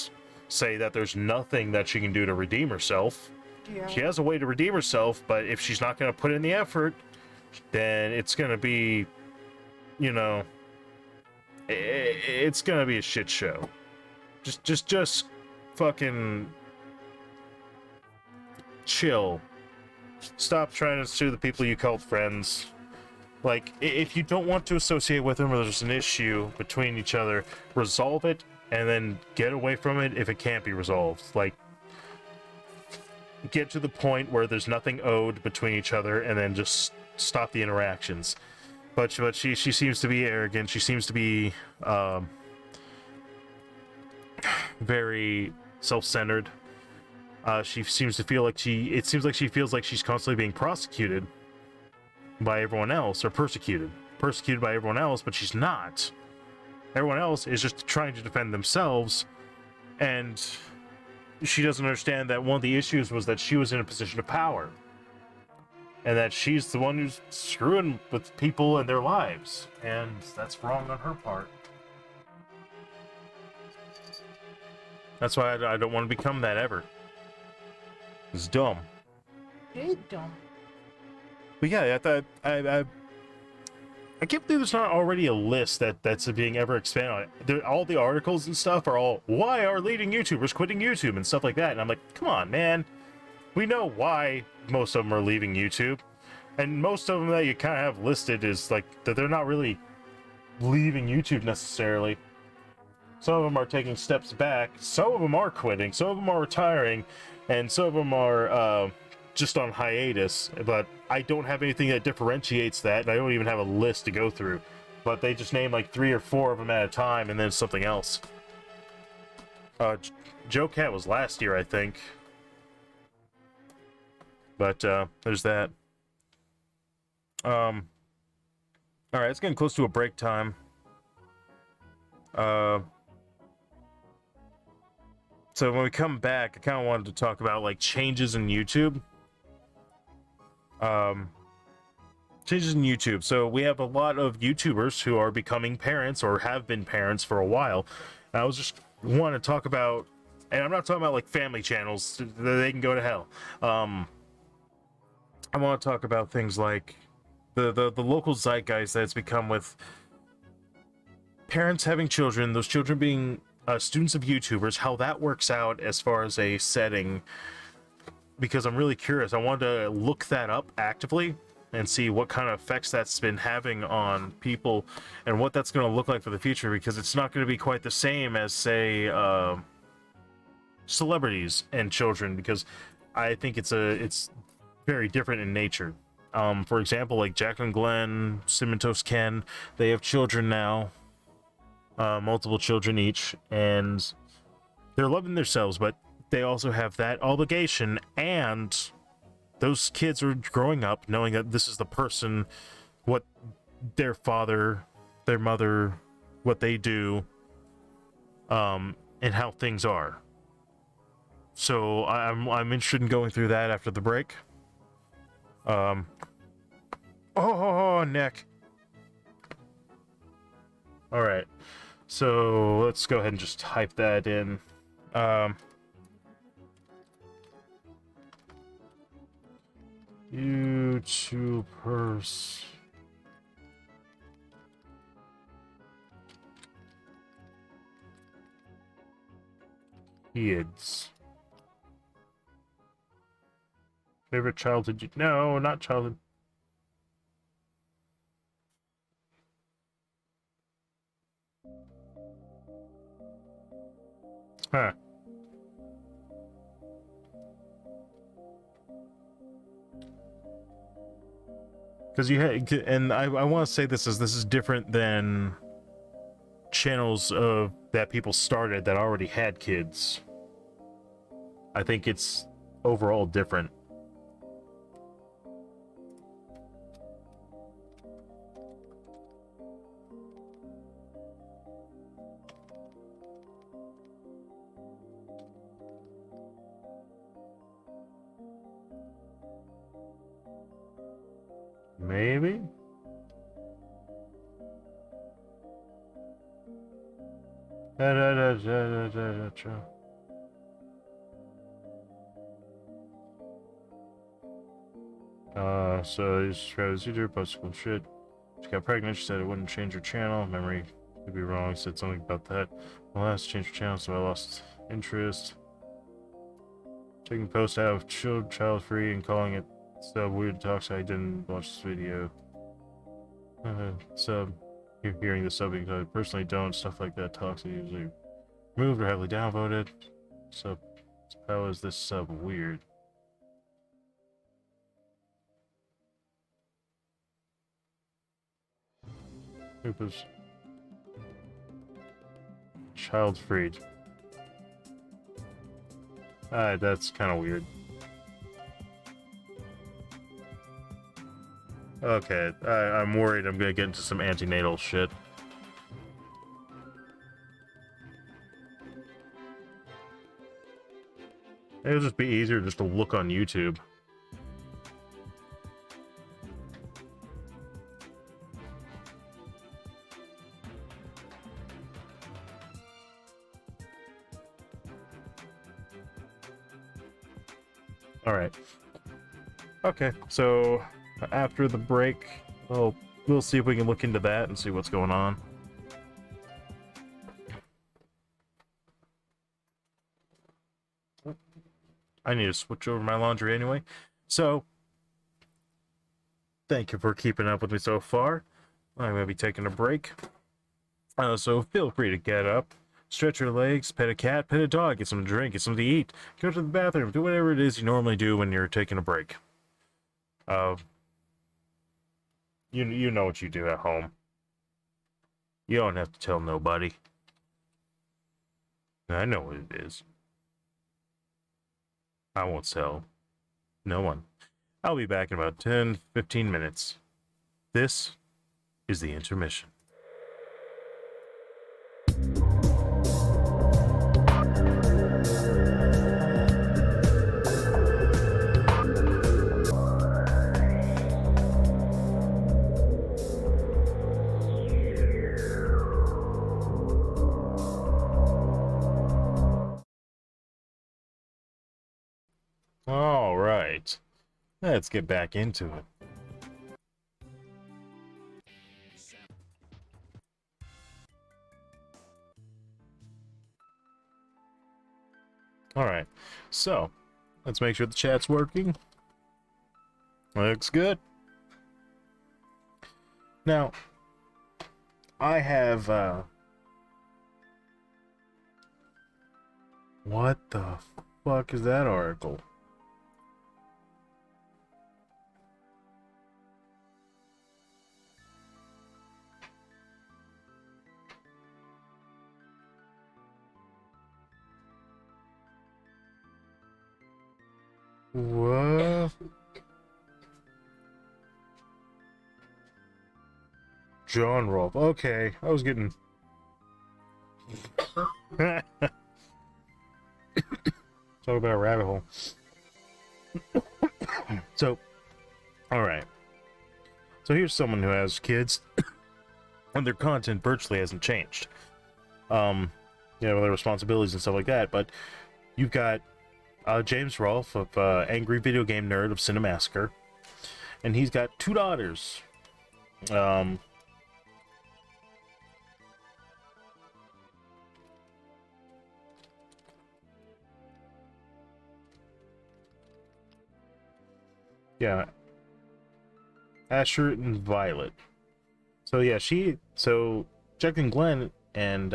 say that there's nothing that she can do to redeem herself. Yeah. She has a way to redeem herself, but if she's not going to put in the effort, then it's going to be, you know, it's going to be a shit show. Just fucking chill. Stop trying to sue the people you called friends. Like, if you don't want to associate with them or there's an issue between each other, resolve it and then get away from it if it can't be resolved. Like, get to the point where there's nothing owed between each other and then just stop the interactions. But she seems to be arrogant. She seems to be very self-centered. She seems to feel like it seems like she feels like she's constantly being prosecuted by everyone else, or persecuted by everyone else, but she's not. Everyone else is just trying to defend themselves, and she doesn't understand that one of the issues was that she was in a position of power, and that she's the one who's screwing with people and their lives, and that's wrong on her part. That's why I don't want to become that ever. It's dumb. It is dumb. But yeah, I can't believe there's not already a list that's being ever expanded on. All the articles and stuff are all, why are leading YouTubers quitting YouTube and stuff like that. And I'm like, come on, man. We know why most of them are leaving YouTube. And most of them that you kind of have listed is like that they're not really leaving YouTube necessarily. Some of them are taking steps back. Some of them are quitting. Some of them are retiring. And some of them are just on hiatus, but I don't have anything that differentiates that, and I don't even have a list to go through. But they just name like 3 or 4 of them at a time, and then something else. Joe Cat was last year, I think. But there's that. Alright, it's getting close to a break time. So when we come back, I kind of wanted to talk about like changes in YouTube. Changes in YouTube. So we have a lot of YouTubers who are becoming parents or have been parents for a while. And I was just want to talk about, and I'm not talking about like family channels, they can go to hell. I want to talk about things like the local zeitgeist that it's become with parents having children, those children being students of YouTubers, how that works out as far as a setting, because I'm really curious. I wanted to look that up actively and see what kind of effects that's been having on people and what that's going to look like for the future, because it's not going to be quite the same as, say, celebrities and children, because I think it's very different in nature. For example, like Jacqueline Glenn, Cinnamon Toast Ken, they have children now. Multiple children each, and they're loving themselves, but they also have that obligation, and those kids are growing up knowing that this is the person, what their father, their mother, what they do, and how things are. So I'm interested in going through that after the break. Neck. All right. So let's go ahead and just type that in. YouTubers. Kids. Favorite childhood? No, not childhood. Huh. Because you had, and I want to say this is different than channels of that people started that already had kids. I think it's overall different. Maybe? So these Travis User posted some shit. She got pregnant, she said it wouldn't change her channel. Memory could be wrong, said something about that. Well, last changed her channel, so I lost interest. Taking post out of child free and calling it sub weird talks. I didn't watch this video. Sub. You're hearing the subbing, I personally don't. Stuff like that talks are usually removed or heavily downvoted. So how is this sub weird? Oops. Child freed. That's kind of weird. Okay, I'm worried I'm gonna get into some antenatal shit. It'll just be easier just to look on YouTube. Alright. Okay, so after the break, we'll see if we can look into that and see what's going on. I need to switch over my laundry anyway. So, thank you for keeping up with me so far. I'm going to be taking a break. So feel free to get up, stretch your legs, pet a cat, pet a dog, get some to drink, get something to eat, go to the bathroom, do whatever it is you normally do when you're taking a break. You know what you do at home. You don't have to tell nobody. I know what it is. I won't tell no one. I'll be back in about 10-15 minutes. This is the intermission. All right, let's get back into it. All right, so let's make sure the chat's working. Looks good. Now, I have, what the fuck is that article? What? John Rolfe. Okay, I was getting... Talk about a rabbit hole. So, alright. So here's someone who has kids, and their content virtually hasn't changed. You know, their responsibilities and stuff like that, but you've got James Rolfe of Angry Video Game Nerd of Cinemassacre, and he's got 2 daughters. Yeah, Asher and Violet. So yeah, Jack and Glenn and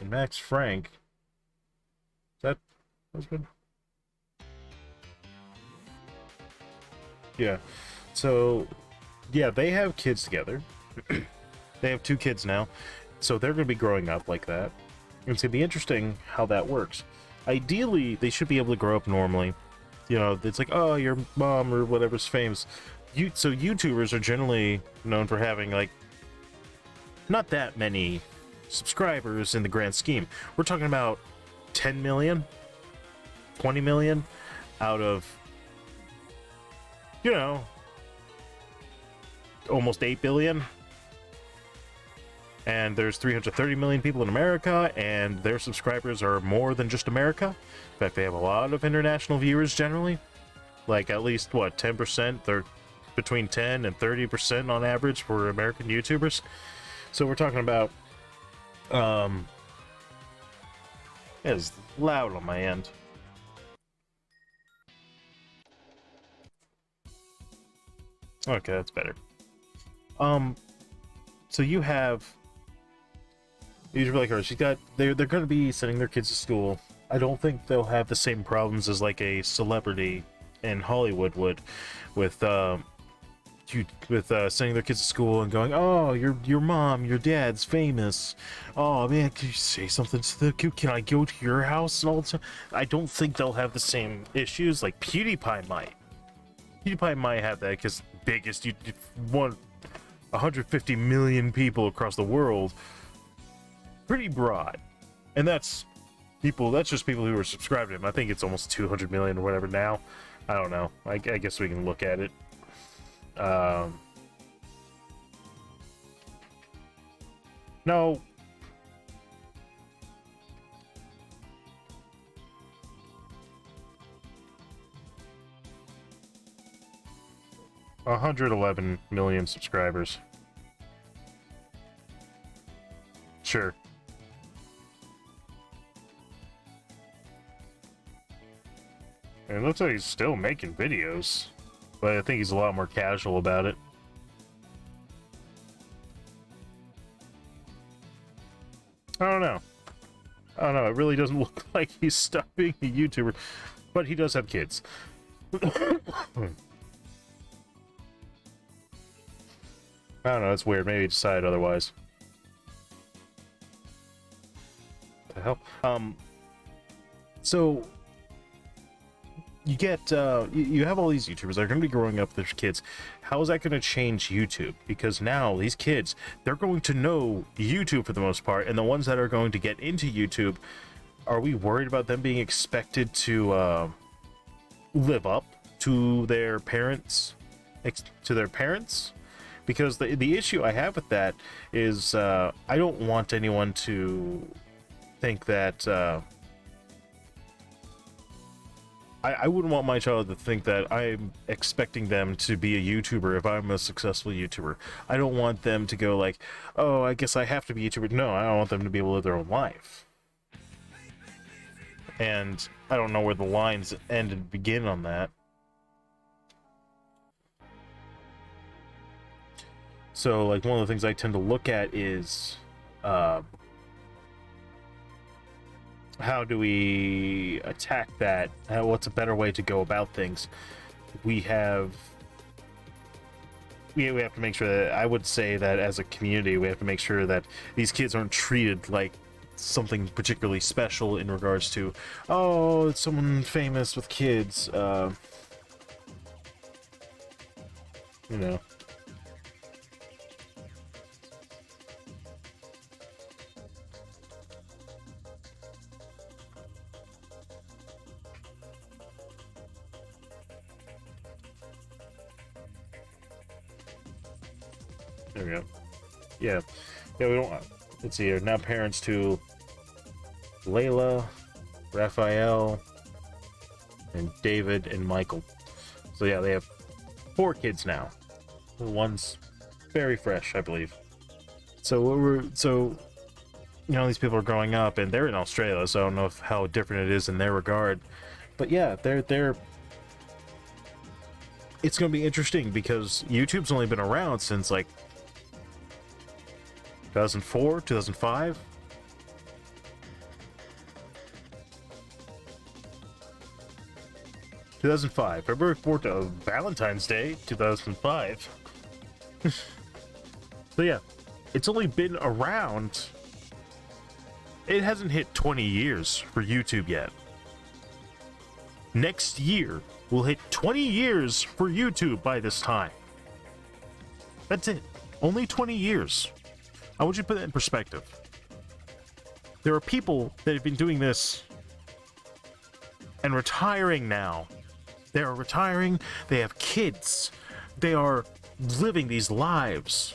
Max Frank. Is that husband? Yeah. So yeah, they have kids together. They have 2 kids now. So they're gonna be growing up like that. It's gonna be interesting how that works. ideally, they should be able to grow up normally. You know, it's like, oh, your mom or whatever's famous. So YouTubers are generally known for having, like, not that many subscribers in the grand scheme. We're talking about 10 million, 20 million out of, you know, almost 8 billion. And there's 330 million people in America, and their subscribers are more than just America. In fact, they have a lot of international viewers generally. Like, at least, what, 10%? They're between 10 and 30% on average for American YouTubers. So we're talking about, it's loud on my end. Okay, that's better. So you have these really hard. They're going to be sending their kids to school. I don't think they'll have the same problems as like a celebrity in Hollywood would, with sending their kids to school and going, oh, your mom, your dad's famous. Oh man, can you say something to the kid? Can I go to your house and all the time? I don't think they'll have the same issues like PewDiePie might. PewDiePie might have that because biggest 150 million people across the world. Pretty broad. And that's just people who are subscribed to him. I think it's almost 200 million or whatever now. I don't know. I guess we can look at it. No. $111 million subscribers. Sure. And it looks like he's still making videos, but I think he's a lot more casual about it. I don't know. It really doesn't look like he's stopped being a YouTuber, but he does have kids. I don't know, it's weird. Maybe he decided otherwise. What the hell? So you get you have all these YouTubers that are going to be growing up with their kids. How is that going to change YouTube? Because now these kids, they're going to know YouTube for the most part, and the ones that are going to get into YouTube, are we worried about them being expected to live up to their parents? Because the issue I have with that is I don't want anyone to think that I wouldn't want my child to think that I'm expecting them to be a YouTuber if I'm a successful YouTuber. I don't want them to go like, oh, I guess I have to be a YouTuber. No, I don't want them to be able to live their own life. And I don't know where the lines end and begin on that. So, like, one of the things I tend to look at is how do we attack that? What's a better way to go about things? We have to make sure that, I would say that as a community, we have to make sure that these kids aren't treated like something particularly special in regards to, oh, it's someone famous with kids, you know. There we go. Yeah, we don't. Let's see here. Now parents to Layla, Raphael, and David and Michael. So yeah, they have 4 kids now. One's very fresh, I believe. So these people are growing up, and they're in Australia, so I don't know how different it is in their regard. But yeah, they're. It's going to be interesting because YouTube's only been around since like 2004, 2005. February 4th of Valentine's Day, 2005. So yeah, it's only been around. It hasn't hit 20 years for YouTube yet. Next year, we'll hit 20 years for YouTube by this time. That's it. Only 20 years. I want you to put that in perspective. There are people that have been doing this and retiring now. They are retiring, they have kids, they are living these lives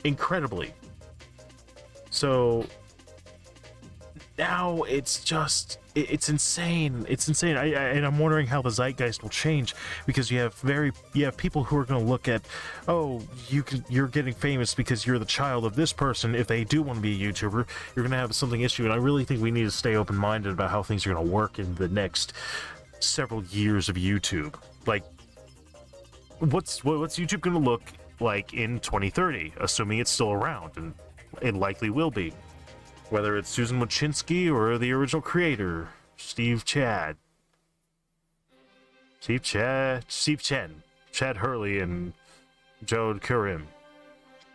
incredibly. So now it's just, it's insane. It's insane. And I'm wondering how the zeitgeist will change, because you have people who are going to look at, oh, you're getting famous because you're the child of this person. If they do want to be a YouTuber, you're going to have something issue. And I really think we need to stay open-minded about how things are going to work in the next several years of YouTube. Like, what's YouTube going to look like in 2030, assuming it's still around, and it likely will be. Whether it's Susan Wojcicki or the original creator, Steve Chen, Chad Hurley, and Joe Kurim.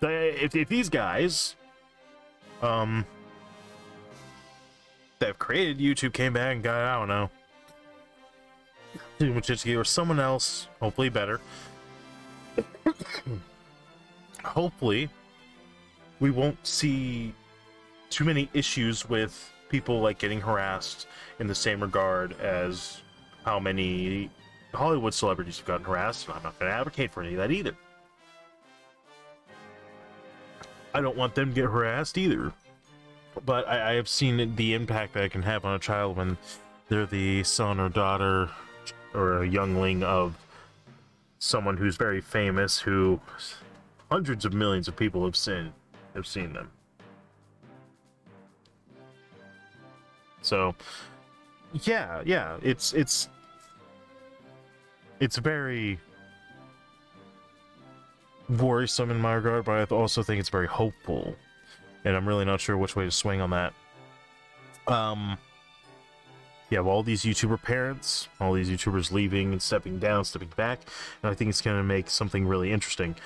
If these guys, that have created YouTube came back and got, I don't know, Susan Wojcicki or someone else, hopefully better, hopefully we won't see too many issues with people like getting harassed in the same regard as how many Hollywood celebrities have gotten harassed. I'm not going to advocate for any of that either. I don't want them to get harassed either. But I have seen the impact that it can have on a child when they're the son or daughter or a youngling of someone who's very famous, who hundreds of millions of people have seen them. So, yeah, it's very worrisome in my regard, but I also think it's very hopeful, and I'm really not sure which way to swing on that. You have all these YouTuber parents, all these YouTubers leaving and stepping down, stepping back, and I think it's going to make something really interesting.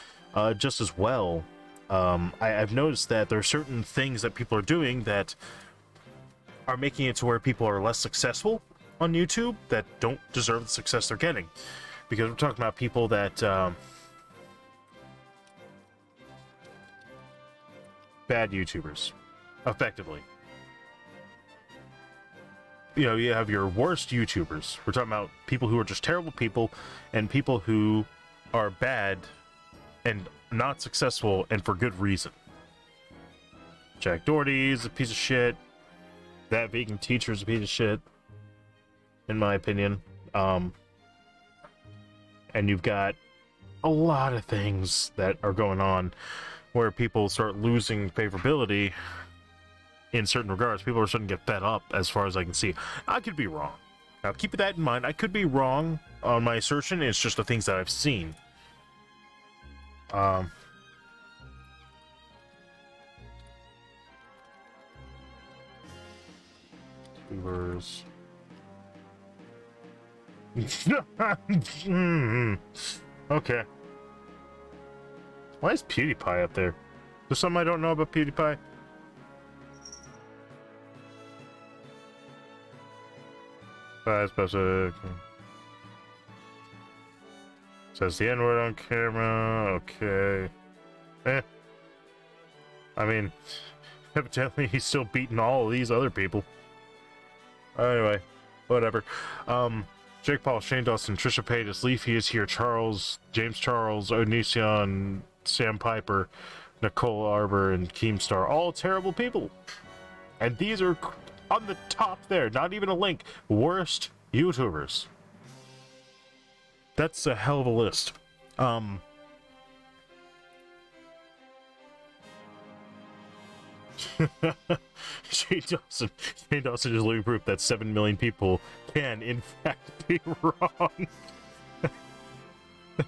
Just as well, I've noticed that there are certain things that people are doing that are making it to where people are less successful on YouTube that don't deserve the success they're getting. Because we're talking about people that bad YouTubers, effectively. You know, you have your worst YouTubers. We're talking about people who are just terrible people, and people who are bad and not successful, and for good reason. Jack Doherty's a piece of shit. That vegan teacher's a piece of shit, in my opinion. And you've got a lot of things that are going on where people start losing favorability in certain regards. People are starting to get fed up, as far as I can see. I could be wrong. Now, keep that in mind. I could be wrong on my assertion. It's just the things that I've seen. Viewers. Okay. Why is PewDiePie up there? There's something I don't know about PewDiePie? Specific. Says the N-word on camera. Okay. I mean, evidently he's still beating all of these other people. Anyway, whatever. Jake Paul, Shane Dawson, Trisha Paytas, Leafy is here, James Charles, Onision, Sam Piper, Nicole Arbor, and Keemstar. All terrible people. And these are on the top there. Not even a link. Worst YouTubers. That's a hell of a list. Shane Dawson is living proof that 7 million people can, in fact, be wrong.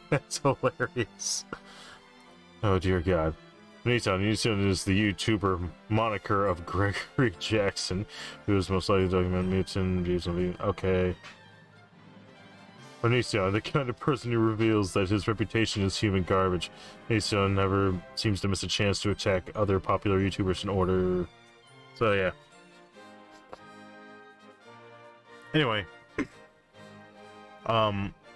That's hilarious. Oh, dear God. Nissan is the YouTuber moniker of Gregory Jackson, who is most likely to document mutant views on. Okay. Onision, the kind of person who reveals that his reputation is human garbage. Onision never seems to miss a chance to attack other popular YouTubers in order. So, yeah. Anyway.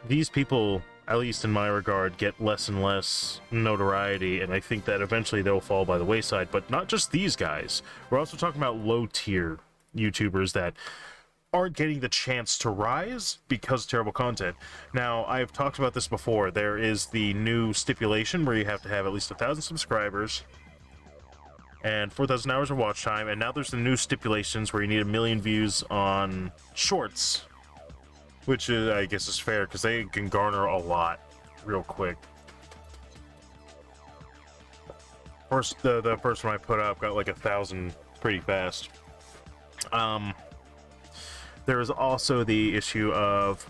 These people, at least in my regard, get less and less notoriety, and I think that eventually they'll fall by the wayside. But not just these guys. We're also talking about low-tier YouTubers that aren't getting the chance to rise because of terrible content. Now, I've talked about this before. There is the new stipulation where you have to have at least 1,000 subscribers and 4,000 hours of watch time, and now there's the new stipulations where you need 1 million views on shorts, which is, I guess is fair because they can garner a lot real quick. First, the first one I put up got like 1,000 pretty fast. There is also the issue of,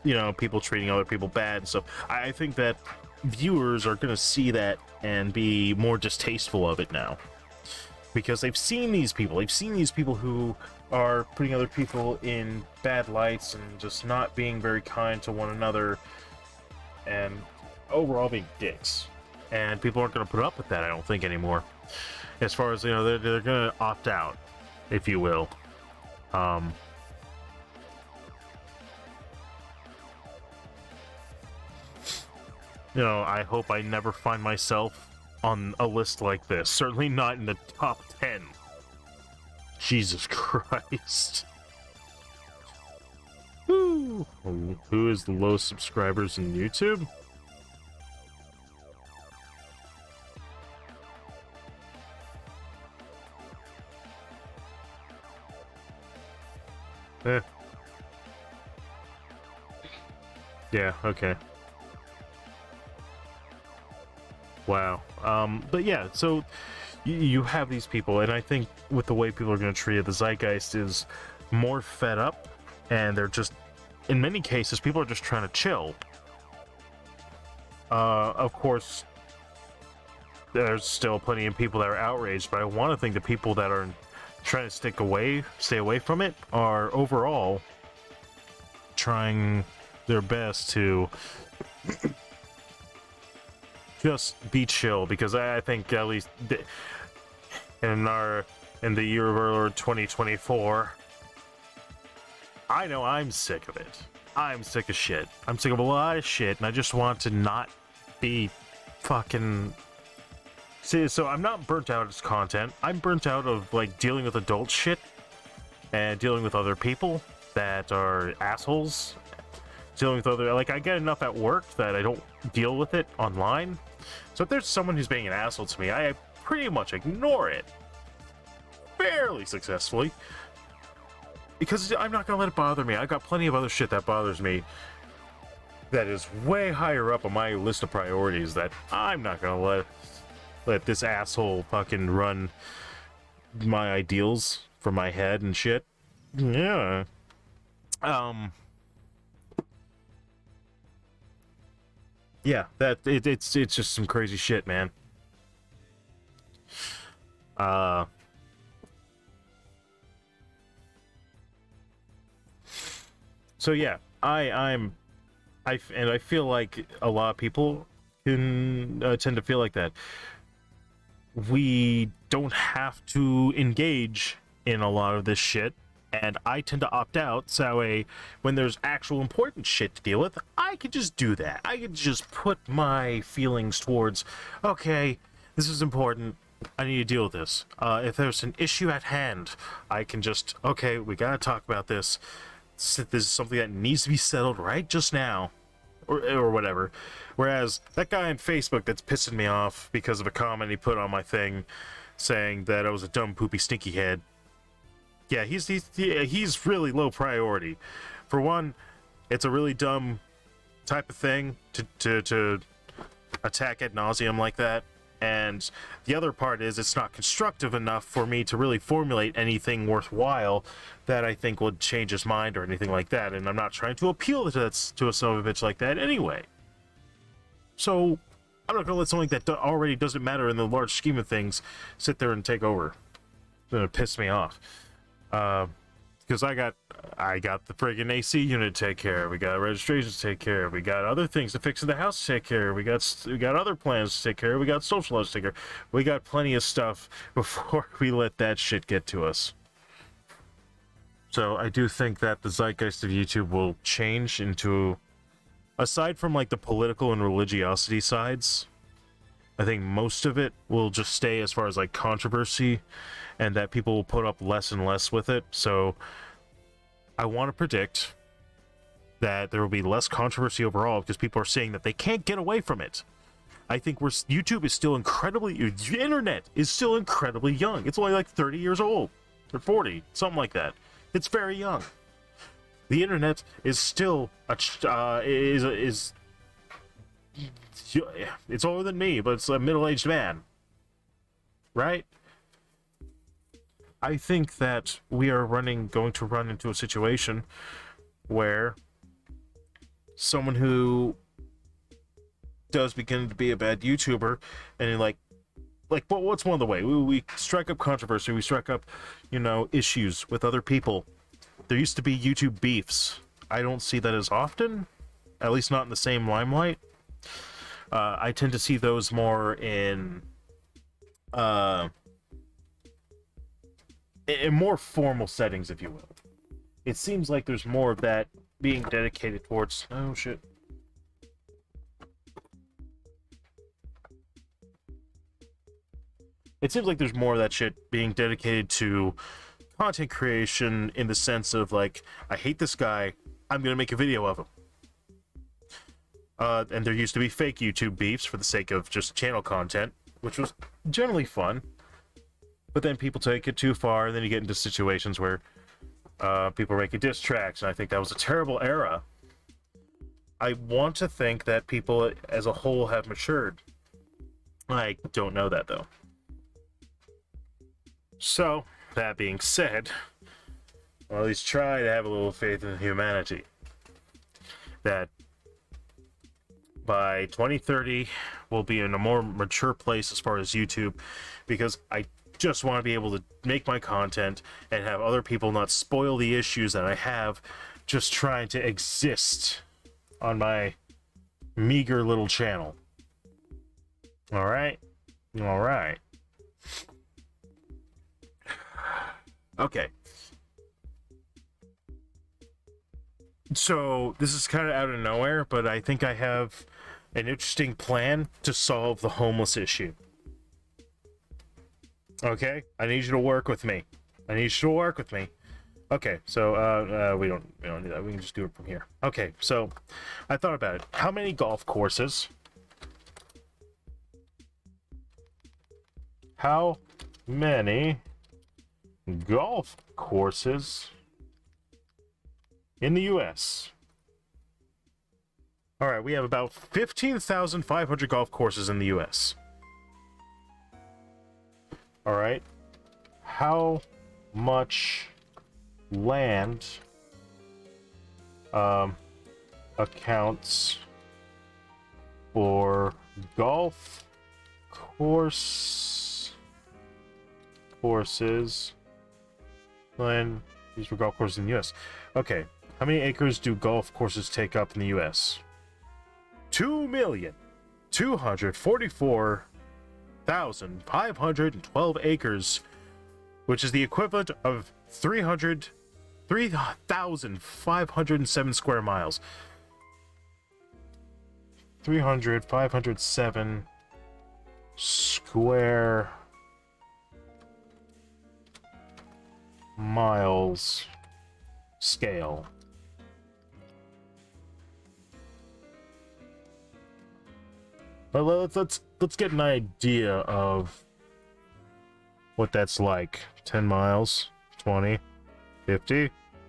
you know, people treating other people bad and stuff. I think that viewers are going to see that and be more distasteful of it now. Because they've seen these people. They've seen these people who are putting other people in bad lights and just not being very kind to one another. And overall being dicks. And people aren't going to put up with that, I don't think, anymore. As far as, you know, they're going to opt out, if you will. You know, I hope I never find myself on a list like this. Certainly not in the top 10. Jesus Christ. Woo. Who is the lowest subscribers in YouTube? Yeah, okay. Wow. But yeah, so you have these people, and I think with the way people are going to treat it, the zeitgeist is more fed up, and they're just, in many cases, people are just trying to chill. Of course, there's still plenty of people that are outraged, but I want to think the people that are trying to stay away from it, are overall trying their best to just be chill, because I think at least in the year of our Lord 2024, I know I'm sick of it. I'm sick of shit. I'm sick of a lot of shit, and I just want to not be fucking... See, so I'm not burnt out of content. I'm burnt out of, like, dealing with adult shit and dealing with other people that are assholes. Dealing with other... Like, I get enough at work that I don't deal with it online. So if there's someone who's being an asshole to me, I pretty much ignore it. Fairly successfully. Because I'm not going to let it bother me. I've got plenty of other shit that bothers me that is way higher up on my list of priorities that I'm not going to let this asshole fucking run my ideals from my head and shit. Yeah. Yeah, it's just some crazy shit, man. So yeah, I feel like a lot of people can tend to feel like that. We don't have to engage in a lot of this shit, and I tend to opt out, so when there's actual important shit to deal with, I could just do that. I could just put my feelings towards, okay, this is important, I need to deal with this. If there's an issue at hand, I can just, okay, we gotta talk about this. This is something that needs to be settled right just now. Or whatever. Whereas that guy on Facebook that's pissing me off because of a comment he put on my thing saying that I was a dumb, poopy, stinky head. Yeah, he's really low priority. For one, it's a really dumb type of thing to attack ad nauseum like that. And the other part is it's not constructive enough for me to really formulate anything worthwhile that I think would change his mind or anything like that. And I'm not trying to appeal to a son of a bitch like that anyway. So I'm not going to let something that already doesn't matter in the large scheme of things sit there and take over. It's going to piss me off. Because I got the friggin' AC unit to take care of. We got registrations to take care of. We got other things to fix in the house to take care of. We got other plans to take care of. We got social lives to take care of. We got plenty of stuff before we let that shit get to us. So I do think that the zeitgeist of YouTube will change into, aside from like the political and religiosity sides, I think most of it will just stay as far as like controversy, and that people will put up less and less with it. So I want to predict that there will be less controversy overall because people are saying that they can't get away from it. I think YouTube is still the internet is still incredibly young. It's only like 30 years old or 40, something like that. It's very young. The internet is still it's older than me, but it's a middle-aged man, right? I think that we are going to run into a situation where someone who does begin to be a bad YouTuber, and what's one of the way we strike up controversy, we strike up, issues with other people. There used to be YouTube beefs. I don't see that as often, at least not in the same limelight. I tend to see those more in more formal settings, if you will. It seems like there's more of that being dedicated towards... Oh, shit. It seems like there's more of that shit being dedicated to content creation in the sense of, like, I hate this guy, I'm gonna make a video of him. And there used to be fake YouTube beefs for the sake of just channel content, which was generally fun. But then people take it too far, and then you get into situations where people are making diss tracks, and I think that was a terrible era. I want to think that people as a whole have matured. I don't know that, though. So, that being said, I'll at least try to have a little faith in humanity. That by 2030, we'll be in a more mature place as far as YouTube, because I just want to be able to make my content and have other people not spoil the issues that I have just trying to exist on my meager little channel. Alright? Alright. Okay. So, this is kind of out of nowhere, but I think I have an interesting plan to solve the homeless issue. Okay? I need you to work with me. Okay, so, we don't need that. We can just do it from here. Okay, so, I thought about it. How many golf courses? How many golf courses in the U.S.? Alright, we have about 15,500 golf courses in the U.S. Alright. How much land accounts for golf courses land used for golf courses in the U.S.? Okay, how many acres do golf courses take up in the U.S.? 2,244,512 acres, which is the equivalent of 3,507 square miles. 507 square miles scale. But let's get an idea of what that's like. 10 miles, 20, 50,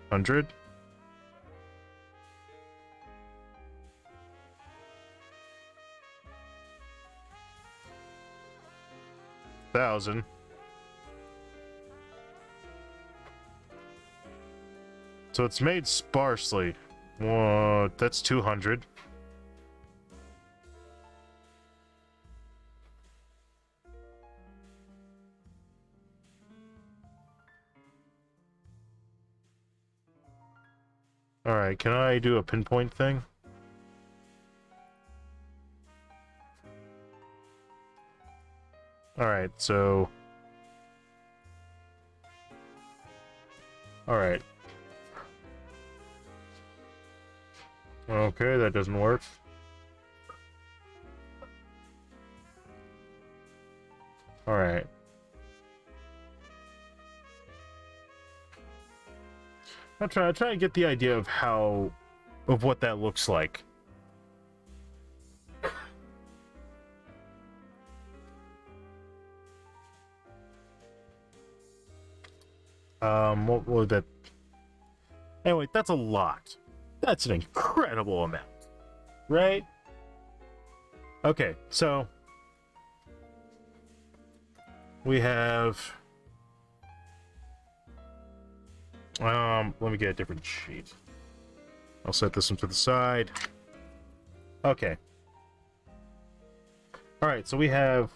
100. Thousand. So it's made sparsely. That's 200. Alright, can I do a pinpoint thing? Alright, so... Alright. Okay, that doesn't work. Alright. I'll try to get the idea of what that looks like. What would that... Anyway, that's a lot. That's an incredible amount. Right? Okay, so... we have... let me get a different sheet. I'll set this one to the side. Okay. Alright, so we have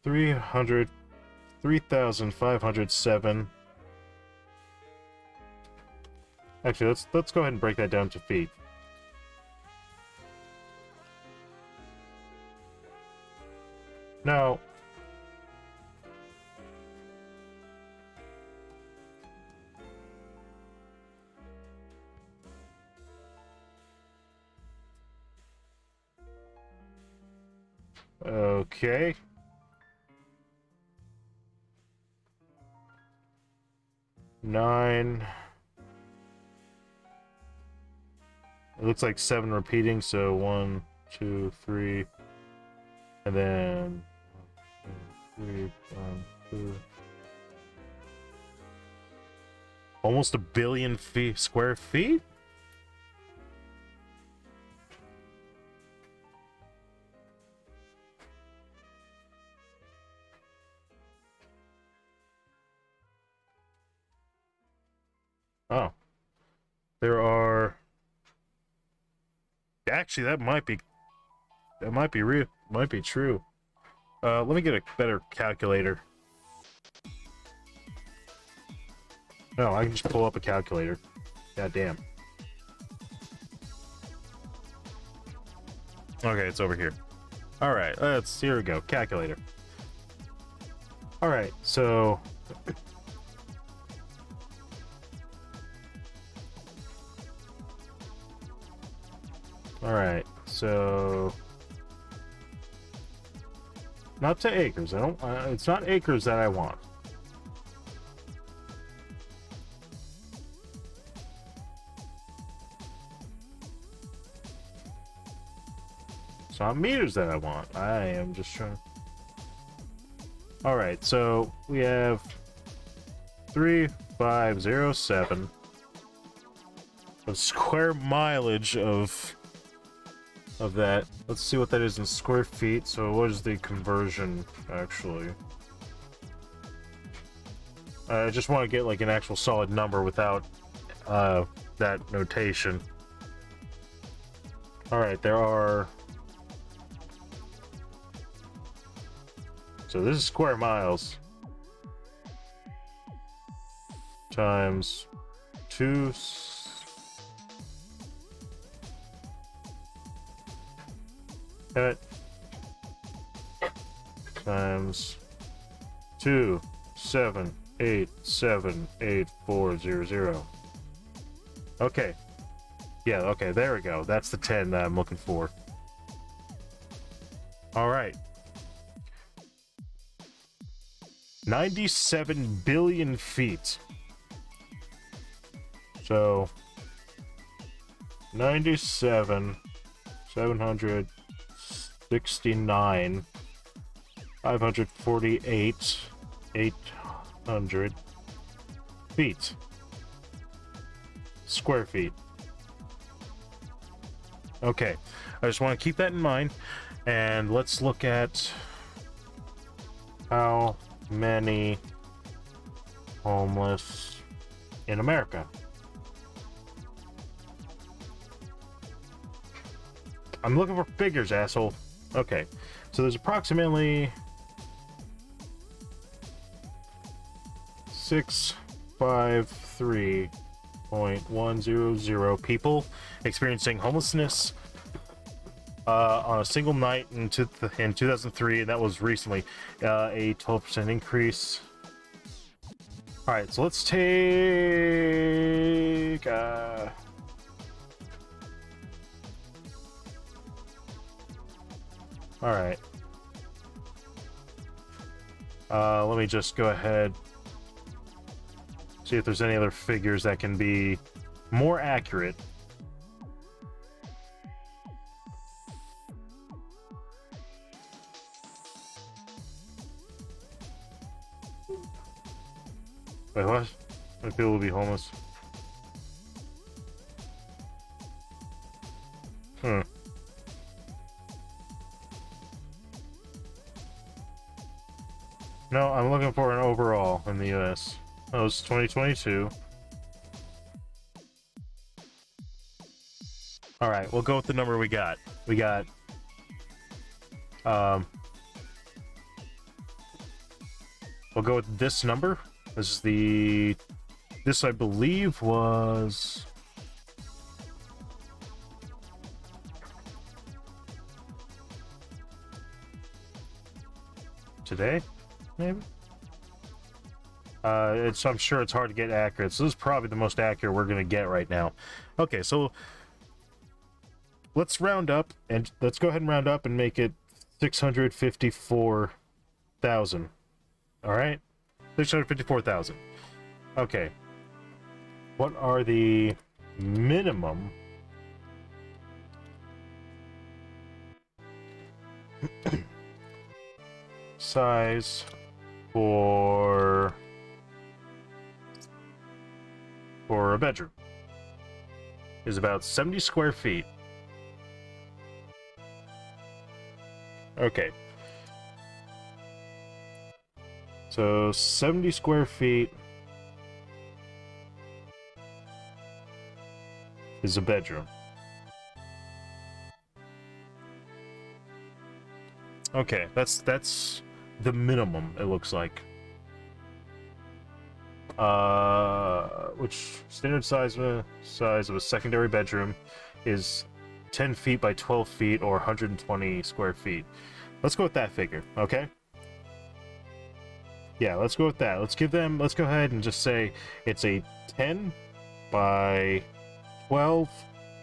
3,507. Actually, let's go ahead and break that down to feet. Now, okay. Nine. It looks like 7 repeating, so 1, 2, 3, and then 3, 2. Almost a billion square feet? Oh. There are... Actually, that might be real. Might be true. Let me get a better calculator. No, I can just pull up a calculator. God damn. Okay, it's over here. Alright, here we go. Calculator. Alright, so... Alright, so... Not to acres. I don't... it's not acres that I want. It's not meters that I want. I am just trying... Alright, so we have 3,507 of square mileage of that. Let's see what that is in square feet. So what is the conversion, actually? I just want to get like an actual solid number without that notation. Alright, there are... So this is square miles. Times 2... times 2,787,8400. Okay. Yeah, okay, there we go. That's the 10 that I'm looking for. Alright. 97 billion feet. So 97 769 548 800 feet. Square feet. Okay, I just want to keep that in mind, and let's look at how many homeless in America. I'm looking for figures, asshole. Okay, so there's approximately 653.100 people experiencing homelessness on a single night in 2003, and that was recently a 12% increase. All right, so let's take Alright. Let me just go ahead. See if there's any other figures that can be more accurate. Wait, what? How many people will be homeless? Hmm. No, I'm looking for an overall in the US. Oh, it's 2022. Alright, we'll go with the number we got. We got... We'll go with this number. This is the... This, I believe, was... Today? Maybe? I'm sure it's hard to get accurate, so this is probably the most accurate we're gonna get right now. Okay, so... Let's round up, and let's go ahead and round up and make it 654,000. Alright? 654,000. Okay. What are the minimum size for a bedroom? Is about 70 square feet. Okay. So 70 square feet is a bedroom. Okay, that's the minimum, it looks like. Which standard size of a secondary bedroom is 10 feet by 12 feet or 120 square feet. Let's go with that figure, okay? Yeah, let's go with that. Let's go ahead and just say it's a 10 by 12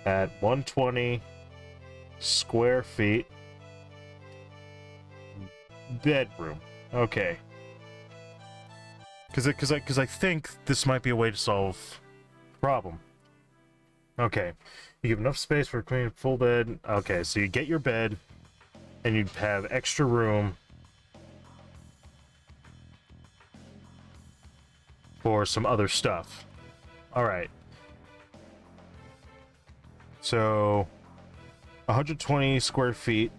at 120 square feet bedroom. Okay. Because I think this might be a way to solve the problem. Okay. You give enough space for a queen full bed. Okay, so you get your bed, and you'd have extra room for some other stuff. Alright. So, 120 square feet.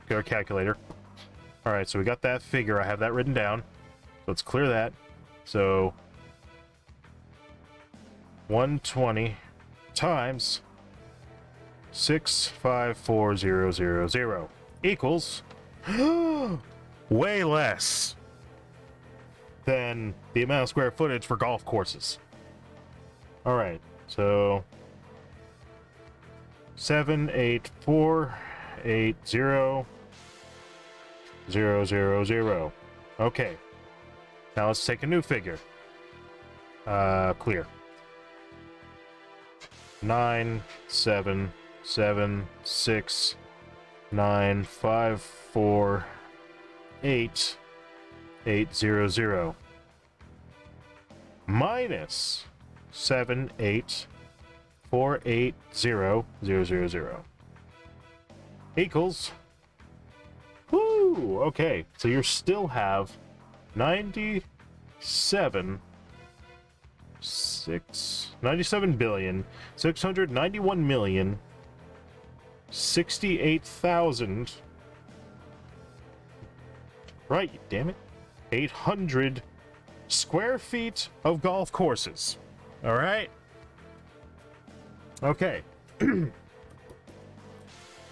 Get our calculator. Alright, so we got that figure. I have that written down. Let's clear that. So, 120 times 654,000 equals way less than the amount of square footage for golf courses. Alright, so 78480,000. Okay. Now let's take a new figure. Clear. 9776548,800 minus 78480,000 equals. Woo! Okay, so you still have 97,691,068,000. Right, damn it. 800 square feet of golf courses. All right. Okay.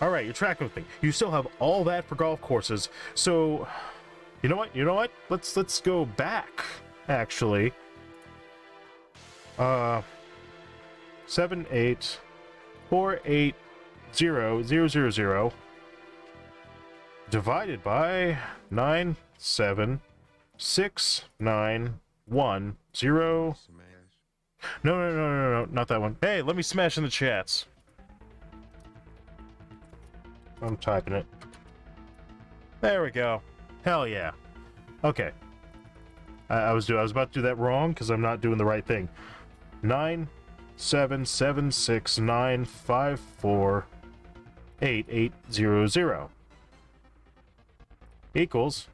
All right, you're tracking with me. You still have all that for golf courses. So, you know what? Let's go back. Actually, 78480,000 divided by 97691,000. No, not that one. Hey, let me smash in the chats. I'm typing it. There we go. Hell yeah. Okay. I was about to do that wrong because I'm not doing the right thing. 97769548800 equals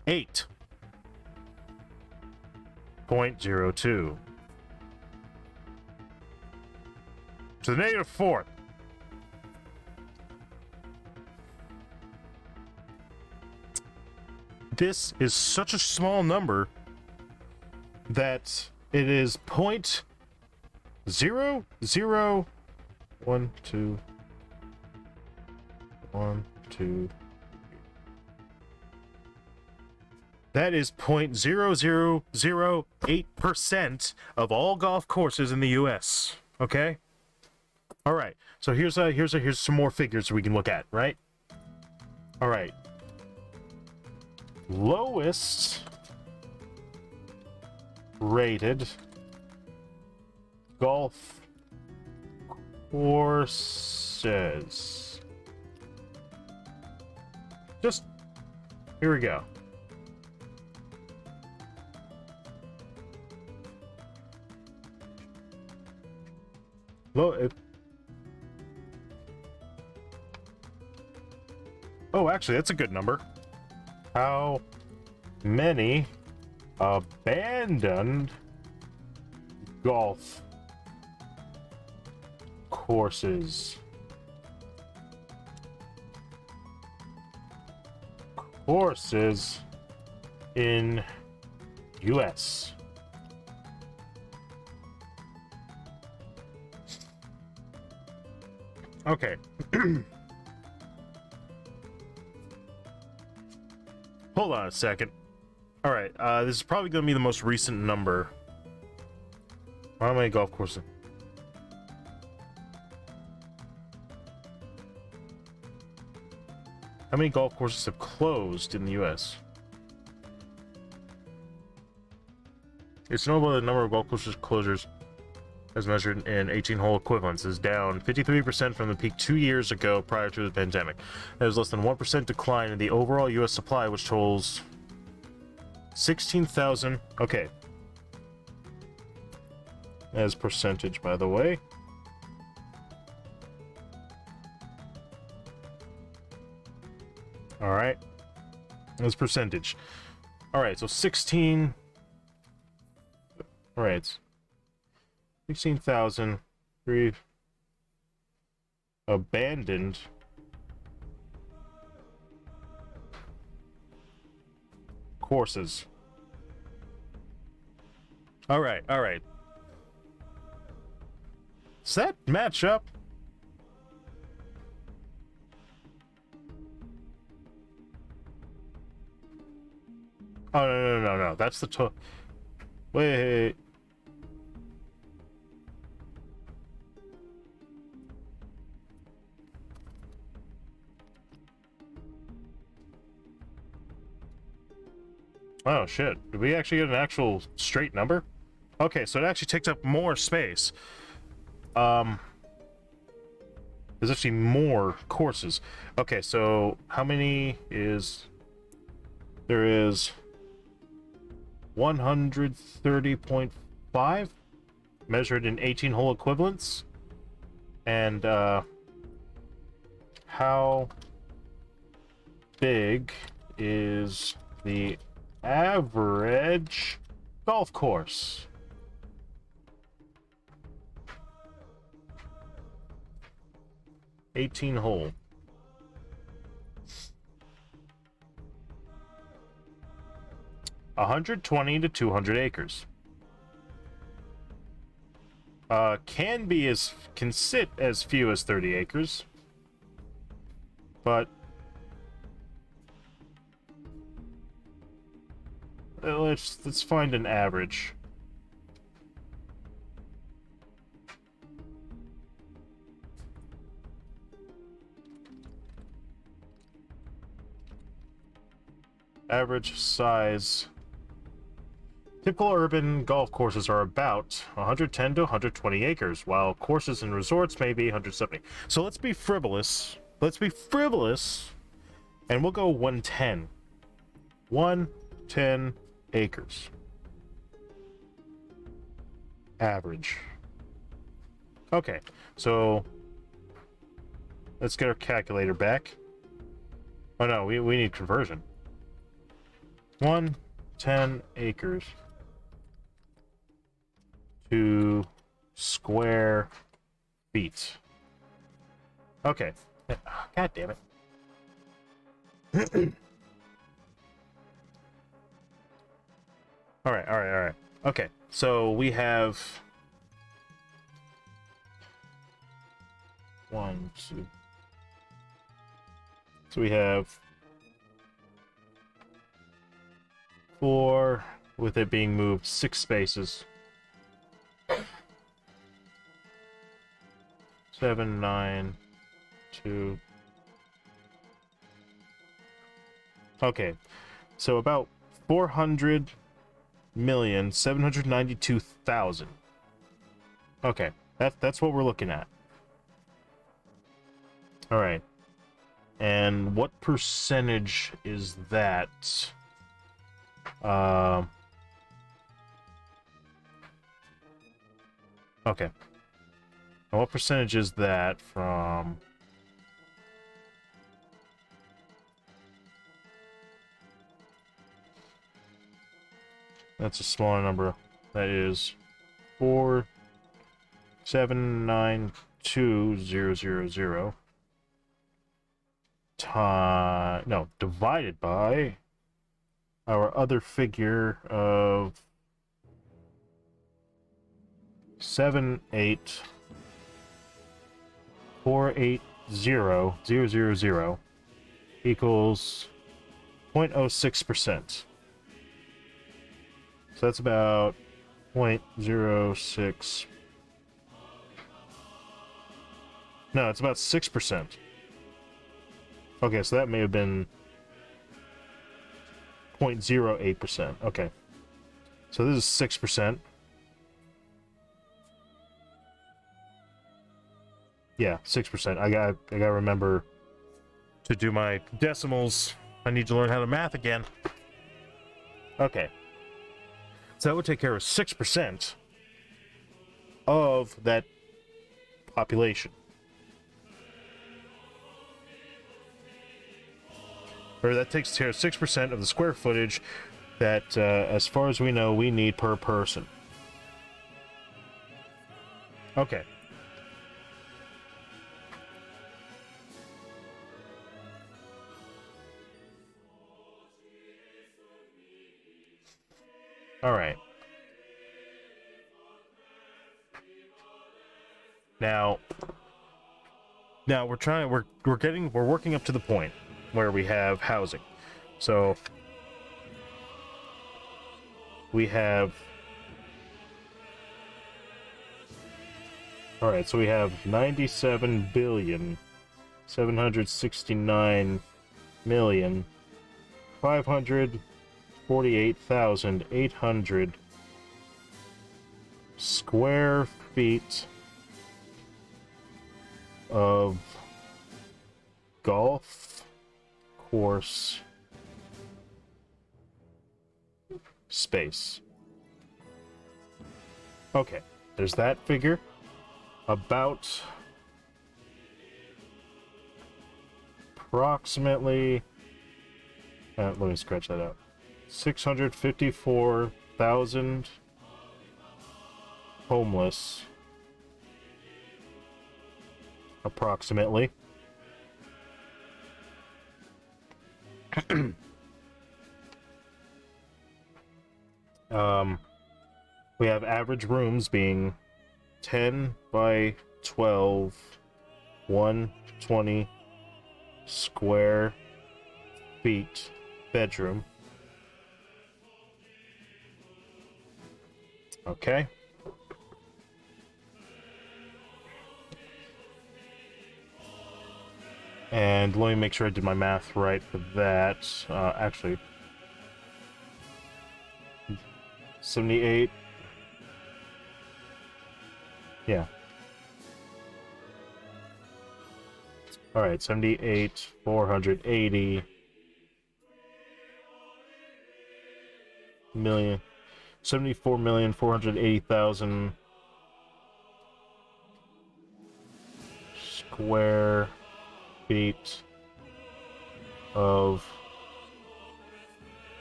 8.02 to the negative fourth. This is such a small number that it is 0.0012. That is 0.0008% of all golf courses in the U.S. Okay. All right. So here's some more figures we can look at. Right. All right. Lowest rated golf courses. Just here we go. Oh, actually, that's a good number. How many abandoned golf courses in US? Okay. Hold on a second. All right, this is probably going to be the most recent number. How many golf courses? How many golf courses have closed in the U.S.? It's notable that the number of golf courses closures, as measured in 18-hole equivalents, is down 53% from the peak 2 years ago prior to the pandemic. There's less than 1% decline in the overall U.S. supply, which totals 16,000. Okay. As percentage, by the way. All right. As percentage. All right, so 16. All right. 16,000 abandoned courses. All right. Does that match up? Oh, no. That's the total. Wait. Oh, shit. Did we actually get an actual straight number? Okay, so it actually takes up more space. There's actually more courses. Okay, so how many is... There is 130.5 measured in 18-hole equivalents. And, how big is the average golf course? $18-hole. $120 to 200 acres. Can sit as few as 30 acres, but let's find an average. Average size. Typical urban golf courses are about 110 to 120 acres, while courses and resorts may be 170. So let's be frivolous. And we'll go 110. 110 acres. Average. Okay, so let's get our calculator back. Oh no, we need conversion. 110 acres to square feet. Okay. God damn it. Alright. Okay, so we have 1, 2. So we have 4, with it being moved 6 spaces. 7, 9, 2. Okay, so about 400,792,000. Okay, that's what we're looking at. All right, and what percentage is that? Okay. And what percentage is that from? That's a smaller number. That is 4,792,000 divided by our other figure of 7,848,000 equals 0.06%. So that's about 0.06. No, it's about 6%. Okay, so that may have been 0.08%. Okay. So this is 6%. Yeah, 6%. I gotta remember to do my decimals. I need to learn how to math again. Okay. So that would take care of 6% of that population. Or that takes care of 6% of the square footage that, as far as we know, we need per person. Okay. All right. Now we're working up to the point where we have housing. So we have all right, so we have 97,769,548,800 square feet of golf course space. Okay, there's that figure. About approximately, let me scratch that out. 654,000 homeless, approximately. We have average rooms being 10 by 12, 120 square feet bedroom. Okay. And let me make sure I did my math right for that. Actually, 78. Yeah. All right, 78, 480 million, 74,480,000 square feet of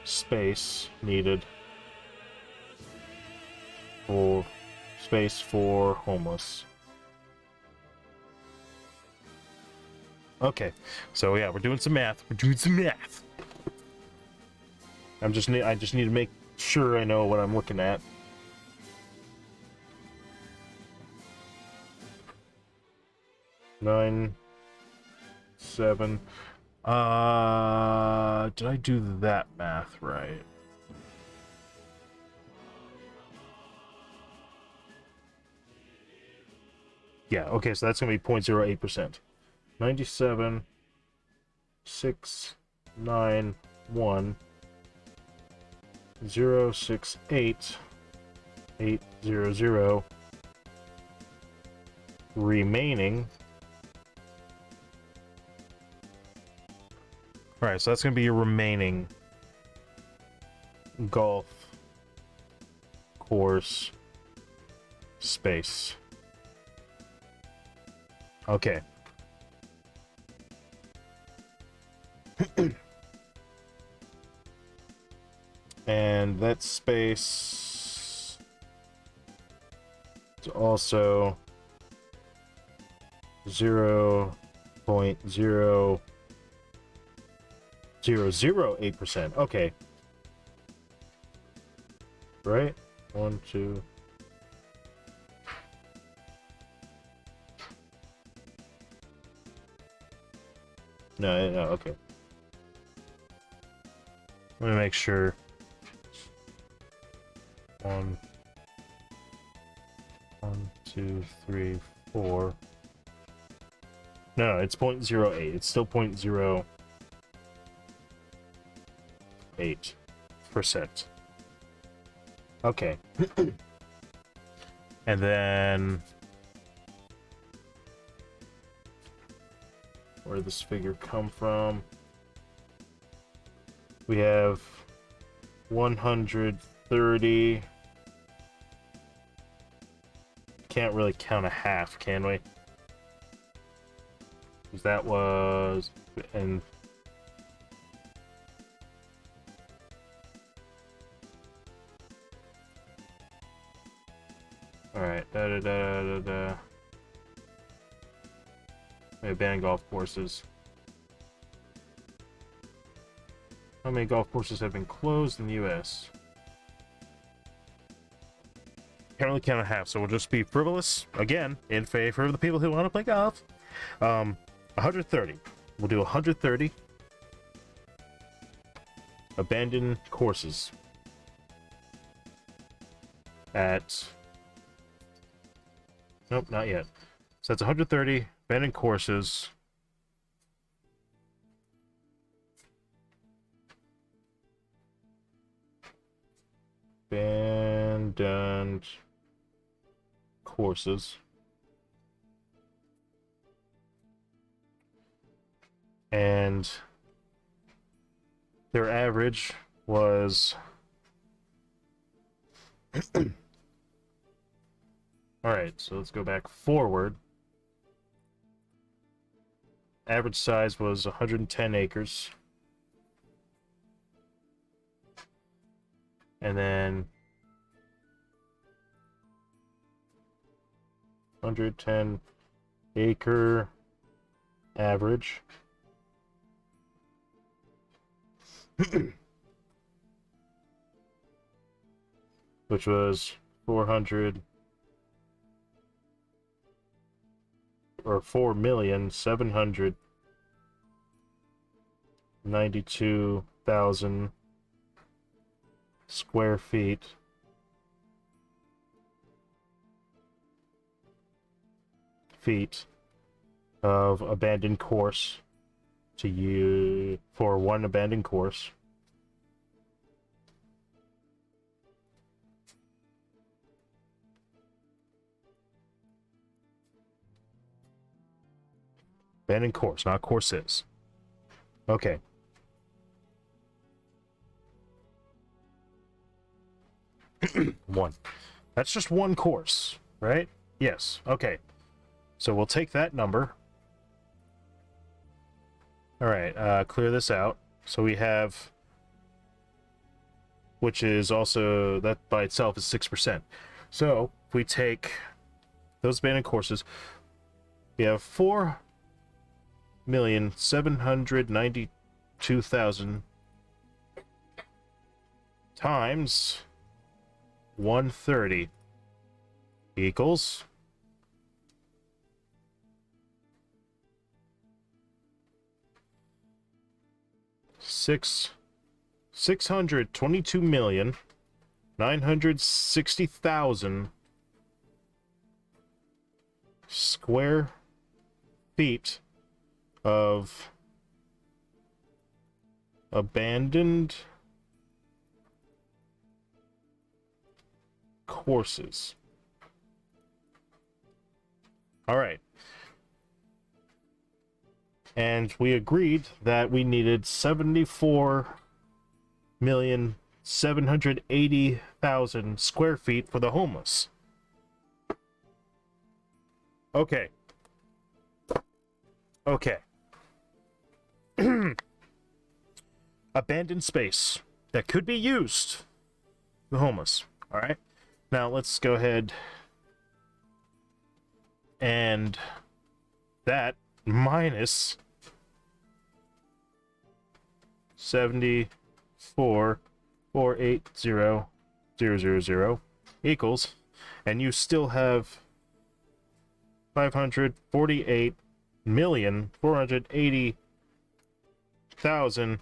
space needed for space for homeless. Okay, so yeah, we're doing some math. We're doing some math. I just need to make sure I know what I'm looking at. Nine, 7. Did I do that math right? Yeah, okay, so that's gonna be 0.08%. 97, 6, 9, 1, 0, 6, 8, 8, 0, 0, remaining. Alright, so that's gonna be your remaining golf course space. Okay. And that space is also 0.0008%. Okay. Right? 1, 2. No, okay. Let me make sure. 1, 2, 3, 4. No, it's 0.08. It's still 0.08%. Okay. And then where did this figure come from? We have 130. Can't really count a half, can we? Because that was and all right. We have banned golf courses. How many golf courses have been closed in the U.S.? Can't really count a half, so we'll just be frivolous again in favor of the people who want to play golf. 130. We'll do 130 abandoned courses at. Nope, not yet. So that's 130 abandoned courses. Abandoned courses. And their average was alright, so let's go back forward. Average size was 110 acres. And then 110 acre average. Which was 400 or 4,792,000 square feet of abandoned course to use for one abandoned course. Abandoned course, not courses. Okay. One. That's just one course, right? Yes. Okay. So we'll take that number. All right. Clear this out. So we have, which is also, that by itself is 6%. So if we take those abandoned courses, we have 4,792,000 times 130 equals 622,960,000 square feet of abandoned courses. All right. And we agreed that we needed 74,780,000 square feet for the homeless. Okay. Okay. Abandoned space that could be used for the homeless. All right. Now let's go ahead and that minus 74,480,000 equals, and you still have 548,480,000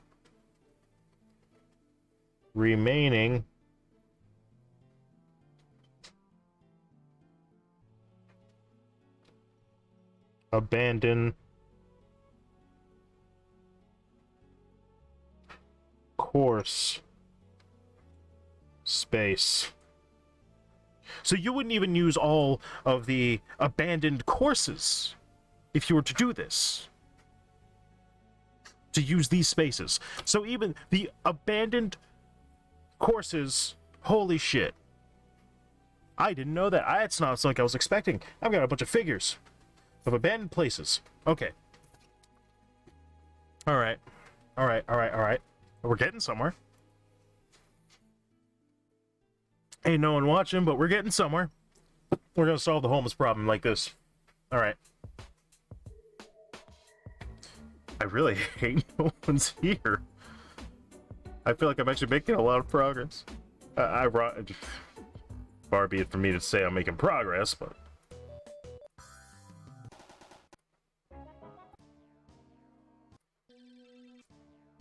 remaining abandoned course space. So you wouldn't even use all of the abandoned courses if you were to do this. To use these spaces. So even the abandoned courses, holy shit. I didn't know that. It's not like I was expecting. I've got a bunch of figures of abandoned places. Okay. All right. We're getting somewhere. Ain't no one watching, but we're getting somewhere. We're gonna solve the homeless problem like this. All right. I really hate no one's here. I feel like I'm actually making a lot of progress. Far be it from me to say I'm making progress, but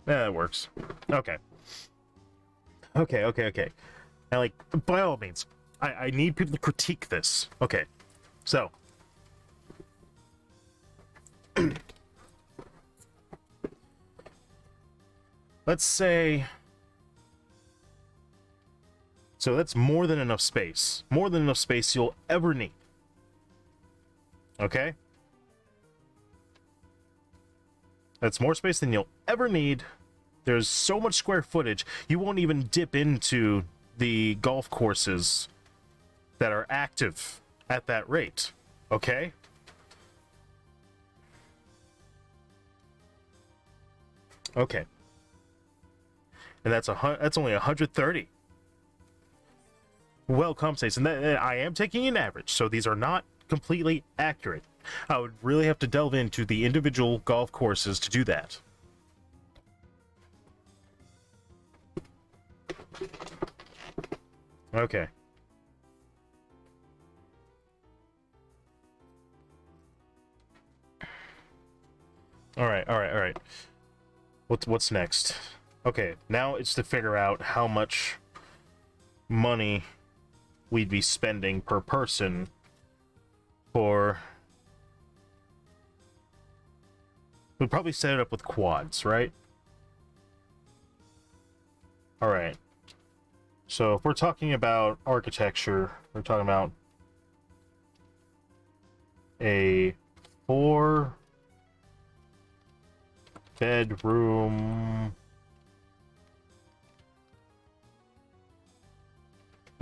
yeah, it works. Okay. Now, like, by all means, I need people to critique this. Okay, so let's say, so that's more than enough space. More than enough space you'll ever need. Okay? That's more space than you'll ever need. There's so much square footage, you won't even dip into the golf courses that are active at that rate. Okay? Okay. And that's only 130. Well compensates, and I am taking an average, so these are not completely accurate. I would really have to delve into the individual golf courses to do that. Okay. All right. What's next? Okay, now it's to figure out how much money we'd be spending per person for... We'd probably set it up with quads, right? All right. So if we're talking about architecture, we're talking about a 4-bedroom...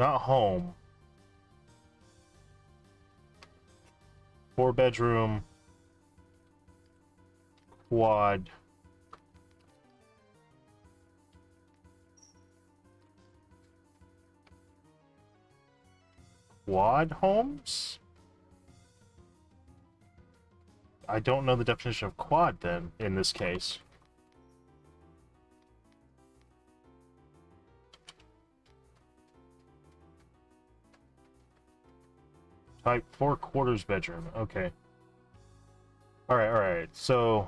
not home. 4-bedroom quad. Quad homes? I don't know the definition of quad then, in this case. Type 4/4 bedroom. Okay. Alright. So,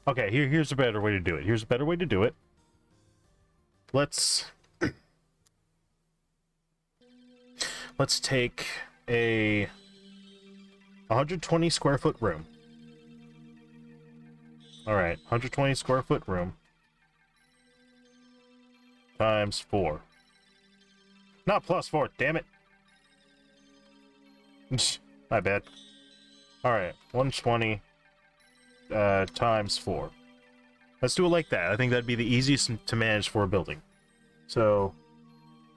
okay, here's a better way to do it. Here's a better way to do it. Let's take a 120 square foot room. Alright, 120 square foot room. Times 4. Not plus 4, damn it. My bad. Alright, 120 times 4. Let's do it like that. I think that'd be the easiest to manage for a building. So,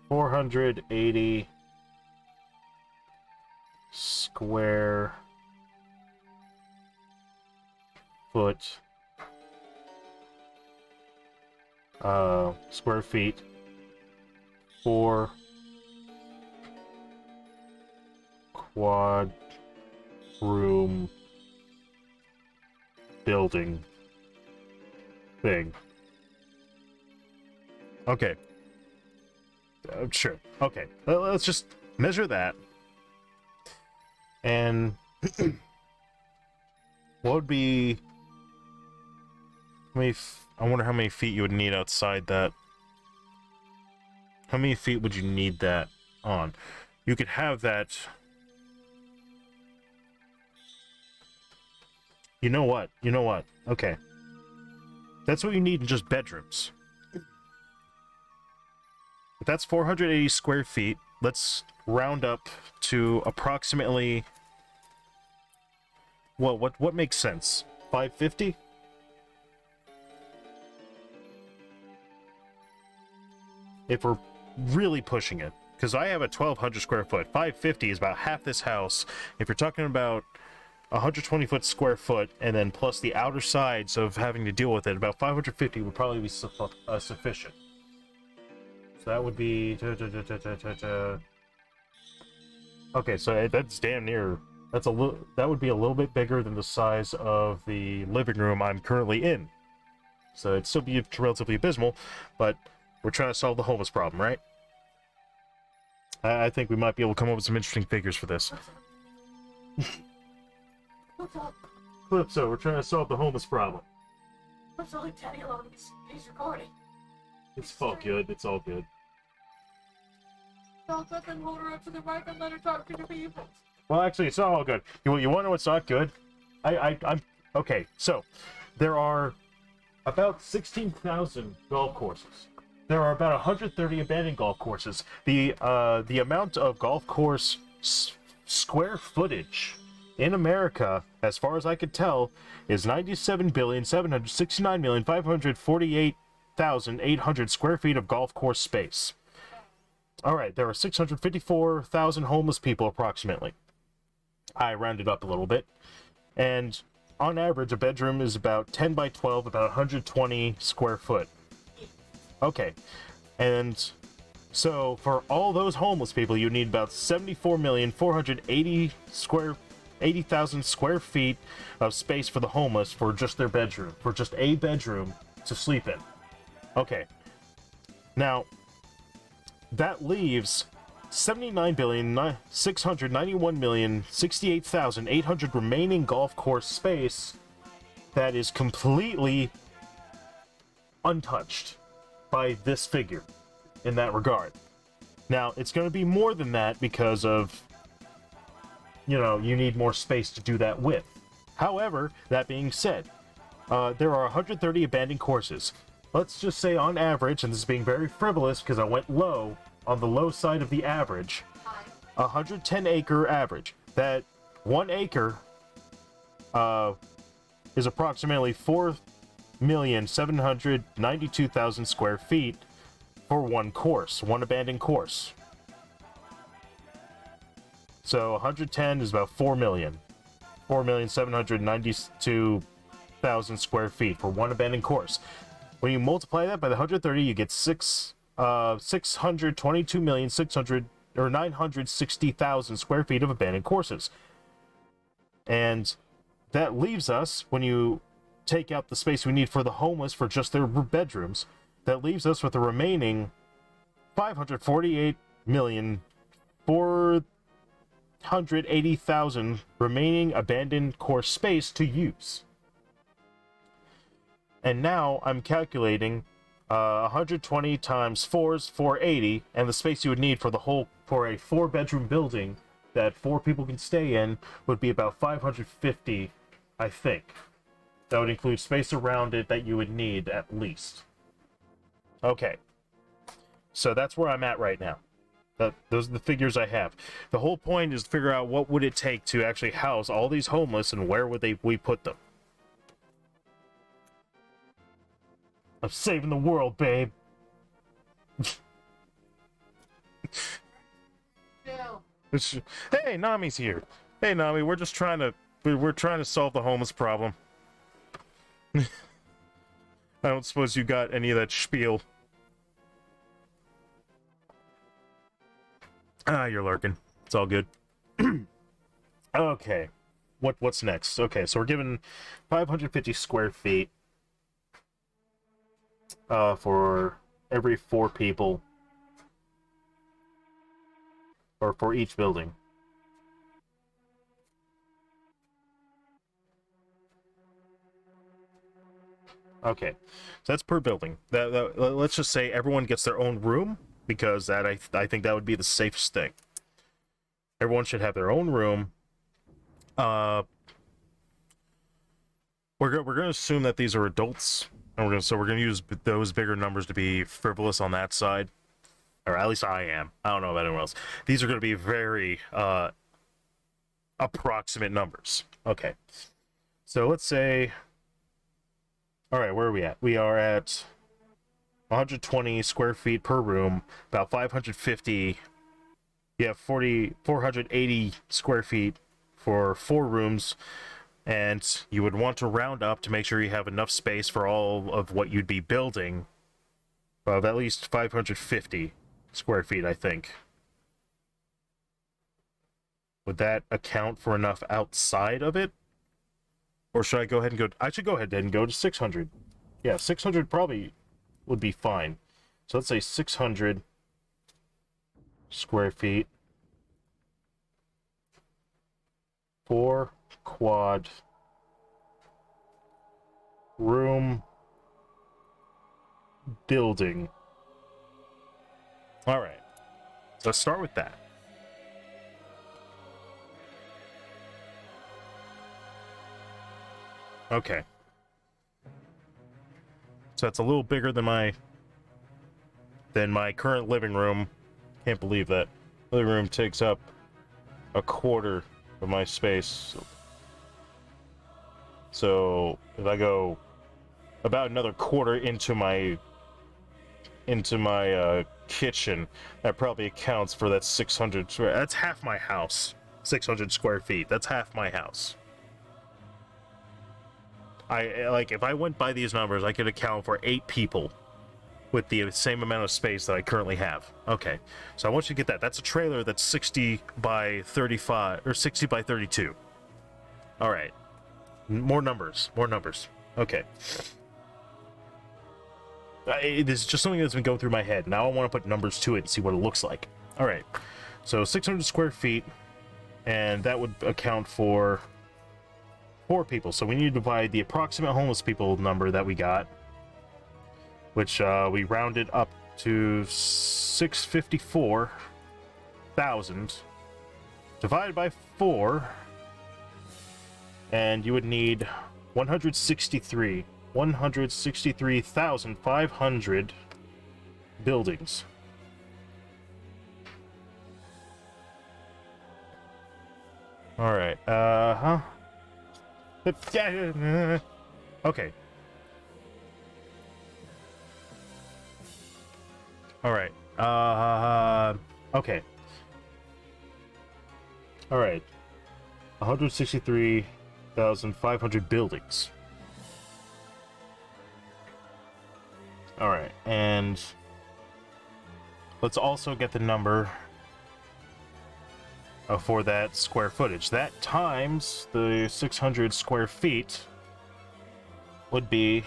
480 square foot square feet for quad room building thing. Okay. Sure. Okay. Let's just measure that. And what would be... I wonder how many feet you would need outside that. How many feet would you need that on? You could have that... You know what? Okay. That's what you need in just bedrooms. If that's 480 square feet, let's round up to approximately... Well, what makes sense? 550? If we're really pushing it. Because I have a 1,200 square foot. 550 is about half this house. If you're talking about 120 foot square foot, and then plus the outer sides of having to deal with it, about 550 would probably be sufficient. So that would be... Okay, so that's damn near... That would be a little bit bigger than the size of the living room I'm currently in. So it'd still be relatively abysmal, but we're trying to solve the homeless problem, right? I think we might be able to come up with some interesting figures for this. What's up? Calypso, we're trying to solve the homeless problem. I'm telling Teddy along. He's recording. It's all good. It's all good. Talk up and hold her up to the mic and let her talk to the people. Well, actually, it's not all good. You want to know what's not good? I'm okay. So, there are about 16,000 golf courses. There are about 130 abandoned golf courses. The amount of golf course square footage in America, as far as I could tell, is 97,769,548,800 square feet of golf course space. All right, there are 654,000 homeless people approximately. I rounded up a little bit. And on average, a bedroom is about 10 by 12, about 120 square foot. Okay, and so for all those homeless people, you need about 74,480,000 square feet of space for the homeless for just their bedroom, for just a bedroom to sleep in. Okay, now that leaves 79,691,068,800 remaining golf course space that is completely untouched by this figure in that regard. Now, it's going to be more than that because of, you know, you need more space to do that with. However, that being said, there are 130 abandoned courses. Let's just say on average, and this is being very frivolous because I went low, on the low side of the average, 110 acre average. That 1 acre is approximately 4,792,000 square feet for one course, one abandoned course. So 110 is about 4 million. 4,792,000 square feet for one abandoned course. When you multiply that by the 130, you get 622,600 or 960,000 square feet of abandoned courses. And that leaves us, when you take out the space we need for the homeless for just their bedrooms, that leaves us with the remaining 548,480,000 remaining abandoned course space to use. And now I'm calculating 120 times 4 is 480, and the space you would need for the whole, for a 4-bedroom building that 4 people can stay in, would be about 550, I think. That would include space around it that you would need at least. Okay. So that's where I'm at right now. Those are the figures I have. The whole point is to figure out what would it take to actually house all these homeless, and where would we put them. I'm saving the world, babe. Yeah. Hey, Nami's here. Hey, Nami, we're just trying to solve the homeless problem. I don't suppose you got any of that spiel. Ah, you're lurking. It's all good. Okay. What's next? Okay, so we're given 550 square feet for every 4 people, or for each building. Okay, so that's per building. Let's just say everyone gets their own room, because that I think that would be the safest thing. Everyone should have their own room. We're gonna assume that these are adults, and we're gonna use those bigger numbers to be frivolous on that side, or at least I am. I don't know about anyone else. These are gonna be very approximate numbers. Okay, so let's say. All right, where are we at? We are at 120 square feet per room, about 550. You have 480 square feet for 4 rooms, and you would want to round up to make sure you have enough space for all of what you'd be building of at least 550 square feet, I think. Would that account for enough outside of it? Or should I go ahead and go... I should go ahead and go to 600. Yeah, 600 probably would be fine. So let's say 600 square feet. 4 quad room building. All right. So let's start with that. Okay. So that's a little bigger than my current living room. Can't believe that. Living room takes up a quarter of my space. So if I go about another quarter into my kitchen, that probably accounts for that 600 square. That's half my house. 600 square feet. That's half my house. If I went by these numbers, I could account for 8 people with the same amount of space that I currently have. Okay, so I want you to get that. That's a trailer that's 60 by 35, or 60 by 32. All right, more numbers. Okay. This is just something that's been going through my head. Now I want to put numbers to it and see what it looks like. All right, so 600 square feet, and that would account for 4 people. So we need to divide the approximate homeless people number that we got, which we rounded up to 654,000, divided by 4, and you would need 163,500 buildings. All right. Okay. All right. Okay. Alright. 163,500 buildings. Alright, and let's also get the number for that square footage. That times the 600 square feet would be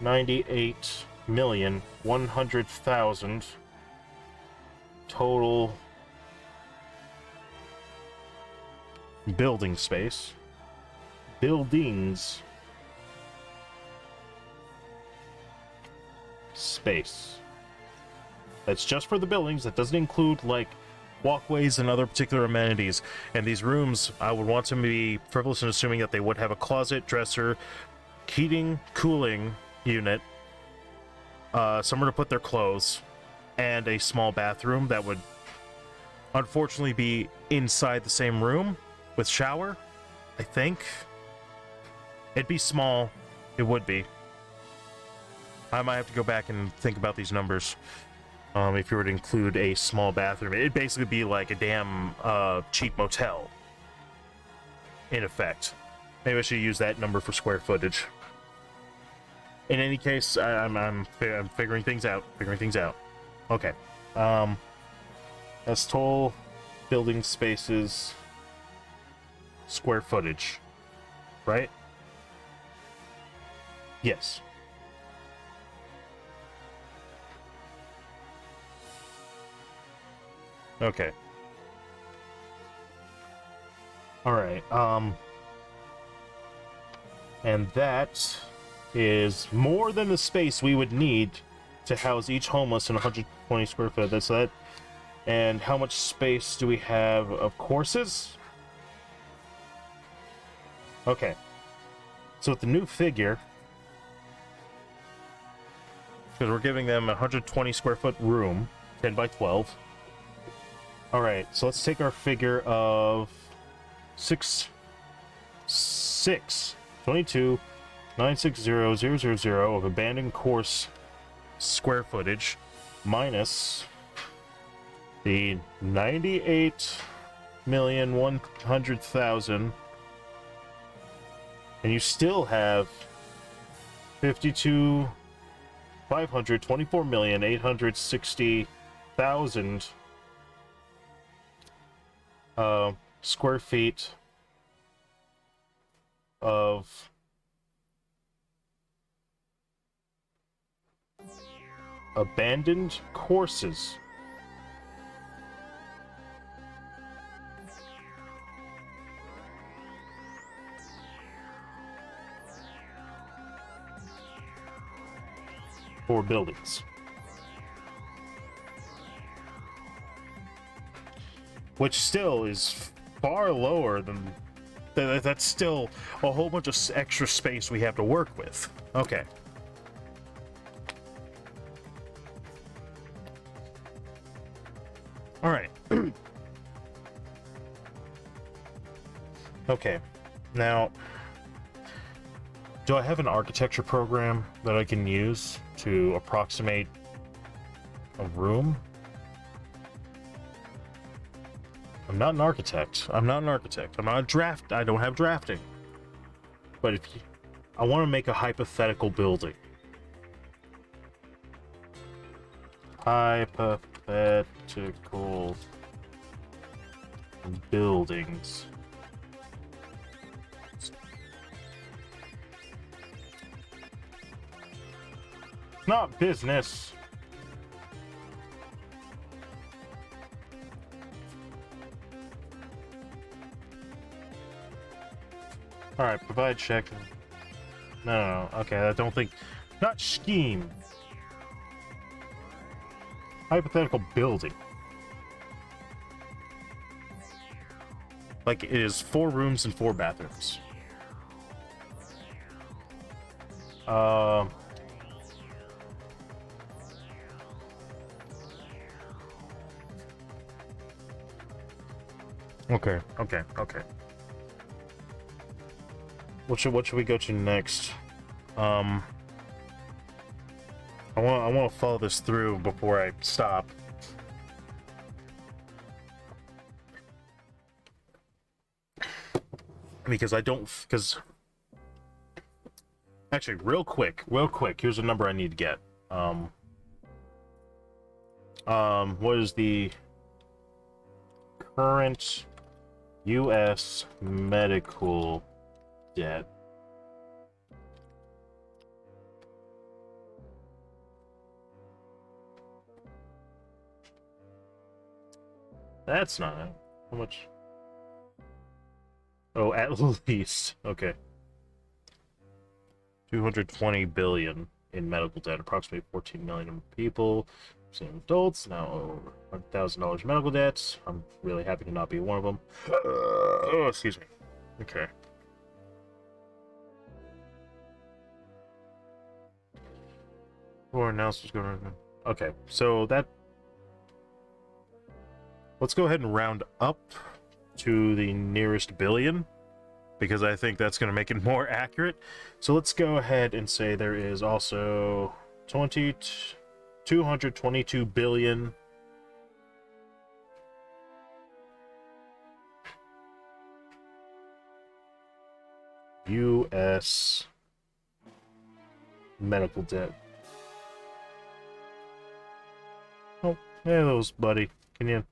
98,100,000 total building space. Buildings space. That's just for the buildings. That doesn't include, like, walkways and other particular amenities. And these rooms, I would want to be frivolous in assuming that they would have a closet, dresser, heating, cooling unit, somewhere to put their clothes, and a small bathroom that would unfortunately be inside the same room with shower, I think. It'd be small. It would be. I might have to go back and think about these numbers. If you were to include a small bathroom, it'd basically be like a damn cheap motel, in effect. Maybe I should use that number for square footage. In any case, I'm figuring things out. Okay. That's total building spaces, square footage, right? Yes. Okay. Alright, and that is more than the space we would need to house each homeless in 120 square foot. That's that. And how much space do we have of courses? Okay. So with the new figure, because we're giving them a 120 square foot room, 10 by 12. Alright, so let's take our figure of 22,960,000 of abandoned course square footage minus the 98,100,000, and you still have 24,860,000 square feet of abandoned courses. For buildings. Which still is far lower than... That's still a whole bunch of extra space we have to work with. Okay. Alright. Okay. Now, do I have an architecture program that I can use to approximate a room? I'm not an architect. I'm not a draft. I don't have drafting. But I want to make a hypothetical building. Hypothetical buildings. Not business. Alright, provide check. No. Okay, I don't think... Not scheme. Hypothetical building. Like, it is 4 rooms and 4 bathrooms. Okay. What should we go to next? I want to follow this through before I stop. Because I don't, because actually, real quick, here's a number I need to get. What is the current U.S. medical debt? That's not it. How much? Oh, at least. Okay. 220 billion in medical debt, approximately 14 million people, same adults, now over $100,000 medical debts. I'm really happy to not be one of them. Oh, excuse me. Okay. Or announcements going on. Okay, so that. Let's go ahead and round up to the nearest billion, because I think that's going to make it more accurate. So let's go ahead and say there is also 222 billion U.S. medical debt. Oh, hey, those buddy. Can you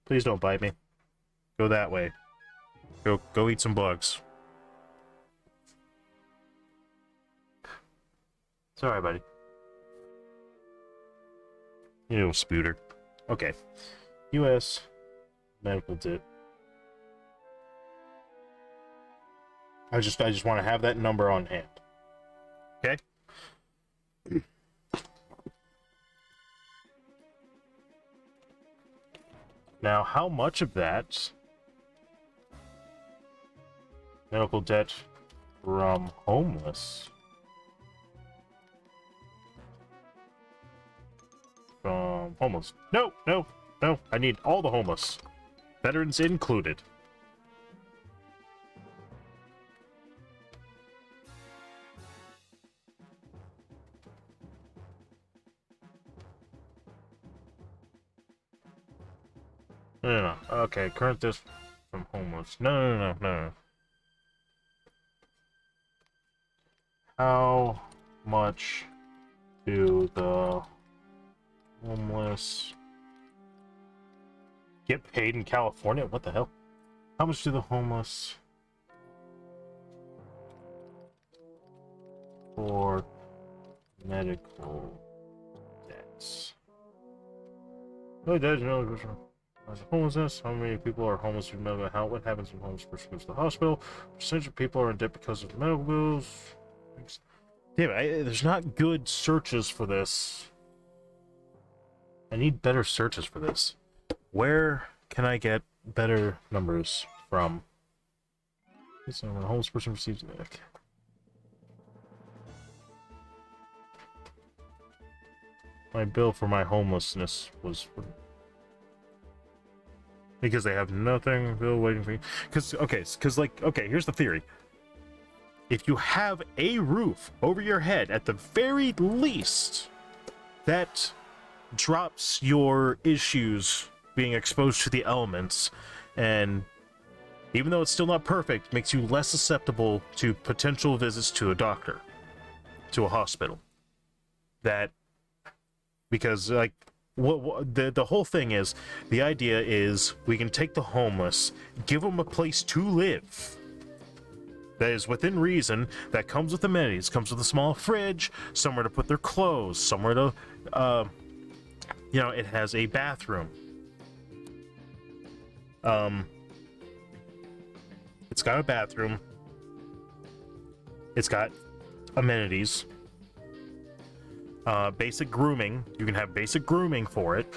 please don't bite me? Go that way. Go eat some bugs. Sorry, buddy. You little spooter. Okay. U.S. medical debt. I just want to have that number on hand. Okay? Now, how much of that medical debt from homeless? From homeless. No. I need all the homeless. Veterans included. No. Okay, current this from homeless. No. How much do the homeless get paid in California? What the hell? How much do the homeless for medical debts? No, there's no homelessness. How many people are homeless through medical health? What happens when a homeless person goes to the hospital? Percentage of people are in debt because of medical bills. Damn, there's not good searches for this. I need better searches for this. Where can I get better numbers from? So when a homeless person receives okay. My bill for my homelessness was because they have nothing. Bill waiting for you. Because here's the theory. If you have a roof over your head, at the very least, that drops your issues being exposed to the elements, and even though it's still not perfect, makes you less susceptible to potential visits to a doctor, to a hospital. Because like what the whole thing is, the idea is we can take the homeless, give them a place to live that is within reason, that comes with amenities, comes with a small fridge, somewhere to put their clothes, somewhere to it has a bathroom. It's got a bathroom. It's got amenities. Basic grooming. You can have basic grooming for it.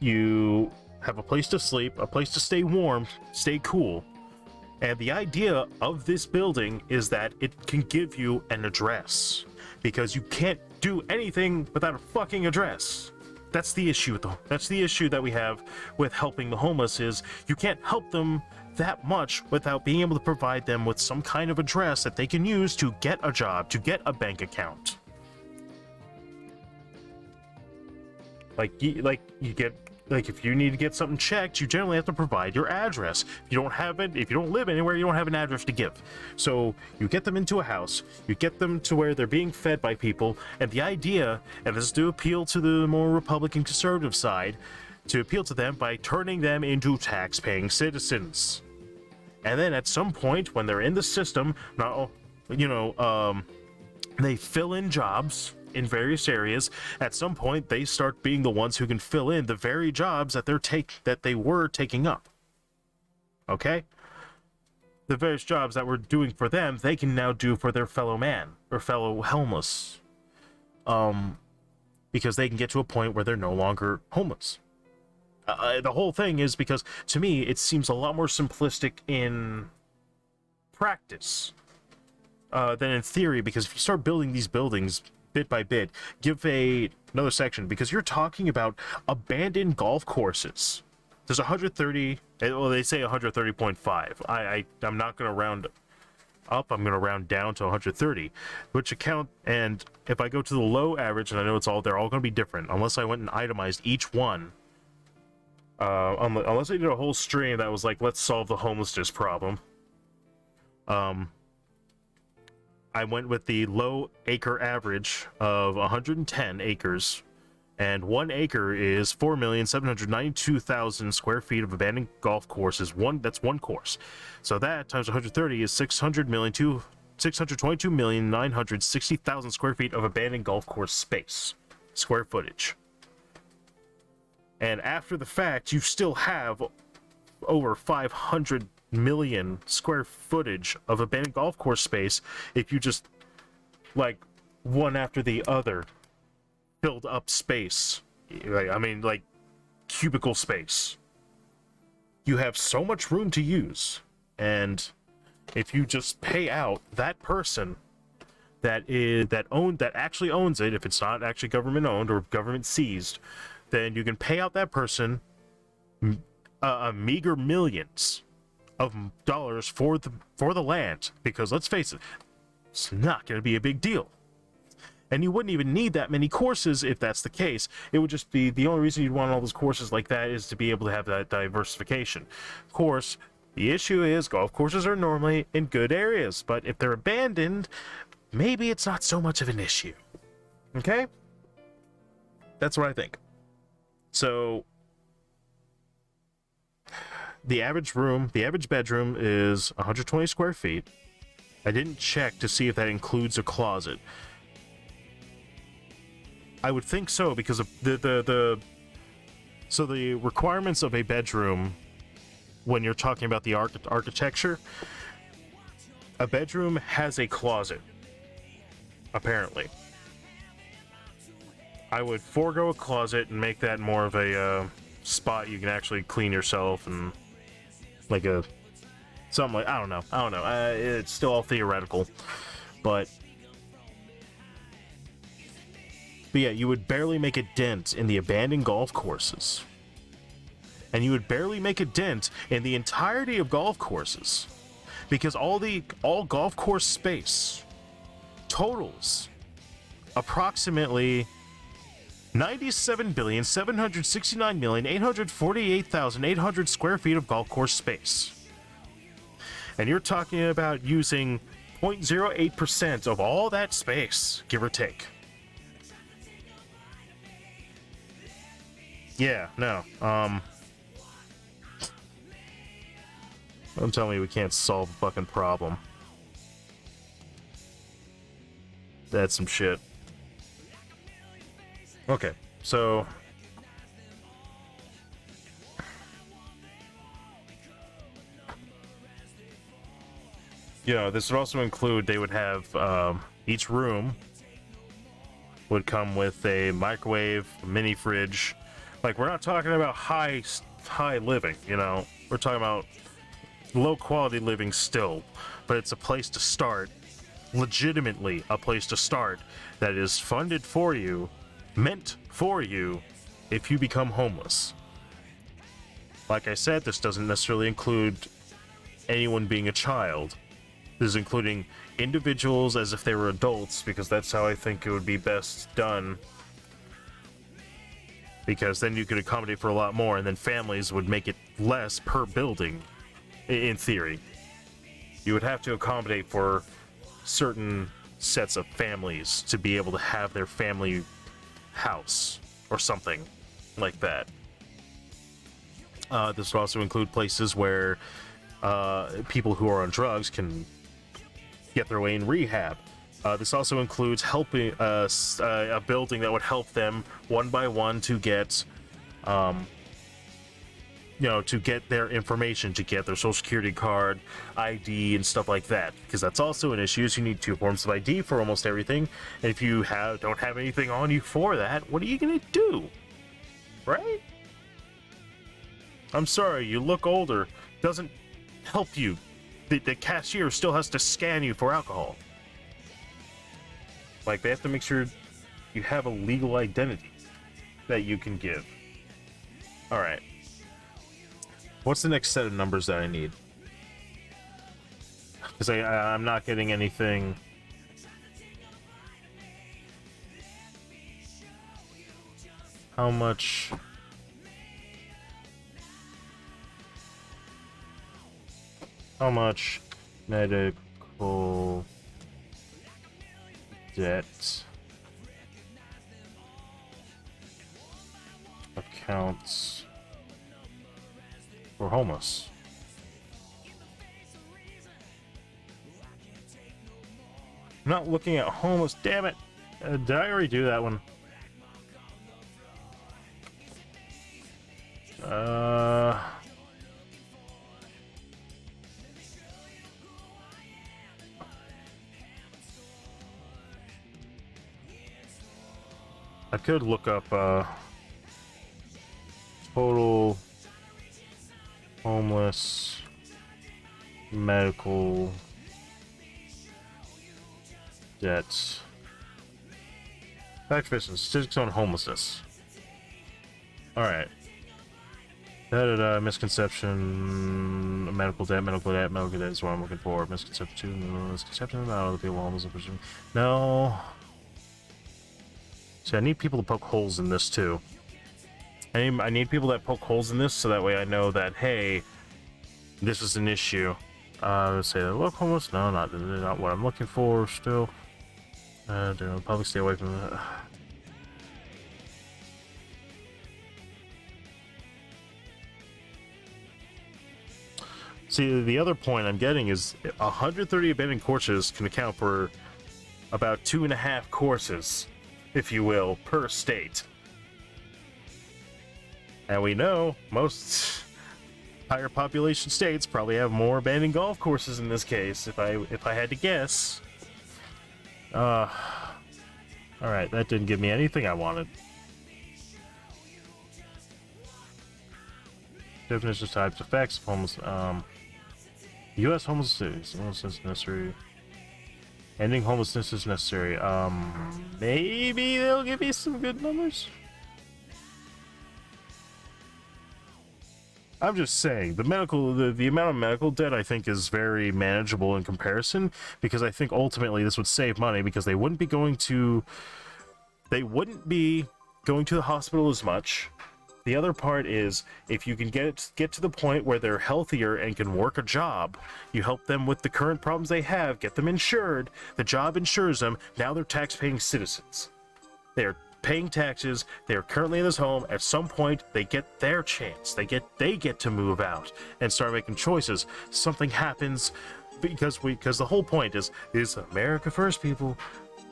You have a place to sleep, a place to stay warm, stay cool. And the idea of this building is that it can give you an address, because you can't do anything without a fucking address. that's the issue though. That's the issue that we have with helping the homeless is you can't help them that much without being able to provide them with some kind of address that they can use to get a job, to get a bank account. Like if you need to get something checked, you generally have to provide your address. If you don't have it, if you don't live anywhere, you don't have an address to give. So you get them into a house, you get them to where they're being fed by people, and the idea, and this is to appeal to the more Republican conservative side, to appeal to them by turning them into tax-paying citizens. And then at some point, when they're in the system, now, they fill in jobs in various areas. At some point, they start being the ones who can fill in the very jobs that they were taking up. Okay? The various jobs that we're doing for them, they can now do for their fellow man or fellow homeless. Because they can get to a point where they're no longer homeless. The whole thing is because, to me, it seems a lot more simplistic in practice than in theory, because if you start building these buildings bit by bit, give another section, because you're talking about abandoned golf courses. There's 130, well, they say 130.5. I'm not going to round up, I'm going to round down to 130, which account, and if I go to the low average, and I know they're all going to be different, unless I went and itemized each one, unless I did a whole stream that was like, let's solve the homelessness problem. I went with the low acre average of 110 acres, and 1 acre is 4,792,000 square feet of abandoned golf courses. That's one course. So that times 130 is 622,960,000 square feet of abandoned golf course space, square footage. And after the fact, you still have over 500 million square footage of abandoned golf course space if you just, like, one after the other, filled up space. I mean, like, cubicle space. You have so much room to use, and if you just pay out that person that actually owns it, if it's not actually government owned or government seized, then you can pay out that person a meager millions of dollars for the land, because let's face it, it's not going to be a big deal. And you wouldn't even need that many courses if that's the case. It would just be, the only reason you'd want all those courses like that is to be able to have that diversification. Of course, the issue is golf courses are normally in good areas, but if they're abandoned, maybe it's not so much of an issue. Okay? That's what I think. So the average bedroom is 120 square feet. I didn't check to see if that includes a closet. I would think so, because of the requirements of a bedroom, when you're talking about the architecture, a bedroom has a closet, apparently. I would forego a closet and make that more of a spot you can actually clean yourself, and like something like, I don't know. It's still all theoretical, but yeah, you would barely make a dent in the abandoned golf courses, and you would barely make a dent in the entirety of golf courses, because all golf course space totals approximately 97,769,848,800 square feet of golf course space. And you're talking about using 0.08% of all that space, give or take. Yeah, no. Don't tell me we can't solve a fucking problem. That's some shit. Okay, so this would also include, they would have each room would come with a microwave, a mini fridge. Like, we're not talking about high living, we're talking about low quality living still, but it's a place to start, legitimately a place to start, that is funded for you, meant for you, if you become homeless. Like I said, this doesn't necessarily include anyone being a child. This is including individuals as if they were adults, because that's how I think it would be best done. Because then you could accommodate for a lot more, and then families would make it less per building, in theory. You would have to accommodate for certain sets of families to be able to have their family house, or something like that. This would also include places where people who are on drugs can get their way in rehab. This also includes helping a building that would help them one by one to get, to get their information, to get their social security card, ID, and stuff like that. Because that's also an issue. Is you need 2 forms of ID for almost everything. And if you don't have anything on you for that, what are you gonna do? Right? I'm sorry, you look older. Doesn't help you. The cashier still has to scan you for alcohol. Like, they have to make sure you have a legal identity that you can give. Alright. What's the next set of numbers that I need? Because I'm not getting anything. How much? How much medical debt accounts for homeless? I'm not looking at homeless, damn it. Did I already do that one? I could look up total homeless medical debt. Fact business statistics on homelessness. Alright. Misconception, medical debt is what I'm looking for. Misconception about other people homeless. No. See, I need people to poke holes in this too. I need people that poke holes in this so that way I know that, hey, this is an issue. Let's say, look, homeless? No, not what I'm looking for still. Public, stay away from that. See, the other point I'm getting is 130 abandoned courses can account for about 2.5 courses, if you will, per state. And we know most higher population states probably have more abandoned golf courses in this case, if I had to guess. Alright, that didn't give me anything I wanted. Definitions, types, effects of homeless, U.S. homelessness necessary. Ending homelessness is necessary. Maybe they'll give me some good numbers. I'm just saying, the amount of medical debt I think is very manageable in comparison, because I think ultimately this would save money, because they wouldn't be going to the hospital as much. The other part is, if you can get to the point where they're healthier and can work a job, you help them with the current problems they have, get them insured, the job insures them, now they're tax-paying citizens. They're paying taxes, they're currently in this home, at some point they get their chance, they get to move out and start making choices. Something happens, because the whole point is America first, people.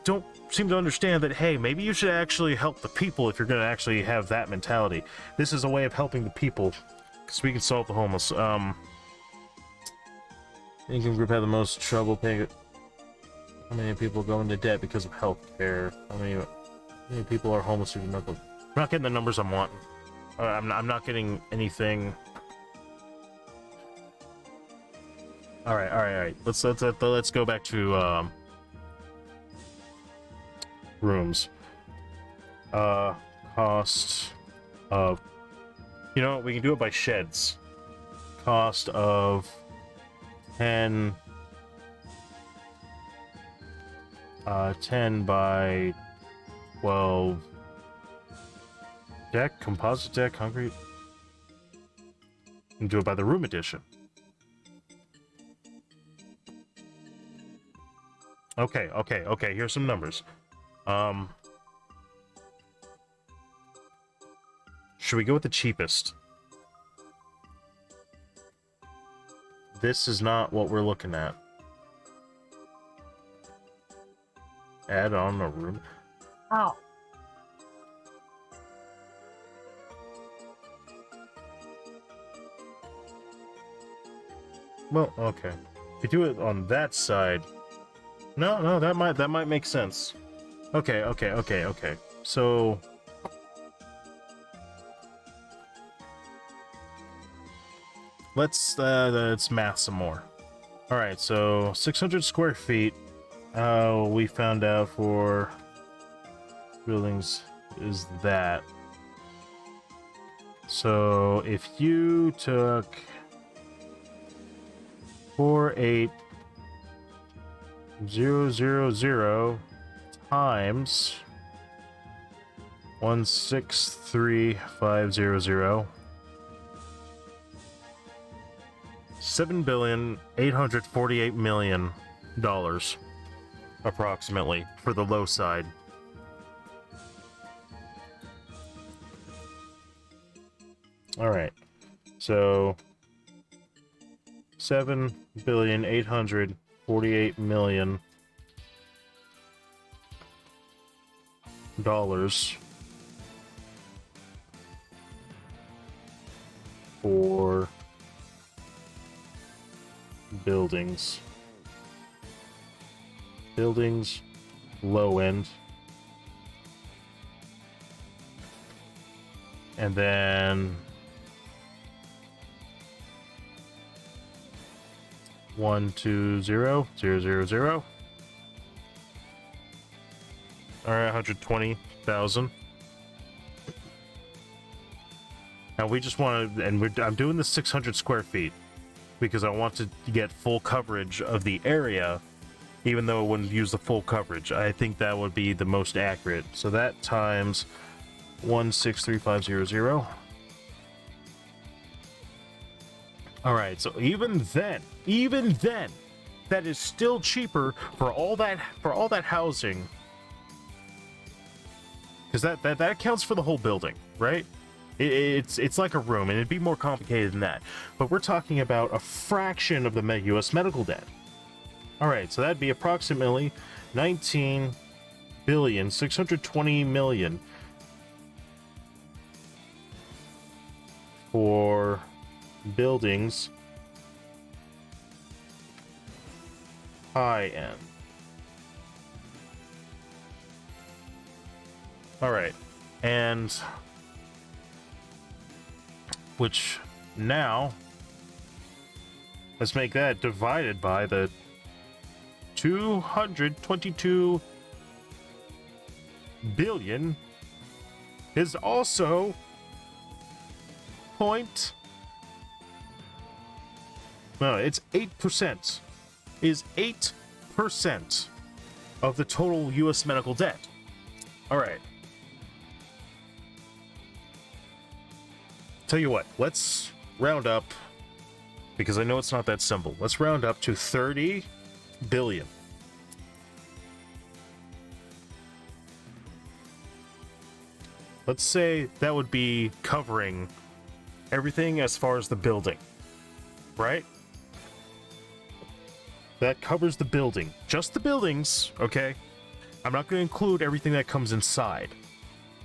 Don't seem to understand that, hey, maybe you should actually help the people if you're going to actually have that mentality. This is a way of helping the people, because we can solve the homeless. Income group had the most trouble paying it. How many people go into debt because of health care? How many people are homeless due to medical? I'm not getting the numbers I'm wanting. I'm not getting anything. All right. Let's go back to rooms. Cost You know, we can do it by sheds. Cost of 10 10 by 12 deck, composite deck, concrete. And do it by the room edition. Okay, here's some numbers. Should we go with the cheapest? This is not what we're looking at. Add on a room. Ow. Well, okay. If you do it on that side, no, that might make sense. Okay. So let's math some more. All right, so 600 square feet. We found out for buildings is that. So if you took 48000 times 163500, $7,848,000,000 approximately for the low side. All right, so $7,848,000,000 for buildings. Buildings, low end. And then 120,000. All right, 120,000. Now we just want to, and I'm doing the 600 square feet because I want to get full coverage of the area, even though it wouldn't use the full coverage. I think that would be the most accurate. So that times 163500. All right, so even then, that is still cheaper for all that housing, because that accounts for the whole building, right? It's like a room, and it'd be more complicated than that. But we're talking about a fraction of the U.S. medical debt. All right, so that'd be approximately 19,620,000,000 for buildings high end. All right, and which now let's make that divided by the 222 billion is also it's 8%. Is 8% of the total U.S. medical debt. All right. Tell you what, let's round up, because I know it's not that simple. Let's round up to 30 billion. Let's say that would be covering everything as far as the building, right? That covers the building. Just the buildings, okay? I'm not going to include everything that comes inside.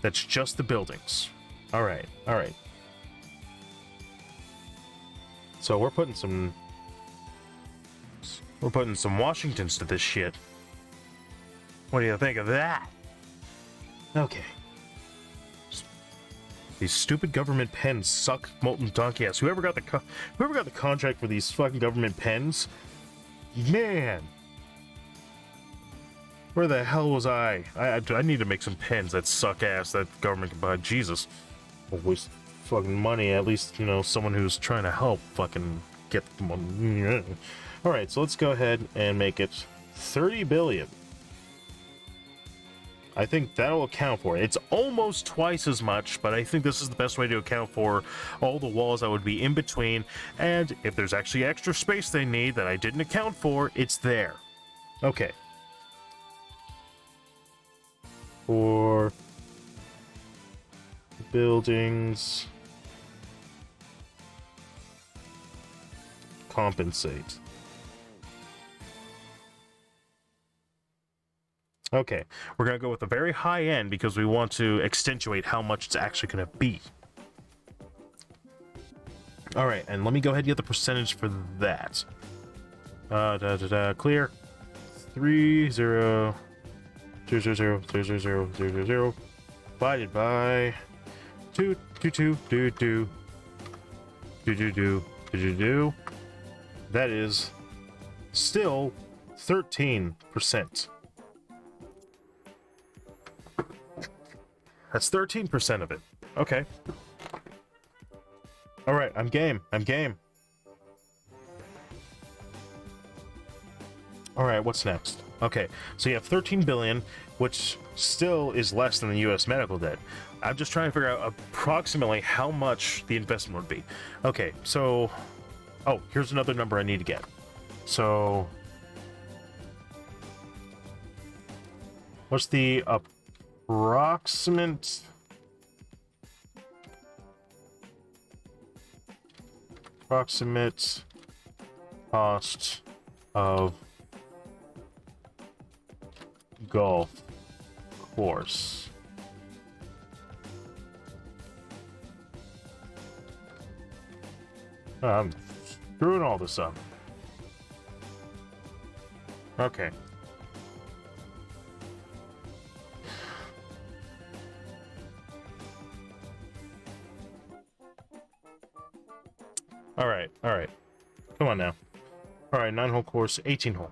That's just the buildings. All right. So we're putting some Washingtons to this shit. What do you think of that? Okay. These stupid government pens suck molten donkey ass. Whoever got the contract for these fucking government pens, man. Where the hell was I? I need to make some pens that suck ass that government can buy. Jesus. waste fucking money. At least, you know, someone who's trying to help fucking get the money. Alright, so let's go ahead and make it 30 billion. I think that'll account for it. It's almost twice as much, but I think this is the best way to account for all the walls that would be in between. And if there's actually extra space they need that I didn't account for, it's there. Okay. For buildings, compensate. Okay, we're gonna go with a very high end because we want to accentuate how much it's actually gonna be. All right, and let me go ahead and get the percentage for that. Clear. 3 0 0 0 0 0 0 0 0 0 divided by 2 2 2 2 2 2 2 2 2 2. That is still 13%. That's 13% of it. Okay. Alright, I'm game. I'm game. Alright, what's next? Okay, so you have 13 billion, which still is less than the US medical debt. I'm just trying to figure out approximately how much the investment would be. Okay, so... Oh, here's another number I need to get. So... What's the approximate cost of golf course? I'm screwing all this up. Okay. All right. Come on now. All right, 9-hole course, 18-hole.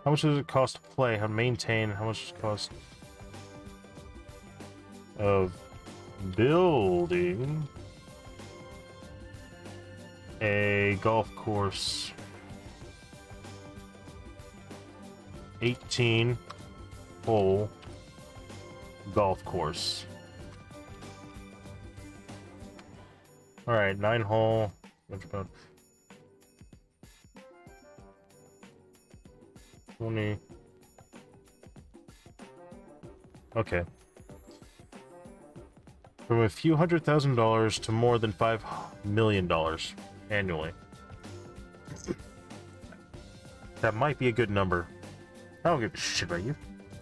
How much does it cost to play? How to maintain? How much does it cost of building a golf course? 18-hole golf course. All right, 9-hole. About 20. Okay. From a few $100,000 to more than $5 million annually. That might be a good number. I don't give a shit about you.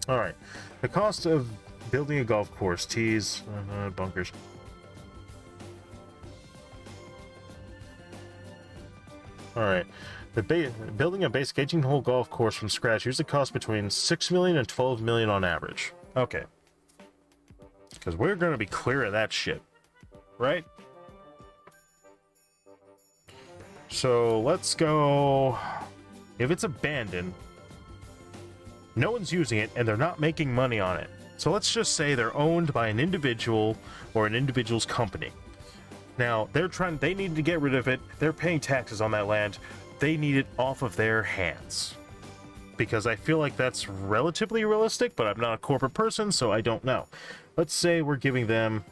All right. The cost of building a golf course, tees, bunkers. Alright, building a basic 18-hole golf course from scratch usually costs between $6 million and $12 million on average. Okay. Because we're going to be clear of that shit. Right? So, let's go... If it's abandoned, no one's using it, and they're not making money on it. So let's just say they're owned by an individual or an individual's company. Now, they need to get rid of it. They're paying taxes on that land. They need it off of their hands. Because I feel like that's relatively realistic, but I'm not a corporate person, so I don't know. Let's say we're giving them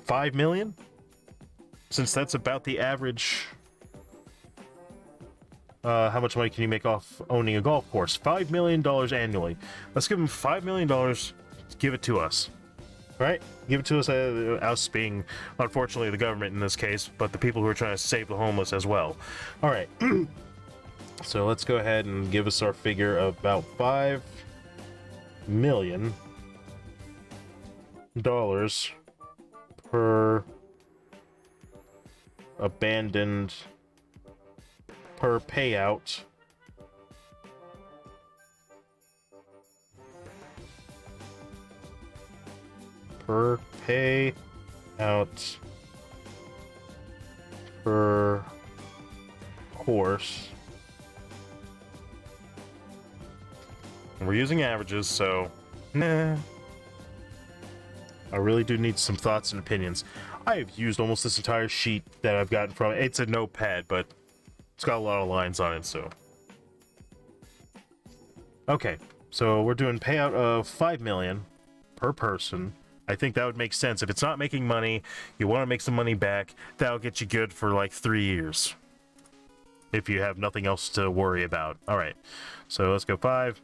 $5 million, since that's about the average. How much money can you make off owning a golf course? $5 million annually. Let's give them $5 million. Give it to us. Right? Give it to us, us being, unfortunately, the government in this case, but the people who are trying to save the homeless as well. All right. So let's go ahead and give us our figure of about $5 million per abandoned, per payout. Per payout per course. And we're using averages, so Nah. I really do need some thoughts and opinions. I have used almost this entire sheet that I've gotten from it. It's a notepad, but it's got a lot of lines on it, so. Okay, so we're doing payout of $5 million per person. I think that would make sense. If it's not making money, you want to make some money back, that'll get you good for like 3 years. If you have nothing else to worry about. Alright, so let's go 5.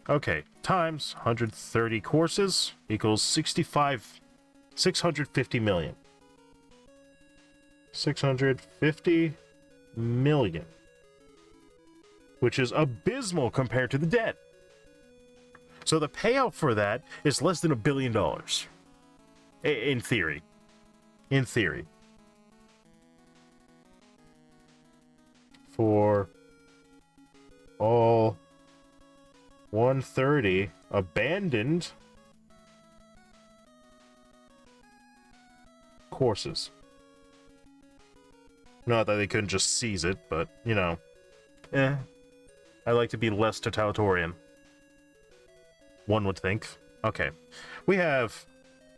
Okay, times 130 courses equals 650 million. 650 million. Which is abysmal compared to the debt. So the payout for that is less than $1 billion. In theory. In theory. For all 130 abandoned courses. Not that they couldn't just seize it, but, you know. I like to be less totalitarian. One would think. Okay. We have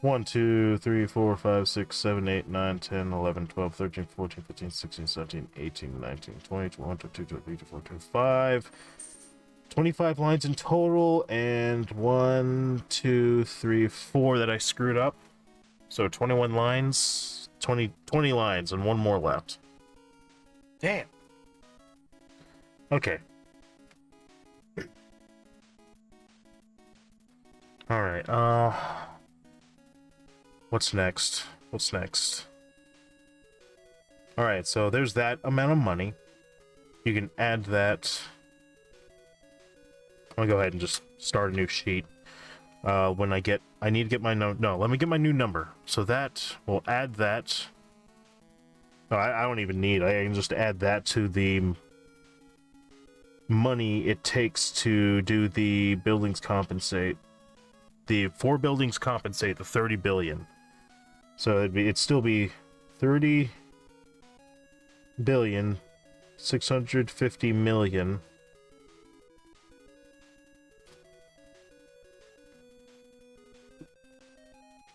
1, 2, 3, 4, 5, 6, 7, 8, 9, 10, 11, 12, 13, 14, 15, 16, 17, 18, 19, 20, 21, 22, 23, 24, 25. 25 lines in total, and 1, 2, 3, 4 that I screwed up. So 21 lines, 20 lines, and one more left. Damn. Okay. Alright, what's next? What's next? Alright, so there's that amount of money. You can add that. I'm gonna go ahead and just start a new sheet. I need to get my let me get my new number. So that, we'll add that. No, I don't even need, I can just add that to the money it takes to do the buildings compensate. The 4 buildings compensate the 30 billion. So it'd still be 30 billion 650 million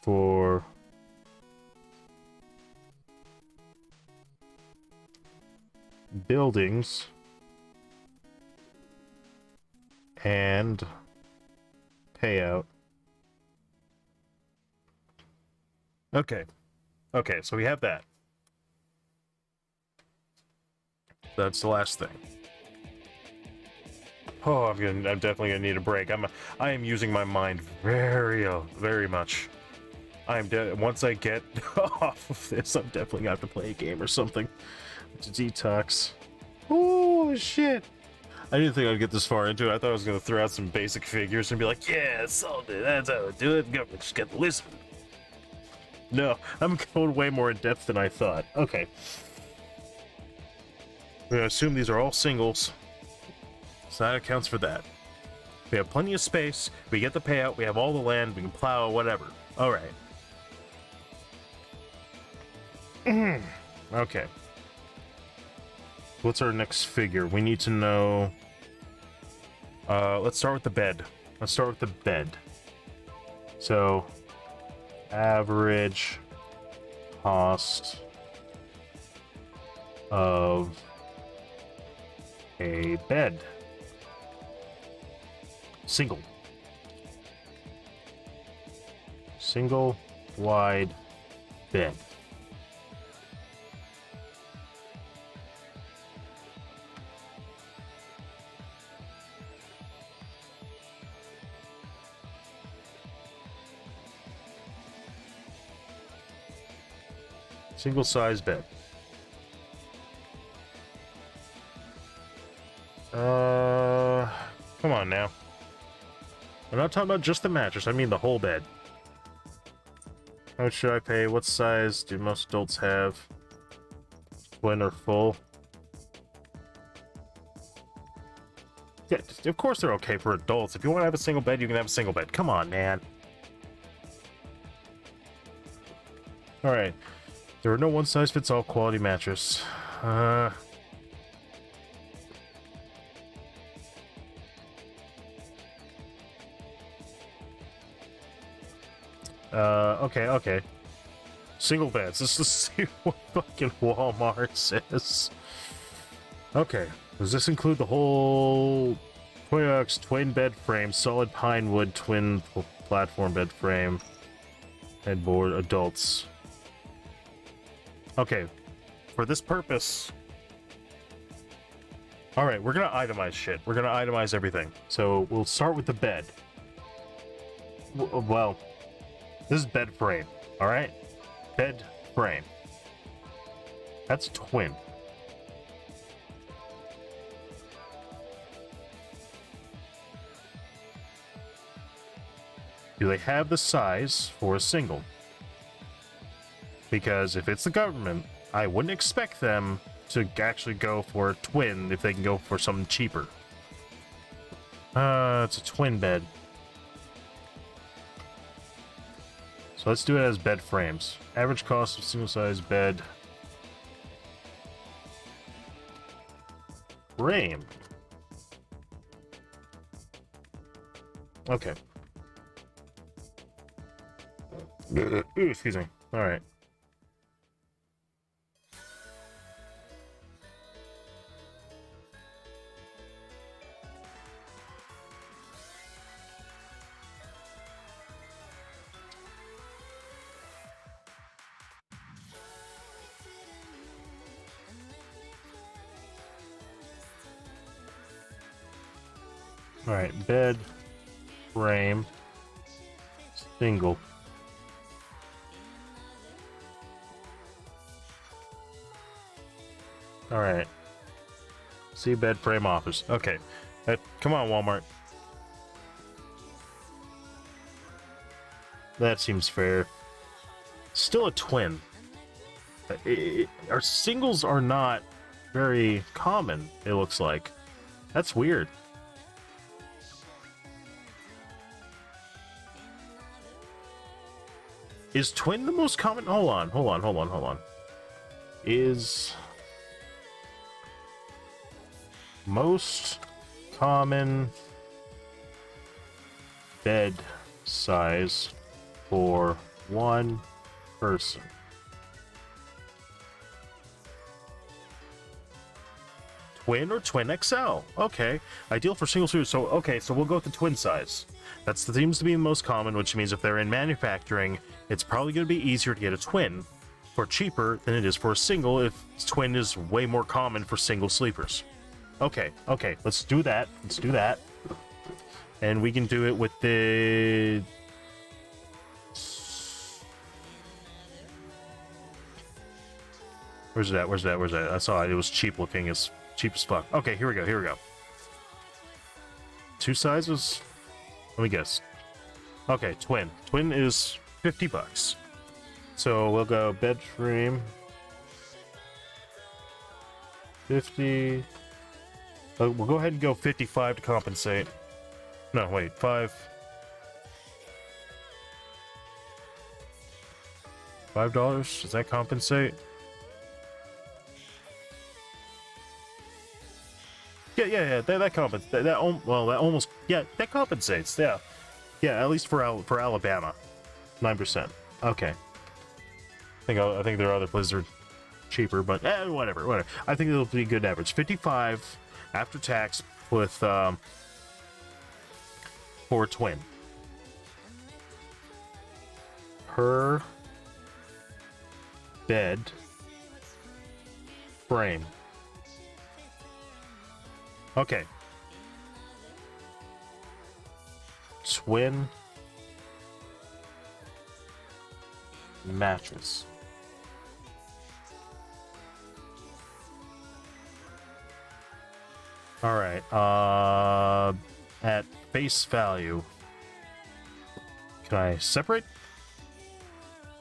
for buildings and payout. Okay. Okay, so we have that. That's the last thing. Oh, I'm definitely gonna need a break. I am using my mind very much. Once I get off of this, I'm definitely gonna have to play a game or something to detox. Oh shit! I didn't think I'd get this far into it. I thought I was gonna throw out some basic figures and be like, "Yeah, solved it. That's how I do it. Government just got to listen." No, I'm going way more in depth than I thought. Okay. We're gonna assume these are all singles. So that accounts for that. We have plenty of space, we get the payout, we have all the land, we can plow, whatever. Alright. Okay. What's our next figure? We need to know... let's start with the bed. Let's start with the bed. So... average cost of a bed. Single wide bed. Single size bed. Come on now. I'm not talking about just the mattress, I mean the whole bed. How much should I pay? What size do most adults have? Twin or full? Yeah, of course they're okay for adults. If you want to have a single bed, you can have a single bed. Come on, man. Alright. There are no one-size-fits-all quality mattress. Okay. Single beds. Let's just see what fucking Walmart says. Okay. Does this include the whole twin bed frame, solid pine wood twin platform bed frame, headboard, adults? Okay. For this purpose... Alright, we're gonna itemize shit. We're gonna itemize everything. So, we'll start with the bed. Well, this is bed frame, alright? Bed frame. That's twin. Do they have the size for a single? Because if it's the government, I wouldn't expect them to actually go for a twin if they can go for something cheaper. It's a twin bed. So let's do it as bed frames. Average cost of single-size bed frame. Okay. Ooh, excuse me. All right. All right, bed frame single. All right. See bed frame office. Okay. Come on, Walmart. That seems fair. Still a twin. Our singles are not very common, it looks like. That's weird. Is twin the most common? Hold on. Is most common bed size for one person? Twin or twin XL? Okay. Ideal for single suit. So, okay, so we'll go with the twin size. That seems to be the most common, which means if they're in manufacturing, it's probably going to be easier to get a twin for cheaper than it is for a single if twin is way more common for single sleepers. Okay, let's do that. And we can do it with the... Where's that? I saw it. It was cheap looking. It's cheap as fuck. Okay, here we go. Two sizes? Let me guess. Okay, twin. Twin is $50. So we'll go bed frame. 50. We'll go ahead and go 55 to compensate. No, wait, 5. $5? Does that compensate? Yeah. That compensates. That almost. Yeah, that compensates. Yeah, at least for Alabama, 9%. Okay. I think there are other places that are cheaper, but whatever. I think it'll be a good average. 55 after tax with for a twin. Per bed frame. Okay. Twin mattress. All right. At face value, can I separate?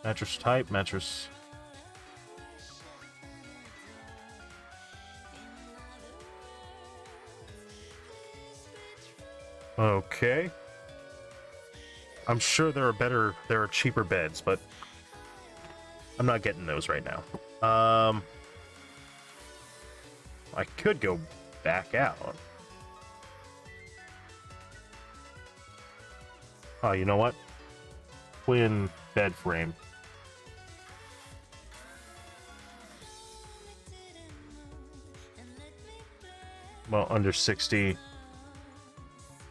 Mattress type, mattress. Okay. I'm sure there are cheaper beds, but I'm not getting those right now. I could go back out. Oh, you know what? twin bed frame. Well, under 60.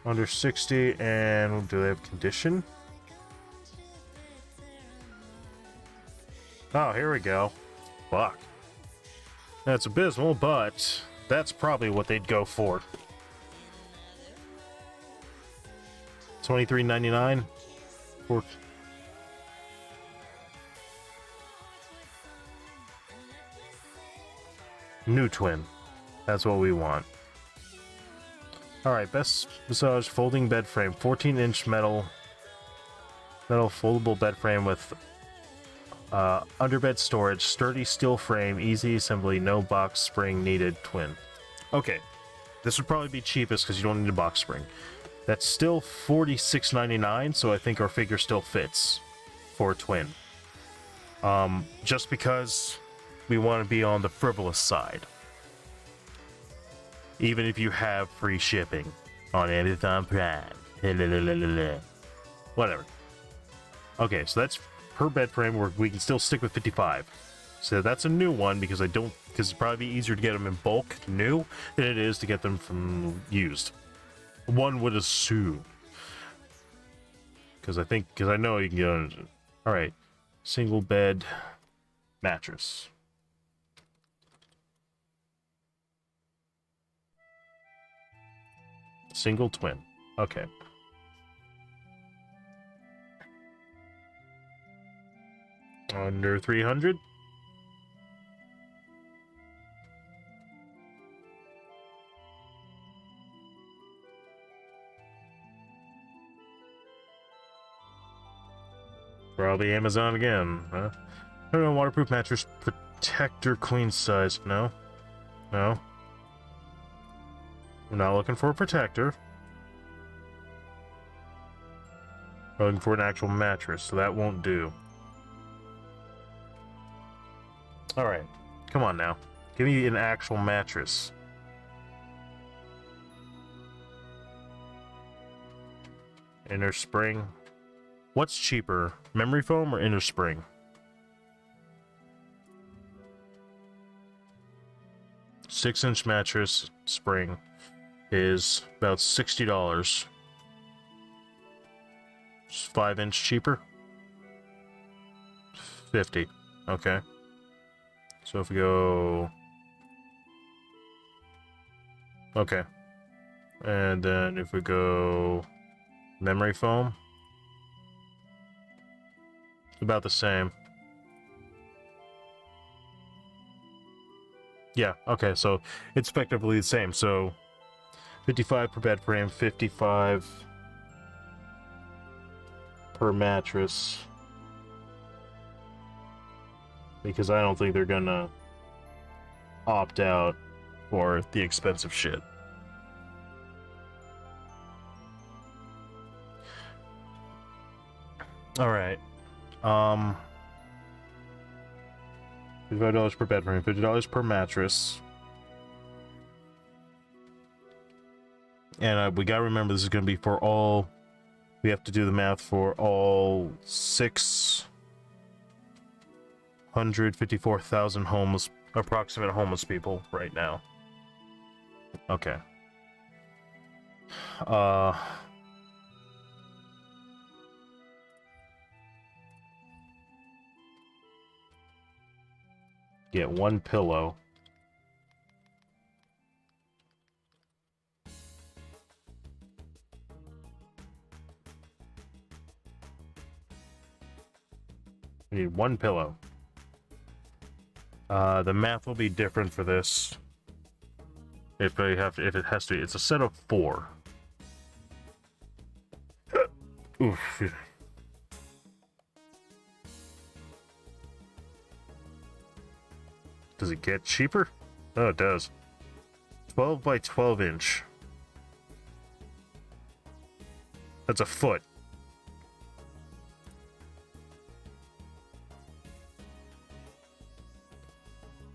Under 60, and do they have condition? Oh, here we go. Fuck. That's abysmal, but that's probably what they'd go for. $23.99 for new twin. That's what we want. Alright, best massage folding bed frame. 14-inch metal foldable bed frame with underbed storage, sturdy steel frame, easy assembly, no box spring needed, twin. Okay, this would probably be cheapest because you don't need a box spring. That's still $46.99, so I think our figure still fits for a twin. Just because we want to be on the frivolous side. Even if you have free shipping on Amazon Prime. Whatever. Okay, so that's per bed frame where we can still stick with 55. So that's a new one because it's probably easier to get them in bulk new than it is to get them from used. One would assume. Because I know you can get on. Alright. Single bed mattress. Single twin. Okay. Under 300. Probably Amazon again, huh? I don't know, waterproof mattress protector queen size. No. No. We're not looking for a protector. We're looking for an actual mattress, so that won't do. Alright. Come on now. Give me an actual mattress. Inner spring. What's cheaper? Memory foam or inner spring? Six-inch mattress spring is about $60. 5-inch cheaper? 50. Okay. So if we go... Okay. And then if we go... memory foam? About the same. Yeah, okay, so it's effectively the same. So 55 per bed frame, 55 per mattress. Because I don't think they're gonna opt out for the expensive shit. Alright. $55 per bed frame, $50 per mattress. And we gotta remember this is gonna be for all... We have to do the math for all 654,000 homeless, approximate homeless people right now. Okay. Get one pillow. We need one pillow. The math will be different for this. If it has to be, it's a set of 4. Oof. Does it get cheaper? Oh, it does. 12 by 12 inch. That's a foot.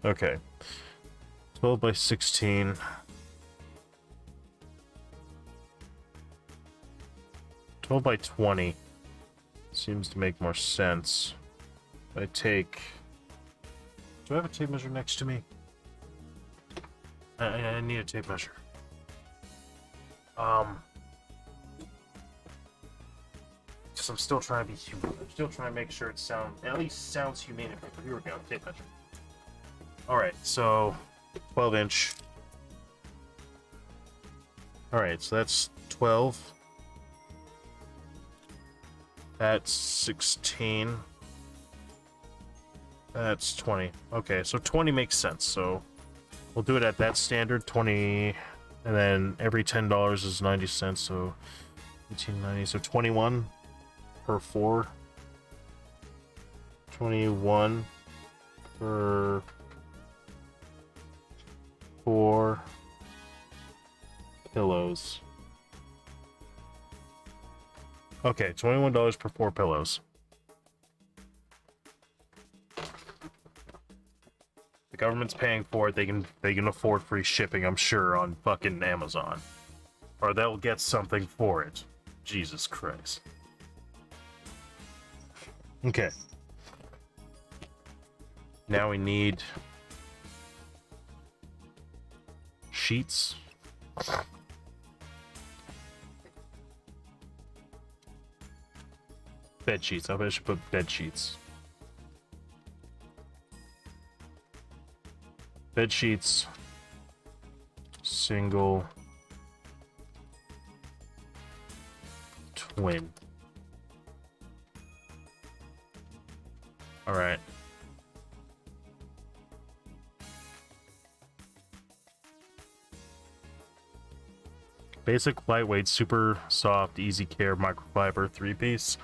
Okay. 12 by 16. 12 by 20. Seems to make more sense. I take... Do I have a tape measure next to me? I need a tape measure. Just I'm still trying to be human. I'm still trying to make sure it at least sounds humane. Here we go, tape measure. Alright, so 12-inch. Alright, so that's 12. That's 16. That's 20. Okay, so 20 makes sense. So we'll do it at that standard, 20, and then every $10 is 90 cents, so 18.90. So 21 per 4. 21 per 4 pillows. Okay, $21 per 4 pillows. The government's paying for it. They can afford free shipping, I'm sure, on fucking Amazon. Or they'll get something for it. Jesus Christ. Okay. Now we need sheets. Bed sheets. I bet I should put bed sheets. Bed sheets. Single. Twin. Alright. Basic, lightweight, super soft, easy care, microfiber, 3-piece.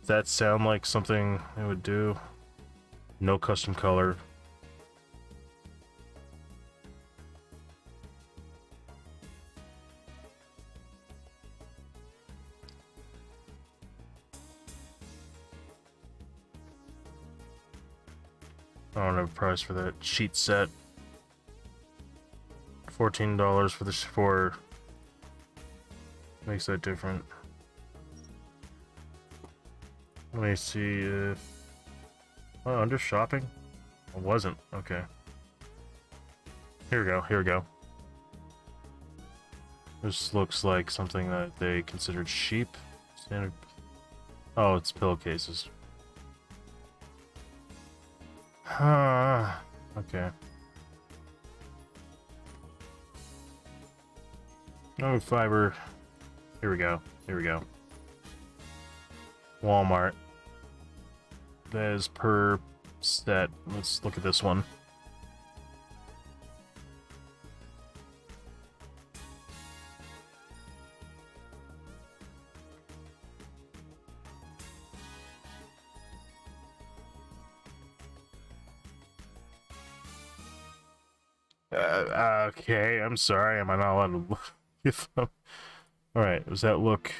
Does that sound like something it would do? No custom color. I don't have a price for that sheet set. $14 for this for makes that different. Let me see if under shopping? It wasn't. Okay. Here we go. Here we go. This looks like something that they considered cheap. Standard. Oh, it's pillowcases. Okay. No fiber. Here we go. Here we go. Walmart. That is per set. Let's look at this one. Okay, I'm sorry. Am I not allowed to look at them? Alright, does that look...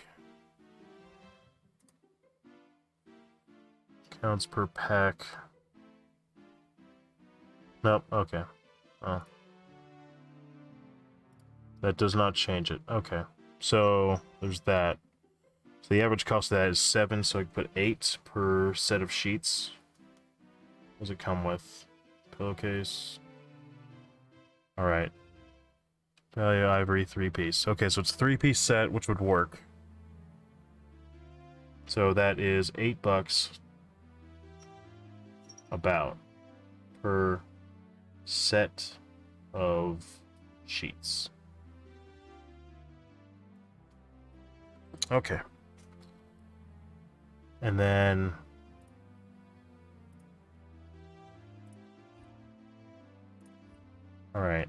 Counts per pack. Nope, okay. Oh. That does not change it. Okay. So, there's that. So the average cost of that is 7, so I can put 8 per set of sheets. What does it come with? Pillowcase. Alright. Value ivory 3-piece. Okay, so it's a 3-piece set, which would work. So that is $8 about per set of sheets. Okay. And then all right.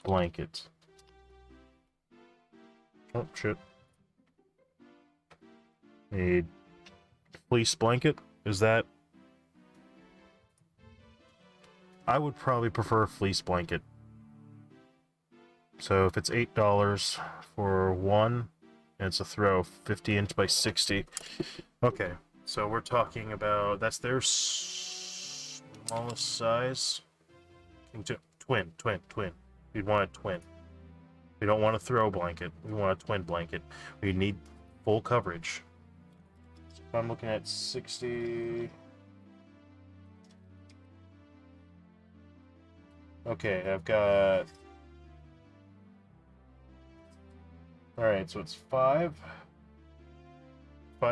Blanket. Oh shit. A fleece blanket? Is that... I would probably prefer a fleece blanket. So if it's $8 for one, and it's a throw, 50-inch by 60. Okay, so we're talking about... That's their smallest size. Twin. You'd want a twin. We don't want a throw blanket. We want a twin blanket. We need full coverage. So if I'm looking at 60... Okay, I've got... Alright, so it's 5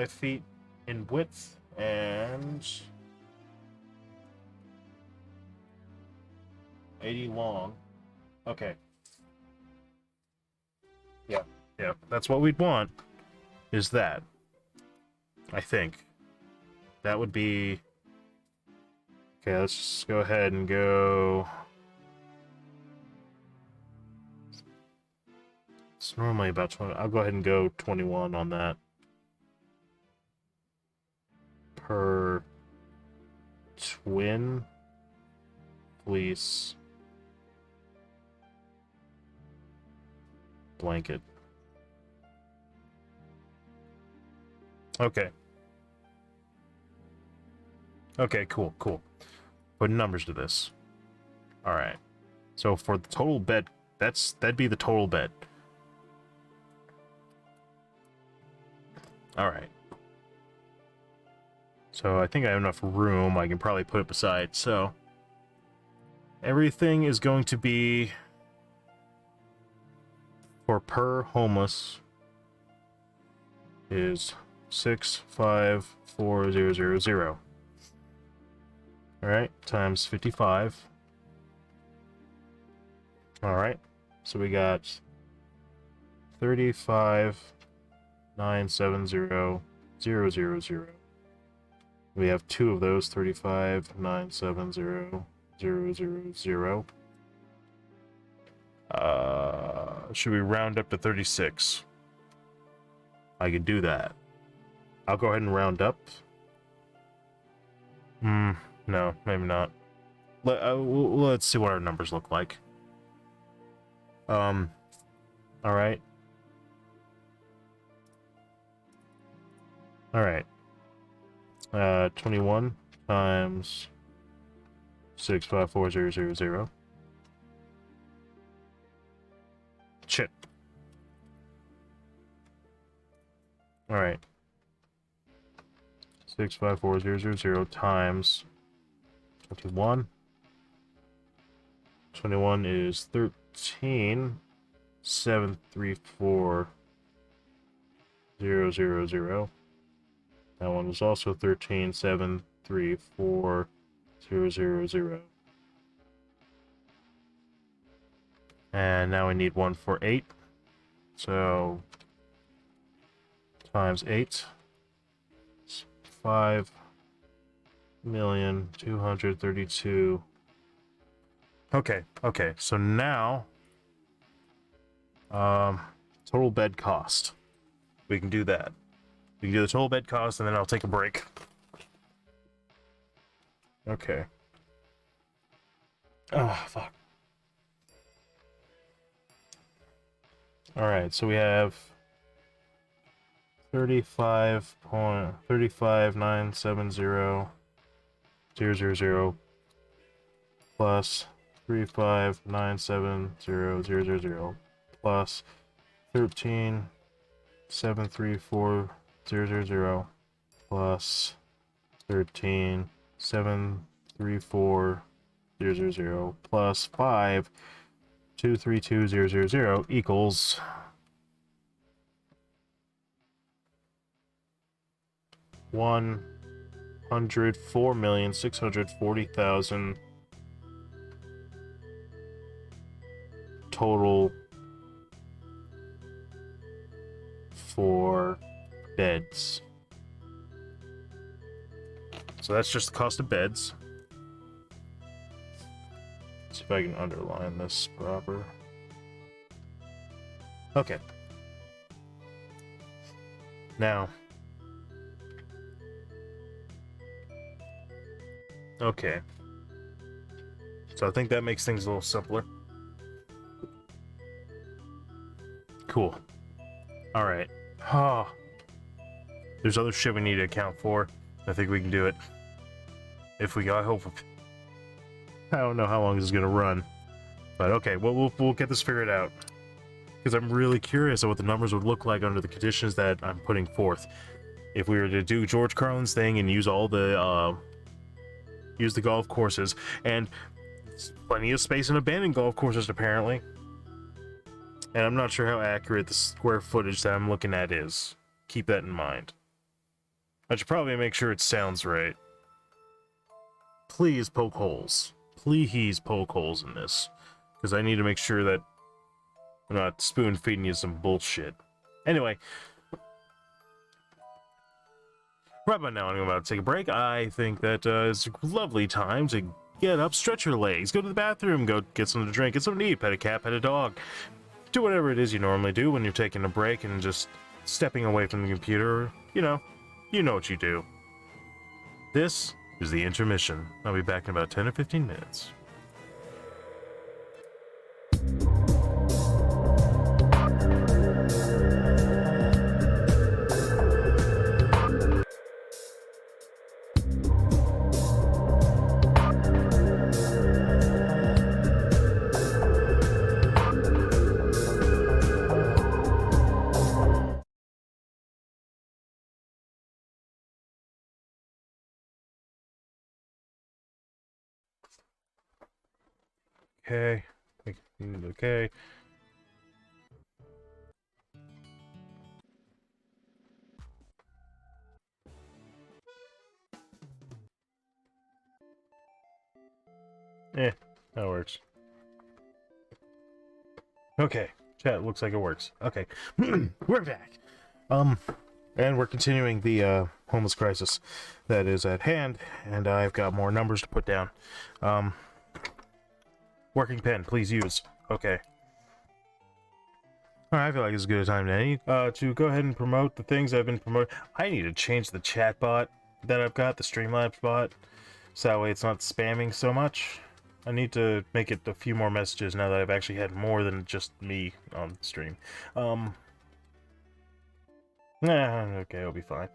feet in width and 80 long. Okay. Yeah, that's what we'd want, is that. I think. That would be... Okay, let's just go ahead and go... It's normally about 20. I'll go ahead and go 21 on that. Per twin fleece blanket. Okay. Okay, cool. Put numbers to this. Alright. So for the total bed, that'd be the total bed. Alright. So I think I have enough room. I can probably put it beside. So everything is going to be for per homeless is 654,000. Alright, times 55. Alright, so we got 35,970,000. We have 2 of those, 35,970,000. Should we round up to 36? I could do that. I'll go ahead and round up. No, maybe not. Let's see what our numbers look like. Alright. Alright. 21 times 654,000. Shit. Alright. 654,000 times 21. 21 is 13,734,000. That one was also 13,734,000. And now we need one for 8. So times 8. 5,232,000. Okay, so now total bed cost. We can do that. We can do the total bed cost and then I'll take a break. Okay. Oh, fuck. Alright, so we have 35,970,000 plus 35,970,000 plus 13,734,000 plus 13,734,000 plus 5,232,000 equals 104,640,000 total for beds. So that's just the cost of beds. Let's see if I can underline this proper. Okay. Now. Okay. So I think that makes things a little simpler. Cool. Alright. Oh. There's other shit we need to account for. I think we can do it. If we got hope. I don't know how long this is gonna run. But okay, we'll get this figured out. because I'm really curious of what the numbers would look like under the conditions that I'm putting forth. If we were to do George Carlin's thing and use all the use the golf courses, and plenty of space in abandoned golf courses apparently. And I'm not sure how accurate the square footage that I'm looking at is. Keep that in mind. I should probably make sure it sounds right. Please poke holes. Please poke holes in this. Because I need to make sure that I'm not spoon feeding you some bullshit. Anyway. Right about now, I'm about to take a break. I think that it's a lovely time to get up, stretch your legs, go to the bathroom, go get something to drink, get something to eat, pet a cat, pet a dog. Do whatever it is you normally do when you're taking a break and just stepping away from the computer. You know what you do. This is the intermission. I'll be back in about 10 or 15 minutes. Okay. Okay. That works. Okay. Chat, looks like it works. Okay. We're back. And we're continuing the homeless crisis that is at hand, and I've got more numbers to put down. Working pen, please use. Okay. Alright, I feel like it's as good a time as any to go ahead and promote the things I've been promoting. I need to change the chat bot that I've got, the Streamlabs bot, so that way it's not spamming so much. I need to make it a few more messages now that I've actually had more than just me on stream. Okay, it'll be fine.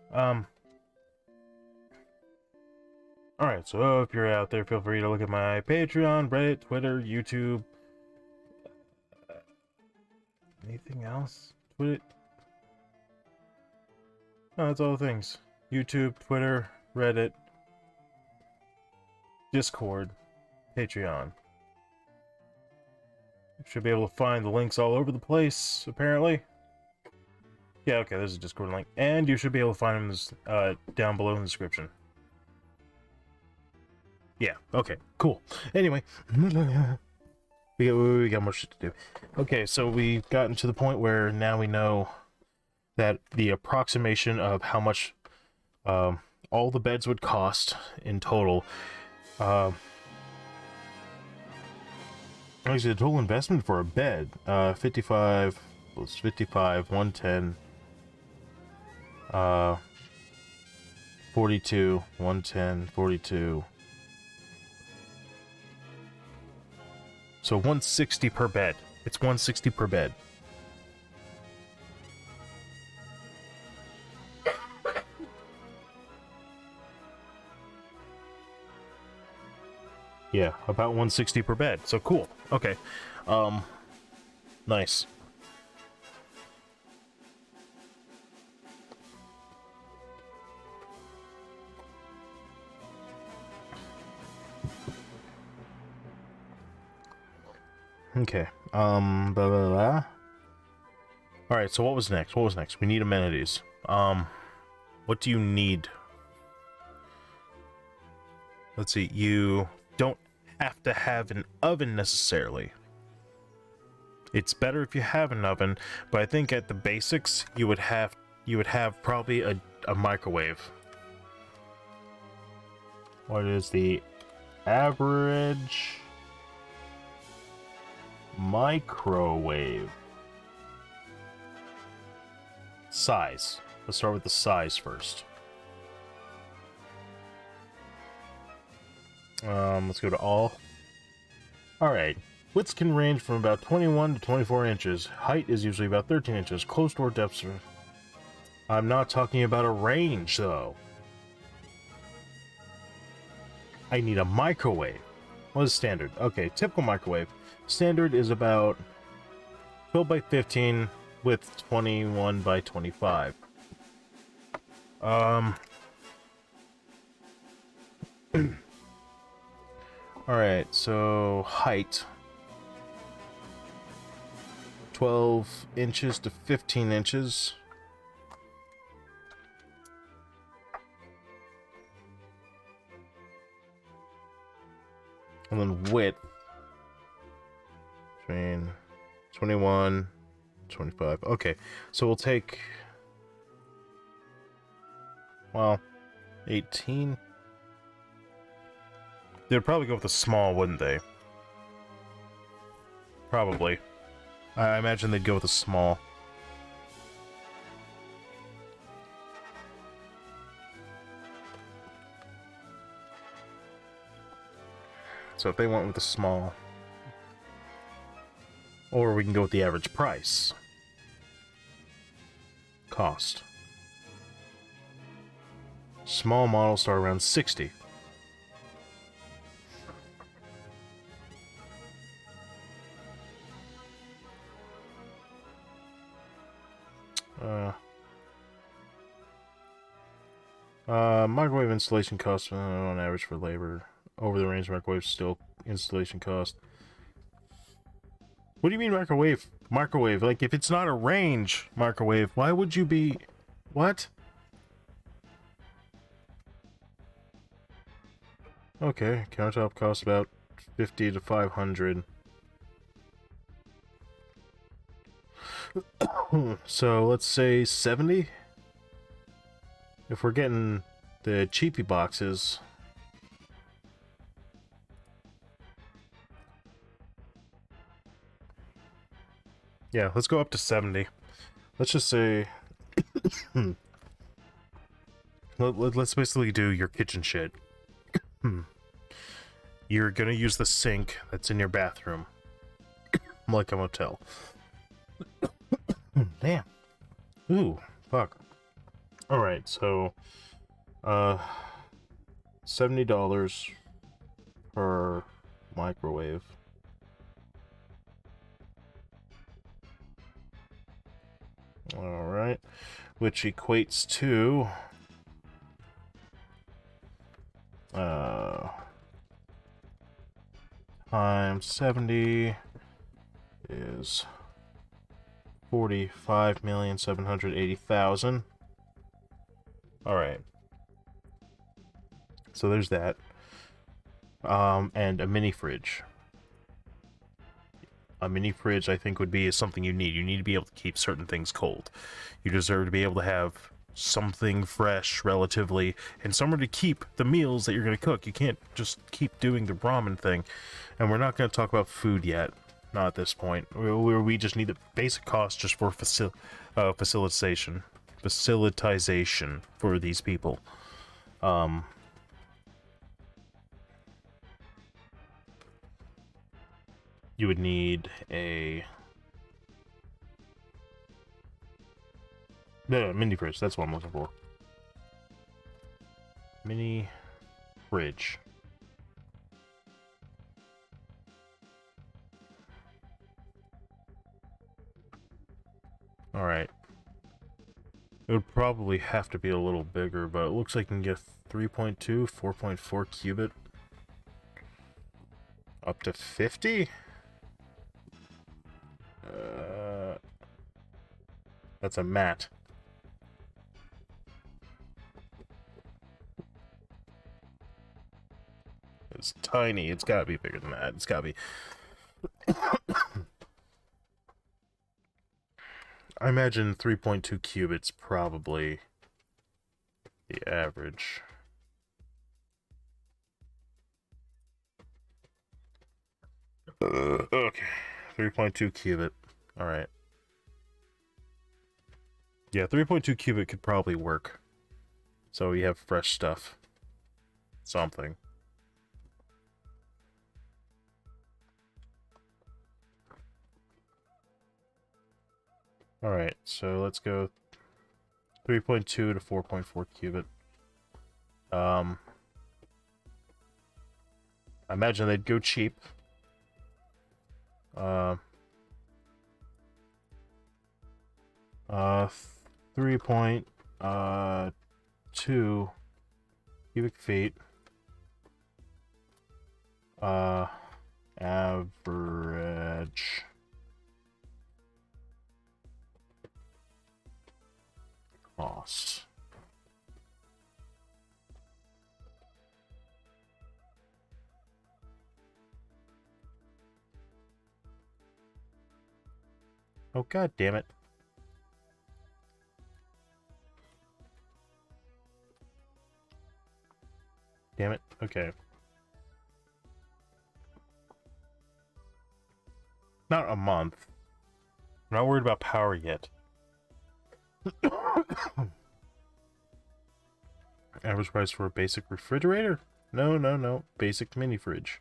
Alright, so if you're out there, feel free to look at my Patreon, Reddit, Twitter, YouTube. Anything else? Twitter? No, that's all the things. YouTube, Twitter, Reddit, Discord, Patreon. You should be able to find the links all over the place, apparently. Yeah, okay, there's a Discord link. And you should be able to find them down below in the description. Yeah, okay, cool. Anyway, we got more shit to do. Okay, so we've gotten to the point where now we know that the approximation of how much all the beds would cost in total. Actually, the total investment for a bed, 55 plus 55, 110, 42, 110, 42. So 160 per bed. It's 160 per bed. Yeah, about 160 per bed. So cool. Okay. Nice. Okay. Blah, blah, blah. All right, so what was next? What was next? We need amenities. What do you need? Let's see. You don't have to have an oven necessarily. It's better if you have an oven, but I think at the basics you would have probably a microwave. What is the average microwave size? Let's start with the size first. Let's go to all. Alright. Widths can range from about 21 to 24 inches. Height is usually about 13 inches. Closed door depths are... I'm not talking about a range, though. I need a microwave. What is standard? Okay, typical microwave. Standard is about 12 by 15 with 21 by 25. Alright, so height. 12 inches to 15 inches. And then width. Between 21, 25. Okay, so we'll take... Well, 18. They'd probably go with a small, wouldn't they? Probably. I imagine they'd go with a small. So if they went with a small... Or we can go with the average price. Cost. Small models start around 60. Microwave installation cost on average for labor. Over the range microwave still installation cost. What do you mean microwave? Microwave, like if it's not a range microwave, why would you be... What? Okay, countertop costs about 50 to 500. So let's say 70? If we're getting the cheapy boxes... Yeah, let's go up to 70. Let's just say... let's basically do your kitchen shit. You're gonna use the sink that's in your bathroom. Like a motel. Damn. Ooh, fuck. Alright, so... $70 per microwave. Alright, which equates to times 70 is 45,780,000. Alright. So there's that. And a mini fridge. A mini fridge, I think, would be something you need. You need to be able to keep certain things cold. You deserve to be able to have something fresh, relatively, and somewhere to keep the meals that you're going to cook. You can't just keep doing the ramen thing. And we're not going to talk about food yet. Not at this point. We just need the basic cost just for facilitation for these people. You would need a mini fridge. That's what I'm looking for. Mini fridge. All right. It would probably have to be a little bigger, but it looks like you can get 3.2, 4.4 cubit. Up to 50? That's a mat. It's tiny. It's gotta be bigger than that. It's gotta be... I imagine 3.2 cubits probably the average. Okay. 3.2 cubit. Alright. Yeah, 3.2 cubit could probably work. So we have fresh stuff. Something. Alright, so let's go 3.2 to 4.4 cubit. I imagine they'd go cheap. 3.2 cubic feet. Average cost. Oh, god damn it. Damn it. Okay. Not a month. I'm not worried about power yet. Average price for a basic refrigerator? No. Basic mini fridge.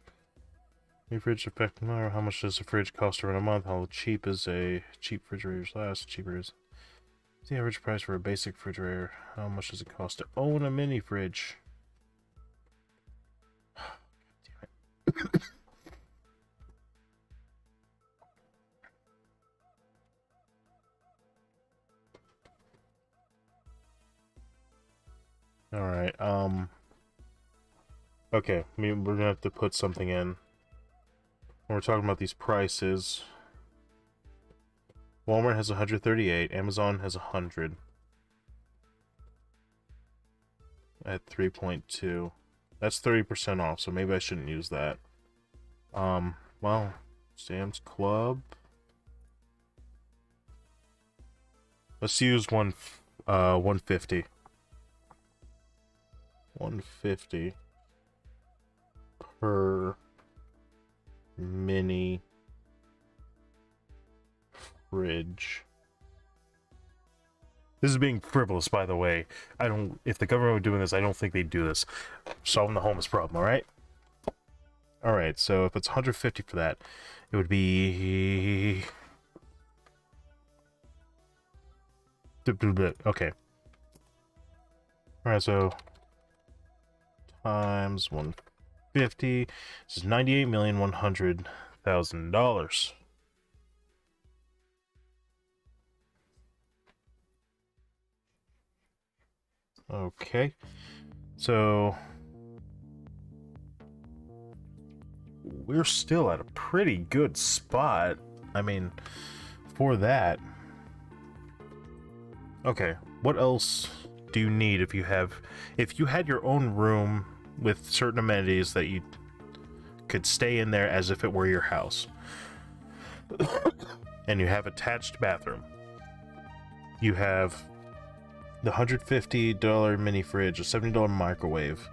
Mini fridge effect. How much does a fridge cost around a month? How cheap is a cheap refrigerator last? Cheaper is the average price for a basic refrigerator. How much does it cost to own a mini fridge? Damn it. Alright, okay, we're gonna have to put something in. When we're talking about these prices, Walmart has 138, Amazon has 100 at 3.2. That's 30% off, so maybe I shouldn't use that. Well, Sam's Club. Let's use 150. 150 per mini fridge. This is being frivolous, by the way. If the government were doing this, I don't think they'd do this. Solving the homeless problem, alright? Alright, so if it's 150 for that, it would be... Okay. Alright, so... times 150. This is $98,100,000. Okay, so we're still at a pretty good spot. I mean, for that. Okay, what else do you need if you had your own room with certain amenities that you could stay in there as if it were your house? And you have attached bathroom. You have the $150 mini fridge, a $70 microwave.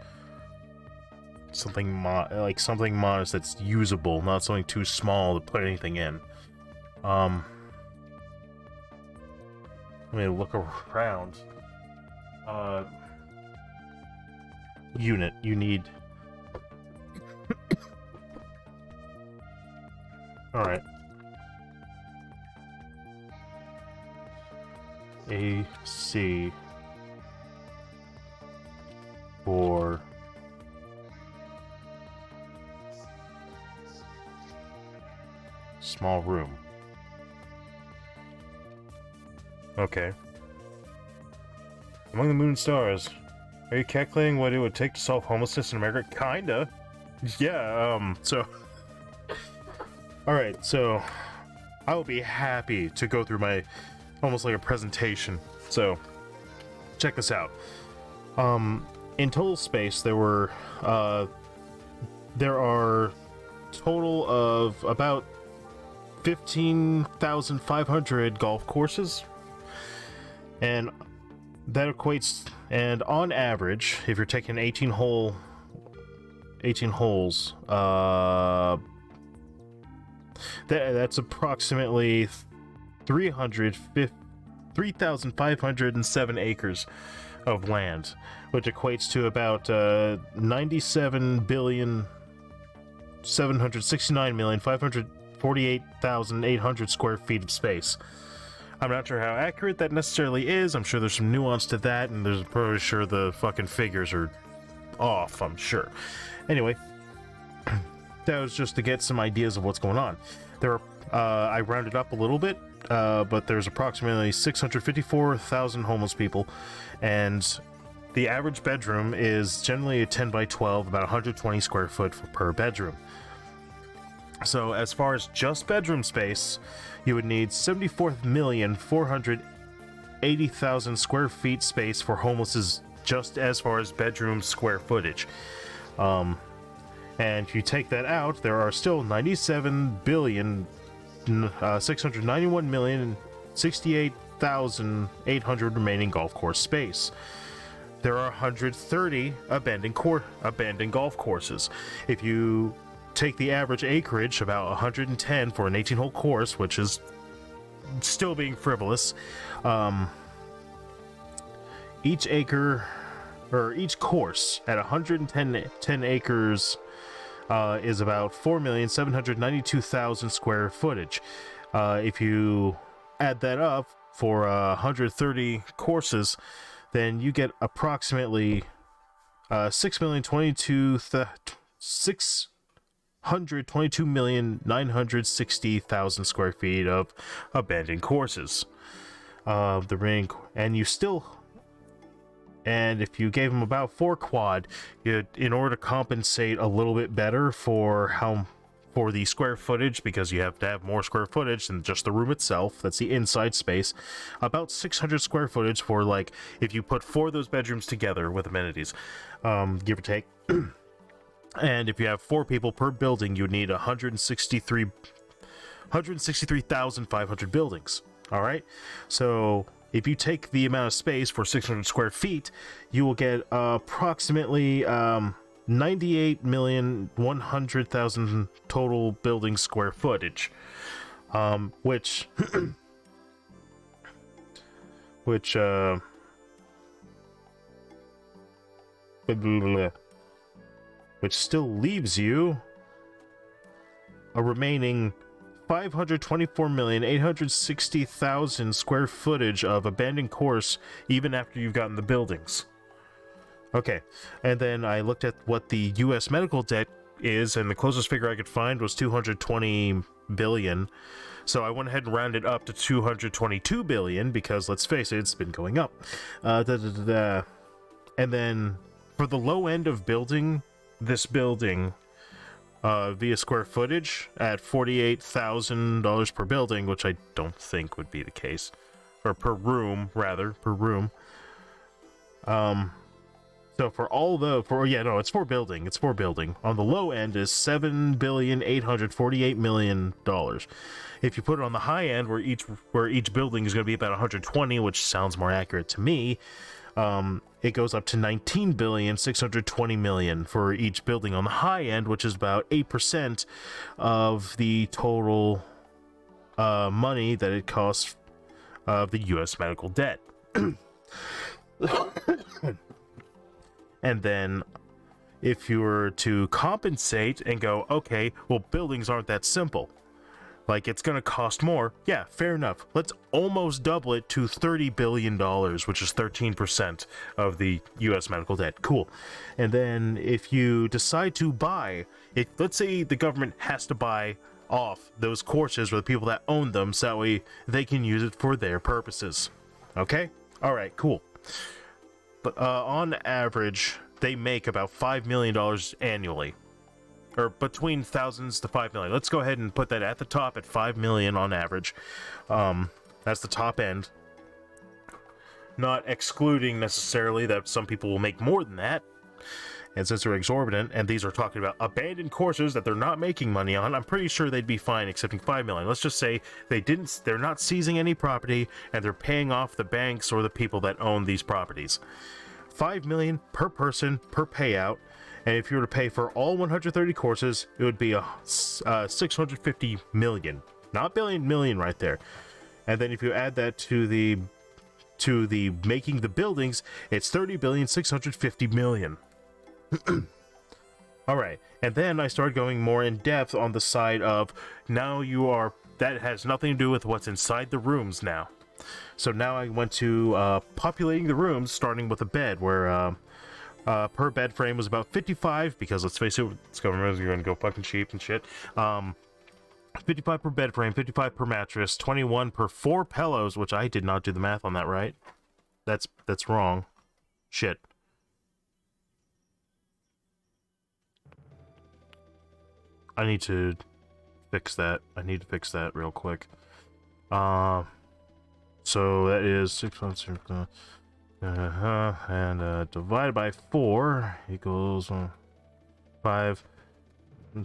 Something modest that's usable, not something too small to put anything in. Let me look around. Unit, you need... Alright. AC for small room. Okay. Among the moon stars, are you calculating what it would take to solve homelessness in America? Kinda. Yeah, so... Alright, so... I will be happy to go through my... almost like a presentation. So, check this out. In total space, there are total of about 15,500 golf courses, and that equates, and on average, if you're taking 18 holes, that's approximately 3,507 acres of land, which equates to about 97,769,548,800 square feet of space. I'm not sure how accurate that necessarily is. I'm sure there's some nuance to that, and there's probably sure the fucking figures are off, I'm sure. Anyway, that was just to get some ideas of what's going on. There are, I rounded up a little bit. but there's approximately 654,000 homeless people, and the average bedroom is generally a 10 by 12, about 120 square foot per bedroom. So as far as just bedroom space, you would need 74,480,000 square feet space for homeless, just as far as bedroom square footage. And if you take that out, there are still 97,691,068,800 remaining golf course space. There are 130 abandoned golf courses. If you take the average acreage, about 110 for an 18-hole course, which is still being frivolous, each acre, or each course at 110 acres is about 4,792,000 square footage. If you add that up for 130 courses, then you get approximately 622,960,000 square feet of abandoned courses. The ring, and if you gave them about 4 quad, in order to compensate a little bit better for the square footage, because you have to have more square footage than just the room itself, that's the inside space, about 600 square footage for, like, if you put 4 of those bedrooms together with amenities, give or take. And if you have 4 people per building, you would need 163,500 buildings. All right, so if you take the amount of space for 600 square feet, you will get approximately 98,100,000 total building square footage, which still leaves you a remaining 524,860,000 square footage of abandoned course, even after you've gotten the buildings. Okay, and then I looked at what the U.S. medical debt is, and the closest figure I could find was 220 billion. So I went ahead and rounded up to 222 billion, because let's face it, it's been going up. And then for the low end of building this building via square footage at $48,000 per building, which I don't think would be the case, or per room rather, per room. So for all the it's for building. It's for building. On the low end is $7,848,000,000. If you put it on the high end, where each building is going to be about 120, which sounds more accurate to me, it goes up to $19,620,000,000 for each building on the high end, which is about 8% of the total money that it costs of the U.S. medical debt. And then if you were to compensate and go, okay, well, buildings aren't that simple. Like, it's going to cost more. Yeah, fair enough. Let's almost double it to $30 billion, which is 13% of the U.S. medical debt. Cool. And then if you decide to buy, let's say the government has to buy off those courses with the people that own them, so that way they can use it for their purposes. Okay? All right, cool. But on average, they make about $5 million annually. Or between thousands to 5 million. Let's go ahead and put that at the top at 5 million on average. That's the top end. Not excluding necessarily that some people will make more than that. And since they're exorbitant, and these are talking about abandoned courses that they're not making money on, I'm pretty sure they'd be fine accepting 5 million. Let's just say they're not seizing any property, and they're paying off the banks or the people that own these properties. 5 million per person per payout. And if you were to pay for all 130 courses, it would be 650 million. Not billion, million right there. And then if you add that to the making the buildings, it's 30,650,000,000. Alright, and then I started going more in depth on the side of, that has nothing to do with what's inside the rooms now. So now I went to populating the rooms, starting with a bed, where per bed frame was about 55, because let's face it, this government is going to go fucking cheap and shit. 55 per bed frame, 55 per mattress, 21 per 4 pillows, which I did not do the math on that right. That's wrong. Shit. I need to fix that. I need to fix that real quick. So that is 6 months, and divided by 4 equals 5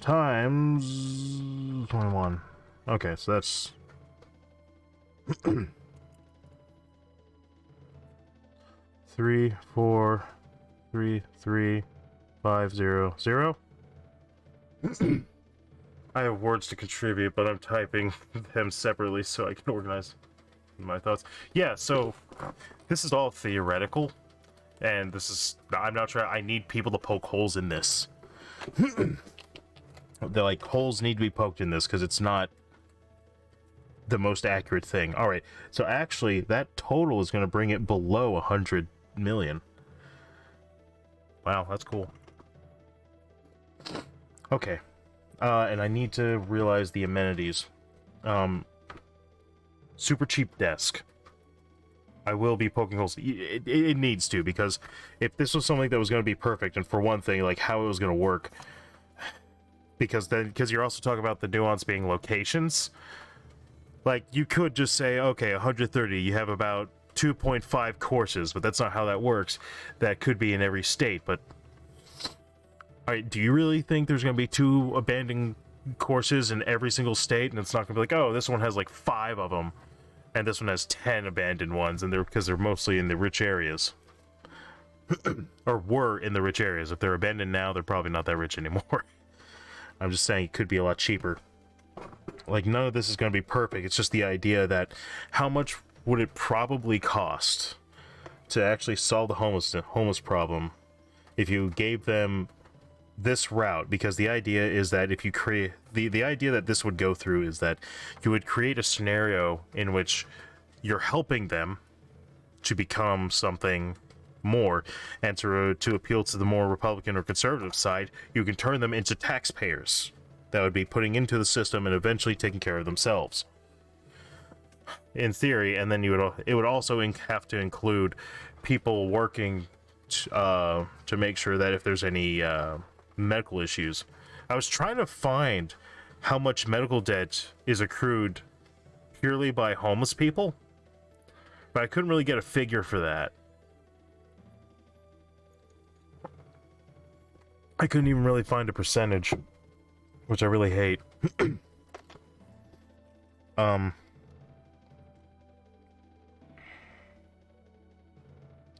times 21. Okay, so that's 3, 4, 3, 3, 5, 0, 0. I have words to contribute, but I'm typing them separately so I can organize my thoughts. Yeah, so this is all theoretical, and this is, I'm not sure, I need people to poke holes in this. The like holes need to be poked in this because it's not the most accurate thing. All right, so actually that total is going to bring it below 100 million. Wow, that's cool. Okay, and I need to realize the amenities. Super cheap desk. I will be poking holes. It needs to, because if this was something that was going to be perfect, and for one thing, like how it was going to work, because you're also talking about the nuance being locations. Like, you could just say, okay, 130, you have about 2.5 courses, but that's not how that works. That could be in every state, but... Alright, do you really think there's going to be 2 abandoned courses in every single state, and it's not going to be like, oh, this one has like 5 of them, and this one has 10 abandoned ones, and because they're mostly in the rich areas. Or were in the rich areas. If they're abandoned now, they're probably not that rich anymore. I'm just saying it could be a lot cheaper. Like, none of this is going to be perfect. It's just the idea that how much would it probably cost to actually solve the homeless problem if you gave them this route? Because the idea is that if you create... The idea that this would go through is that you would create a scenario in which you're helping them to become something more, and to appeal to the more Republican or conservative side, you can turn them into taxpayers that would be putting into the system and eventually taking care of themselves, in theory. And then it would also have to include people working to make sure that if there's any medical issues. I was trying to find how much medical debt is accrued purely by homeless people, but I couldn't really get a figure for that. I couldn't even really find a percentage, which I really hate.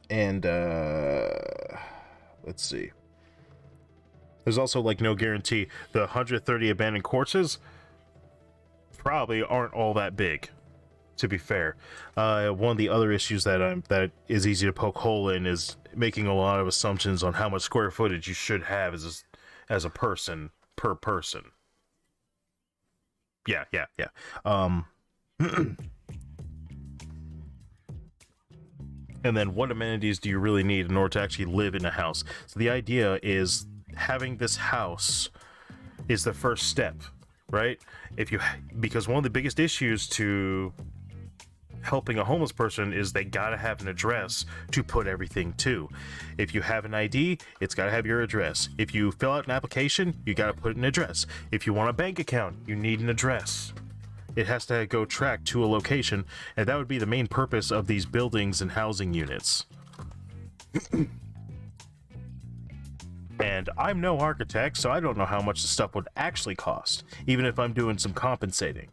And let's see. There's also like no guarantee. The 130 abandoned courses probably aren't all that big, to be fair. One of the other issues that is easy to poke hole in is making a lot of assumptions on how much square footage you should have as a person per person. Yeah. And then what amenities do you really need in order to actually live in a house? So the idea is having this house is the first step, right? Because one of the biggest issues to helping a homeless person is they gotta have an address to put everything to. If you have an ID, it's gotta have your address. If you fill out an application, you gotta put an address. If you want a bank account, you need an address. It has to go track to a location, and that would be the main purpose of these buildings and housing units. And I'm no architect, so I don't know how much the stuff would actually cost, even if I'm doing some compensating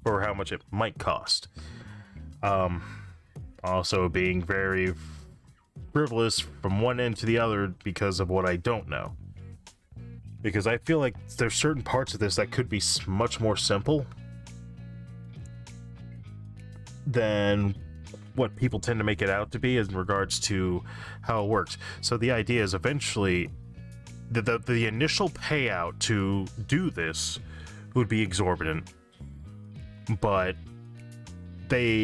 for how much it might cost. Also being very frivolous from one end to the other because of what I don't know. Because I feel like there's certain parts of this that could be much more simple than what people tend to make it out to be in regards to how it works. So the idea is eventually the initial payout to do this would be exorbitant, but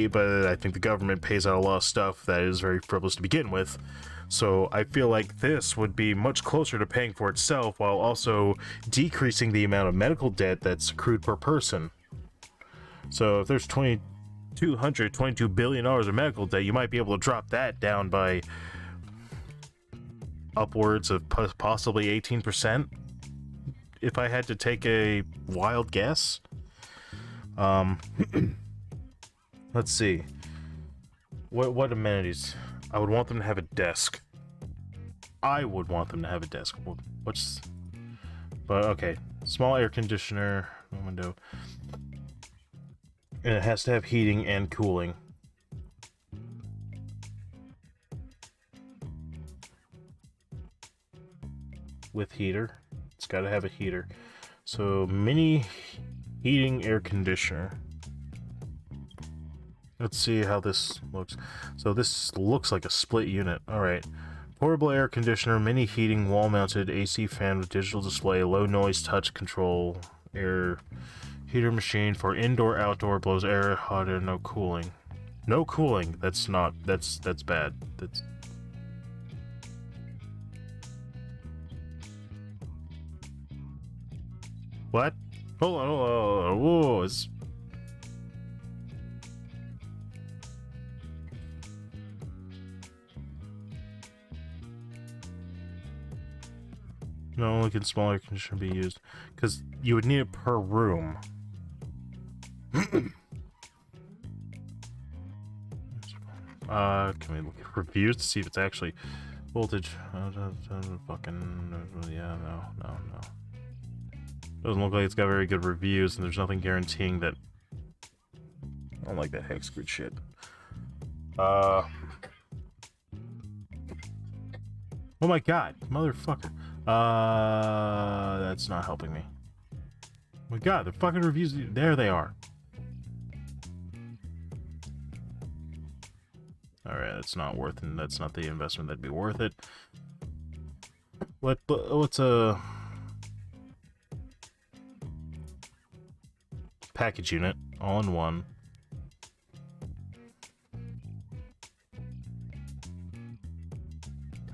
but I think the government pays out a lot of stuff that is very frivolous to begin with. So I feel like this would be much closer to paying for itself while also decreasing the amount of medical debt that's accrued per person. So if there's $22 billion of medical debt, you might be able to drop that down by upwards of possibly 18%, if I had to take a wild guess. Let's see. What amenities? I would want them to have a desk. I would want them to have a desk. But okay. Small air conditioner, no window. And it has to have heating and cooling. With heater. It's got to have a heater. So, mini heating air conditioner. Let's see how this looks. So this looks like a split unit. Alright. Portable air conditioner, mini heating, wall-mounted AC fan with digital display, low noise touch control, air heater machine for indoor, outdoor, blows air, hot air, no cooling. No cooling. That's bad. That's... What? Hold on. Whoa, it's... No, only can small air conditioner be used. Because you would need it per room. Can we look at reviews to see if it's actually voltage? Fucking... Yeah, no. Doesn't look like it's got very good reviews, and there's nothing guaranteeing that... I don't like that hex screwed shit. Oh my god, motherfucker. That's not helping me. Oh my god, the fucking reviews, there they are. Alright, that's not worth it. That's not the investment that'd be worth it. What's a package unit, all in one.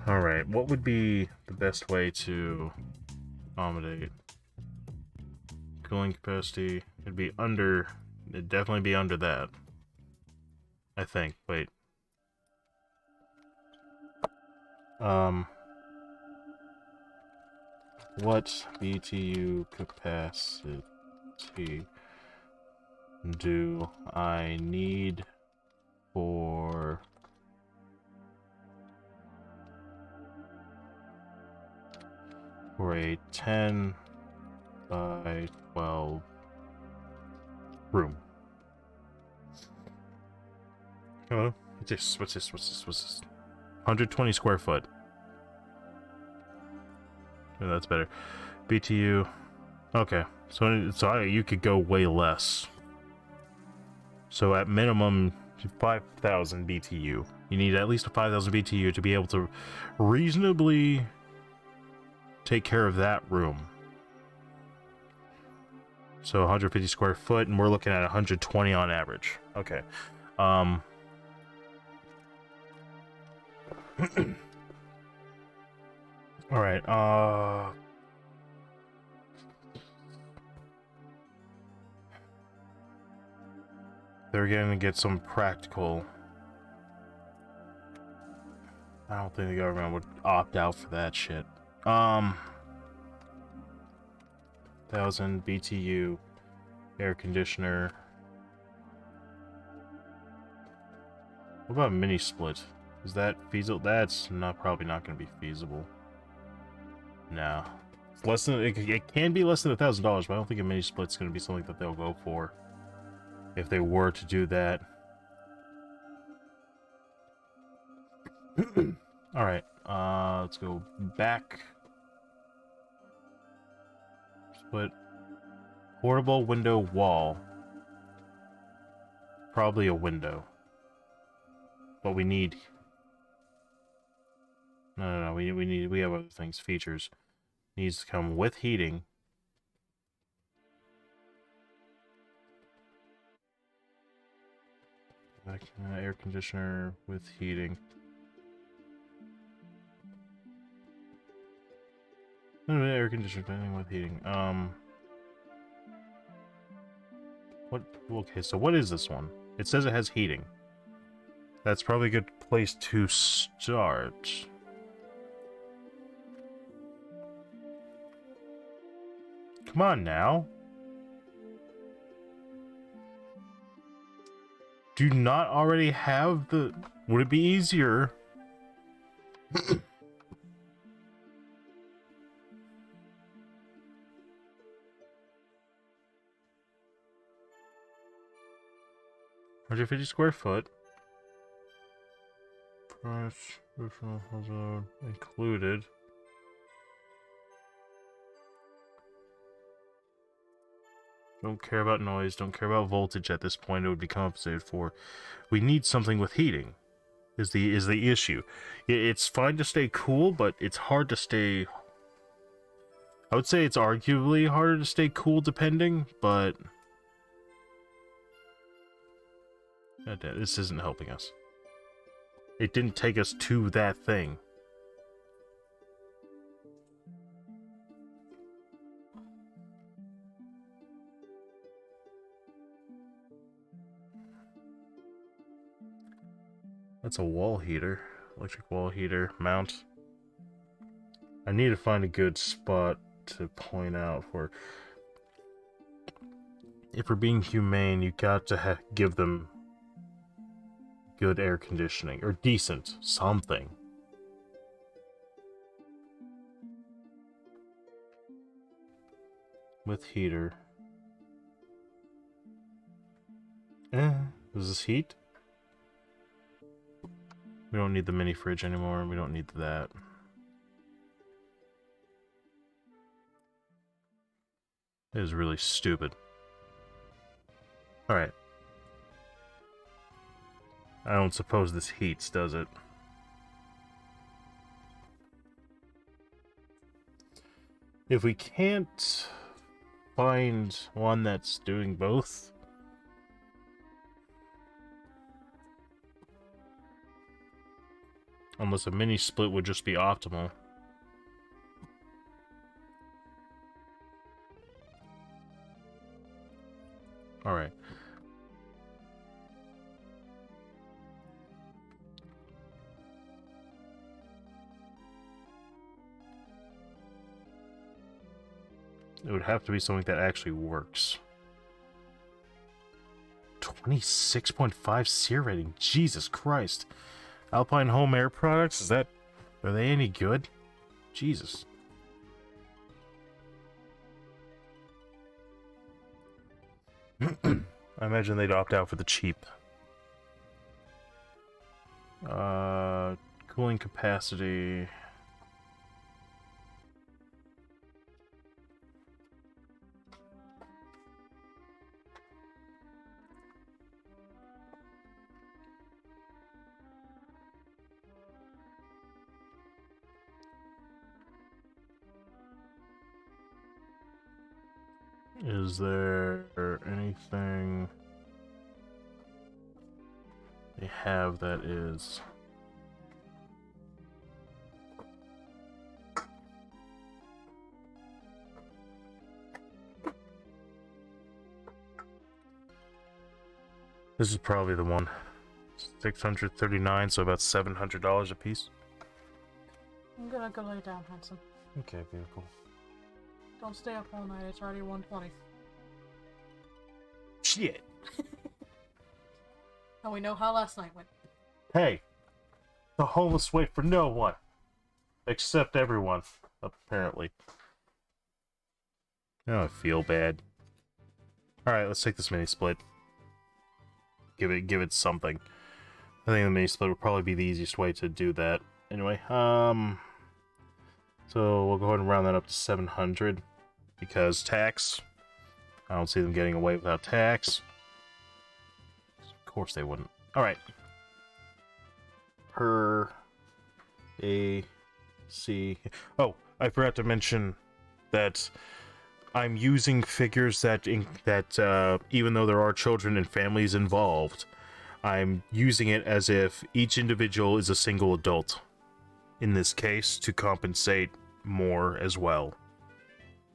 Alright, what would be the best way to accommodate cooling capacity? It'd definitely be under that. I think. Wait. What BTU capacity do I need for a 10 by 12 room? Hello? What's this? 120 square foot. Oh, that's better. BTU. Okay. So you could go way less. So at minimum 5,000 BTU. You need at least a 5,000 BTU to be able to reasonably take care of that room. So 150 square foot, and we're looking at 120 on average. Okay. Alright, they're gonna get some practical... I don't think the government would opt out for that shit. 1,000 BTU air conditioner. What about a mini split? Is that feasible? That's probably not going to be feasible. No. It's less than, it can be less than $1,000, but I don't think a mini split's going to be something that they'll go for if they were to do that. Alright, let's go back. Split. Portable window wall. Probably a window. But we need... No, we have other things. Features. Needs to come with heating. Air conditioner with heating. No, air conditioner with heating. What? Okay, so what is this one? It says it has heating. That's probably a good place to start. Come on now. Do you not already have the... Would it be easier? $150 square foot. Price, included. Don't care about noise, don't care about voltage at this point, it would be compensated for. We need something with heating, is the issue. It's fine to stay cool, but it's hard to stay... I would say it's arguably harder to stay cool depending, but... God damn, this isn't helping us. It didn't take us to that thing. That's a wall heater. Electric wall heater. Mount. I need to find a good spot to point out for... If we're being humane, you got to give them good air conditioning. Or decent. Something. With heater. Does this heat? We don't need the mini fridge anymore. We don't need that. It is really stupid. Alright. I don't suppose this heats, does it? If we can't find one that's doing both... Unless a mini split would just be optimal. Alright. It would have to be something that actually works. 26.5 SEER rating. Jesus Christ. Alpine Home Air Products, is that... Are they any good? Jesus. I imagine they'd opt out for the cheap. Cooling capacity... Is there anything they have that is... This is probably the one. 639, so about $700 a piece. I'm gonna go lay down, handsome. Okay, beautiful. Don't stay up all night, it's already 1:20. Shit! And we know how last night went. Hey! The homeless wait for no one! Except everyone, apparently. Now I feel bad. Alright, let's take this mini split. Give it something. I think the mini split would probably be the easiest way to do that. Anyway, so we'll go ahead and round that up to 700 because tax. I don't see them getting away without tax. Of course they wouldn't. All right. Per AC. Oh, I forgot to mention that I'm using figures that even though there are children and families involved, I'm using it as if each individual is a single adult in this case to compensate more as well.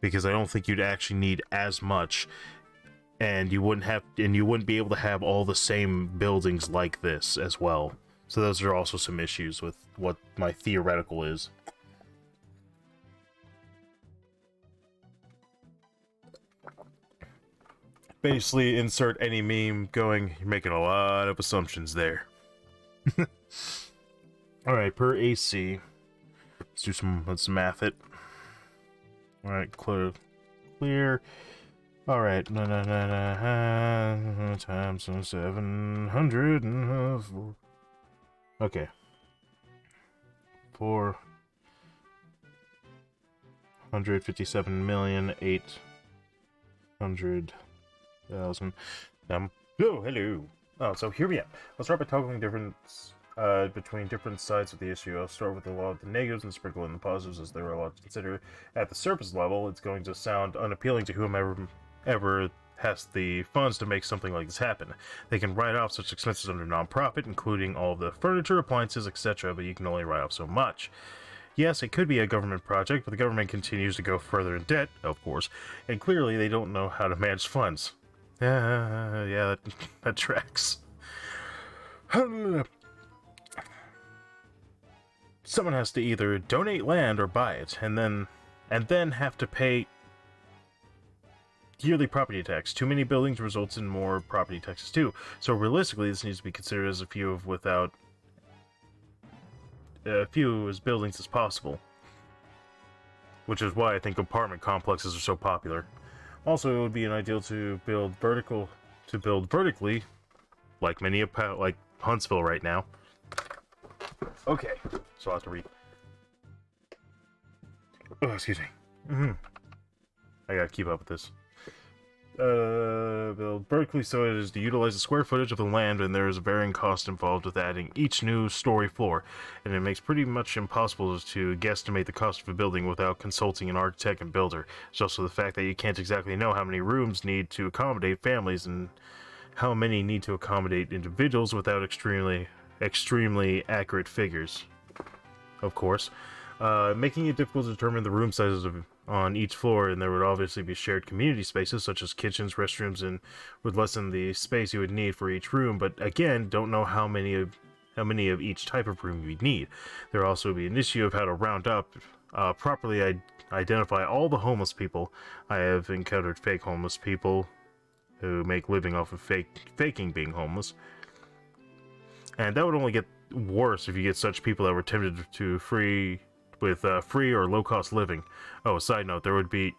Because I don't think you'd actually need as much, and you wouldn't be able to have all the same buildings like this as well. So those are also some issues with what my theoretical is. Basically, insert any meme going, you're making a lot of assumptions there. Alright, per AC. Let's math it. Alright, clear. Alright, times 700 and okay. 457,800,000. Oh, hello. Oh, so here we are. Let's start by talking difference between different sides of the issue. I'll start with a lot of the negatives and sprinkle in the positives, as there are a lot to consider. At the surface level, it's going to sound unappealing to whomever has the funds to make something like this happen. They can write off such expenses under non-profit, including all the furniture, appliances, etc., but you can only write off so much. Yes, it could be a government project, but the government continues to go further in debt, of course, and clearly they don't know how to manage funds. Yeah, that tracks. Someone has to either donate land or buy it, and then have to pay yearly property tax. Too many buildings results in more property taxes too. So realistically, this needs to be considered as few buildings as possible. Which is why I think apartment complexes are so popular. Also, it would be an ideal to build vertically, like Huntsville right now. Okay, so I'll have to read. Oh, excuse me. I gotta keep up with this. Build vertically so it is to utilize the square footage of the land, and there is a varying cost involved with adding each new story floor, and it makes pretty much impossible to guesstimate the cost of a building without consulting an architect and builder. There's also the fact that you can't exactly know how many rooms need to accommodate families and how many need to accommodate individuals without extremely accurate figures, of course, making it difficult to determine the room sizes on each floor, and there would obviously be shared community spaces such as kitchens, restrooms, and would lessen the space you would need for each room, but again, don't know how many of each type of room you'd need. There would also be an issue of how to round up, properly identify all the homeless people. I have encountered fake homeless people who make living off of faking being homeless. And that would only get worse if you get such people that were tempted to free or low-cost living. Oh, side note, there would be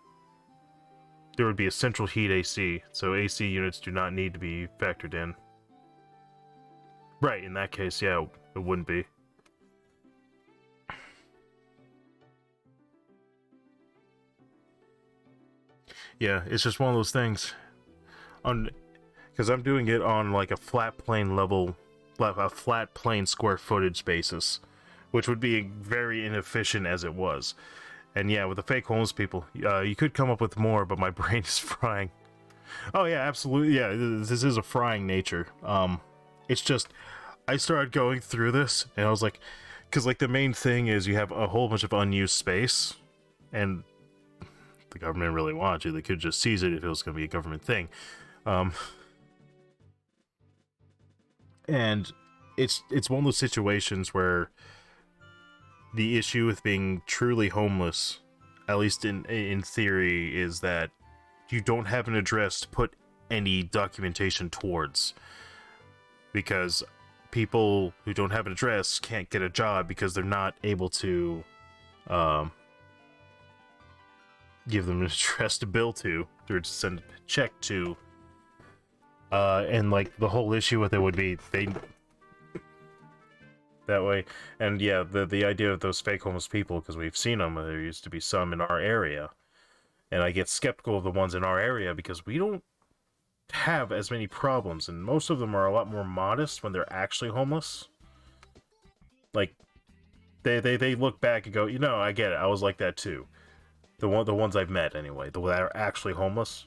a central heat AC, so AC units do not need to be factored in. Right, in that case, yeah, it wouldn't be. Yeah, it's just one of those things. Because I'm doing it on like a flat plane square footage basis, which would be very inefficient as it was. And yeah, with the fake homeless people, you could come up with more, but my brain is frying. Oh yeah, absolutely, yeah, this is a frying nature. It's just, I started going through this, and I was like, because like the main thing is you have a whole bunch of unused space, and the government really wanted to, they could just seize it if it was going to be a government thing. And it's one of those situations where the issue with being truly homeless, at least in theory, is that you don't have an address to put any documentation towards. Because people who don't have an address can't get a job because they're not able to give them an address to bill to, or to send a check to. And like the whole issue with it would be that way. And yeah, the idea of those fake homeless people, because we've seen them, there used to be some in our area, and I get skeptical of the ones in our area because we don't have as many problems, and most of them are a lot more modest when they're actually homeless. Like they look back and go, you know, I get it, I was like that too. The ones I've met anyway, that are actually homeless.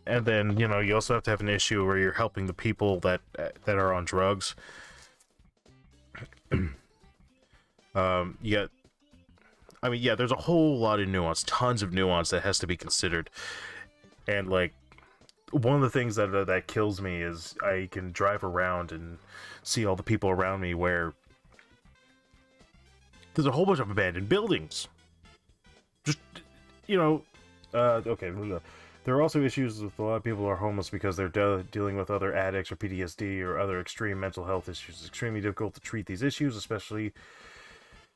And then, you know, you also have to have an issue where you're helping the people that are on drugs. Yeah, I mean, yeah, there's a whole lot of nuance, tons of nuance that has to be considered. And like, one of the things that kills me is I can drive around and see all the people around me where there's a whole bunch of abandoned buildings. Just, you know, okay. There are also issues with a lot of people who are homeless because they're dealing with other addicts or PTSD or other extreme mental health issues. It's extremely difficult to treat these issues, especially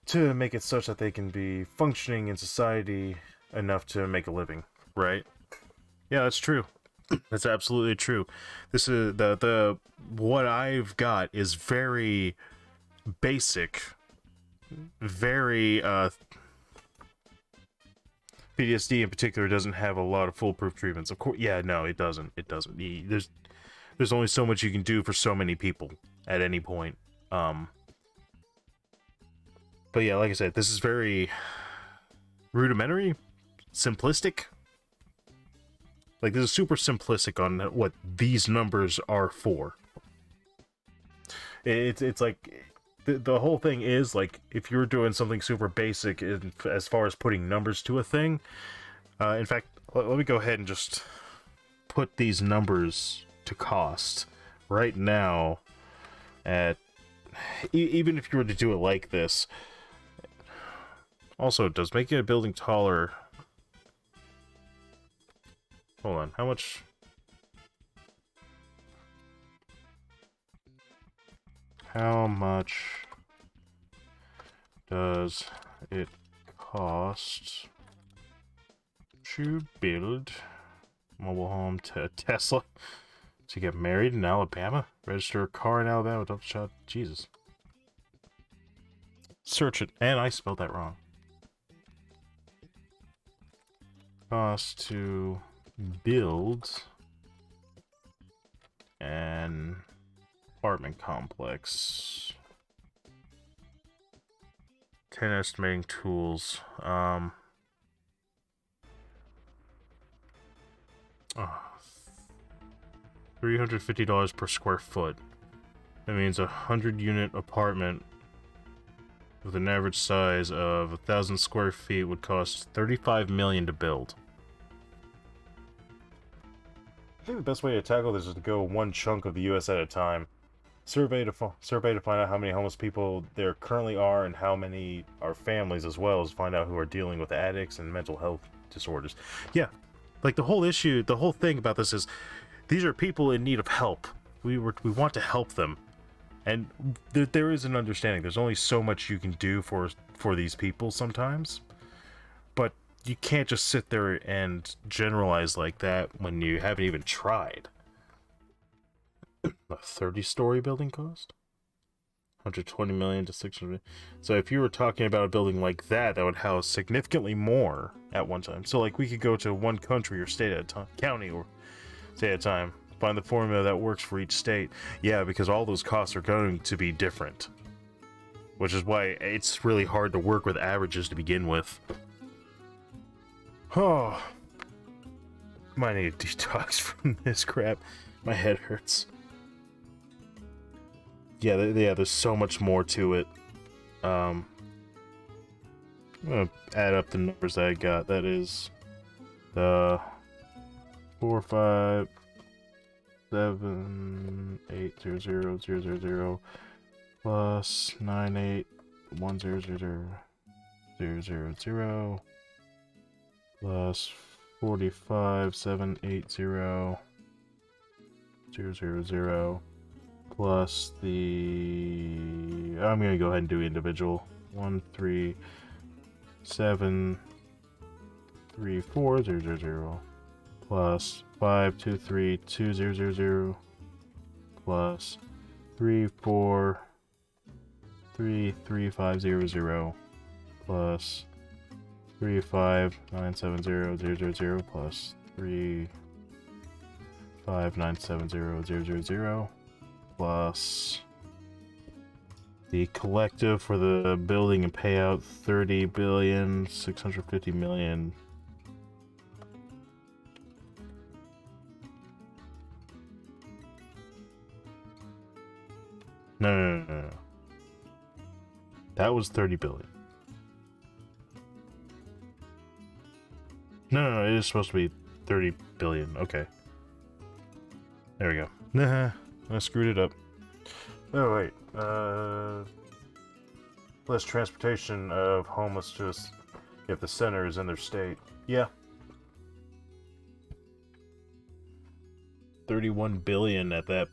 to make it such that they can be functioning in society enough to make a living, right? Yeah, that's true. That's absolutely true. This is the what I've got is very basic, very PTSD in particular doesn't have a lot of foolproof treatments. Of course, yeah, no, it doesn't. It doesn't. There's only so much you can do for so many people at any point. But yeah, like I said, this is very rudimentary, simplistic. Like, this is super simplistic on what these numbers are for. It's like, the whole thing is, like, if you're doing something super basic as far as putting numbers to a thing, in fact, let me go ahead and just put these numbers to cost right now at, even if you were to do it like this. Also, does making a building taller... Hold on, how much... How much does it cost to build mobile home to Tesla to get married in Alabama? Register a car in Alabama, dump shot. Jesus. Search it. And I spelled that wrong. Cost to build an apartment complex. 10 estimating tools. $350 per square foot. That means a 100-unit apartment with an average size of 1,000 square feet would cost $35 million to build. I think the best way to tackle this is to go one chunk of the U.S. at a time. Survey to find out how many homeless people there currently are and how many are families, as well as find out who are dealing with addicts and mental health disorders. Yeah, like the whole issue, the whole thing about this is these are people in need of help. We want to help them. And there is an understanding. There's only so much you can do for these people sometimes. But you can't just sit there and generalize like that when you haven't even tried. A 30-story building cost? 120 million to 600. So if you were talking about a building like that, that would house significantly more at one time. So like we could go to one country or state at a time, county or state at a time. Find the formula that works for each state. Yeah, because all those costs are going to be different. Which is why it's really hard to work with averages to begin with. Oh. Might need a detox from this crap. My head hurts. Yeah, there's so much more to it. I'm gonna add up the numbers that I got. That is the 4, 5, 7, 8, 0, 0, 0, 0, 0 plus 9, 8, 1, 0, 0, 0, 0, 0, 0 plus 45, 7, 8, 0, 0, 0, 0 plus the... I'm gonna go ahead and do individual. 1, 3, 7, 3, 4, 0, 0, 0 plus 5, 2, 3, 2, 0, 0, 0 plus 3, 4, 3, 3, 5, 0, 0 plus 3, 5, 9, 7, 0, 0, 0, 0 plus 3, 5, 9, 7, 0, 0, 0, 0 plus the collective for the building and payout 30 billion 650 million. No. That was 30 billion. No, it is supposed to be 30 billion. Okay. There we go. Nah, I screwed it up. Oh, wait. Less transportation of homeless to us if the center is in their state. Yeah. 31 billion at that.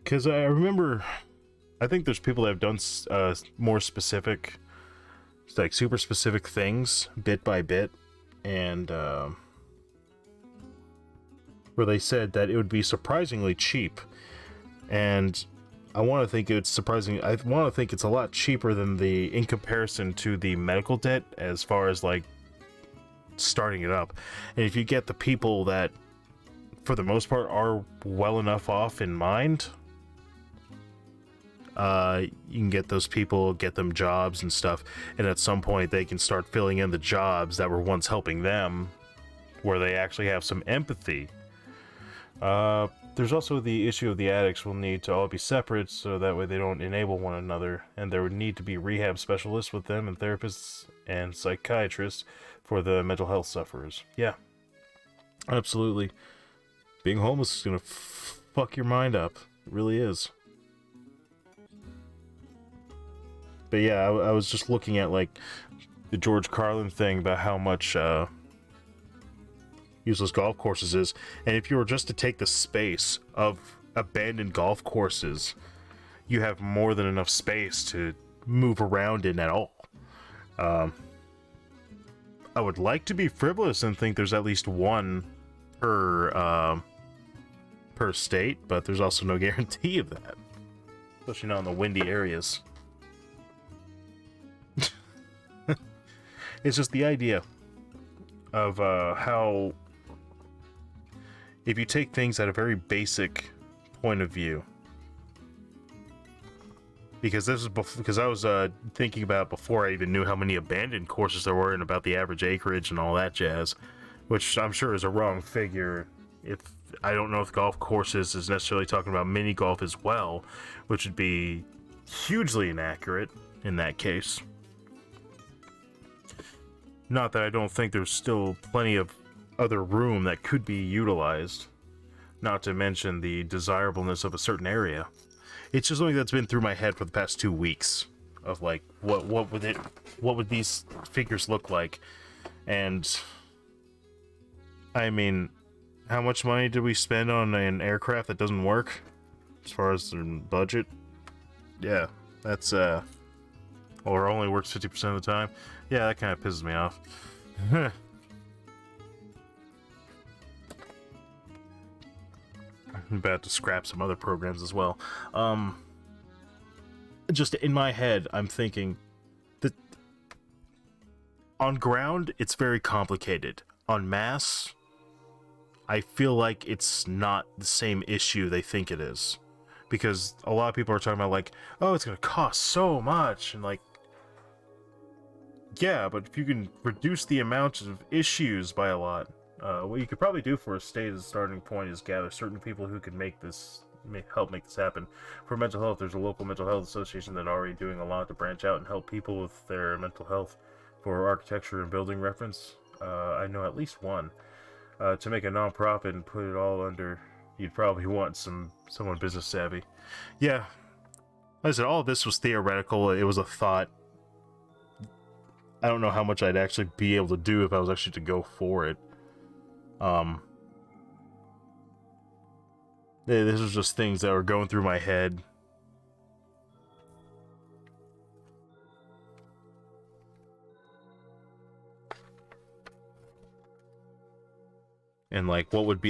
Because I remember, I think there's people that have done more specific, like super specific things, bit by bit, and where they said that it would be surprisingly cheap, and I want to think it's surprising. I want to think it's a lot cheaper than in comparison to the medical debt, as far as like starting it up. And if you get the people that, for the most part, are well enough off in mind, you can get those people, get them jobs and stuff, and at some point they can start filling in the jobs that were once helping them, where they actually have some empathy. There's also the issue of the addicts will need to all be separate, so that way they don't enable one another, and there would need to be rehab specialists with them, and therapists and psychiatrists for the mental health sufferers. Yeah, absolutely. Being homeless is gonna fuck your mind up. It really is. But yeah, I was just looking at like the George Carlin thing about how much useless golf courses is, and if you were just to take the space of abandoned golf courses, you have more than enough space to move around in at all. I would like to be frivolous and think there's at least one per state, but there's also no guarantee of that, especially not in the windy areas. It's just the idea of how, if you take things at a very basic point of view, because this is because I was thinking about it before I even knew how many abandoned courses there were and about the average acreage and all that jazz, which I'm sure is a wrong figure. If I don't know if golf courses is necessarily talking about mini golf as well, which would be hugely inaccurate in that case. Not that I don't think there's still plenty of other room that could be utilized, not to mention the desirableness of a certain area. It's just something that's been through my head for the past 2 weeks of like, what would these figures look like? And I mean, how much money did we spend on an aircraft that doesn't work as far as the budget? Yeah, that's or only works 50% of the time. Yeah, that kind of pisses me off. I'm about to scrap some other programs as well. Just in my head, I'm thinking that on ground, it's very complicated. On mass, I feel like it's not the same issue they think it is. Because a lot of people are talking about like, oh, it's going to cost so much, and like, yeah, but if you can reduce the amount of issues by a lot, what you could probably do for a state as a starting point is gather certain people who can help make this happen. For mental health, there's a local mental health association that already doing a lot to branch out and help people with their mental health. For architecture and building reference, I know at least one. To make a non-profit and put it all under, you'd probably want someone business savvy. Yeah, like I said, all of this was theoretical. It was a thought. I don't know how much I'd actually be able to do if I was actually to go for it. This was just things that were going through my head. And like, what would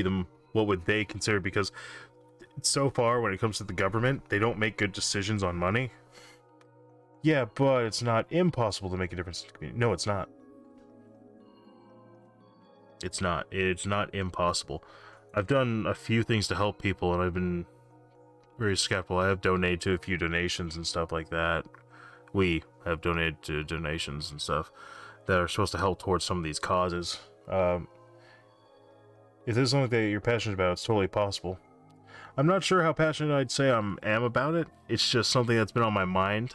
they consider? Because so far, when it comes to the government, they don't make good decisions on money. Yeah, but it's not impossible to make a difference in the community. No, it's not. It's not. It's not impossible. I've done a few things to help people, and I've been very skeptical. I have donated to a few donations and stuff like that. We have donated to donations and stuff that are supposed to help towards some of these causes. If this is something that you're passionate about, it's totally possible. I'm not sure how passionate I'd say I am about it. It's just something that's been on my mind.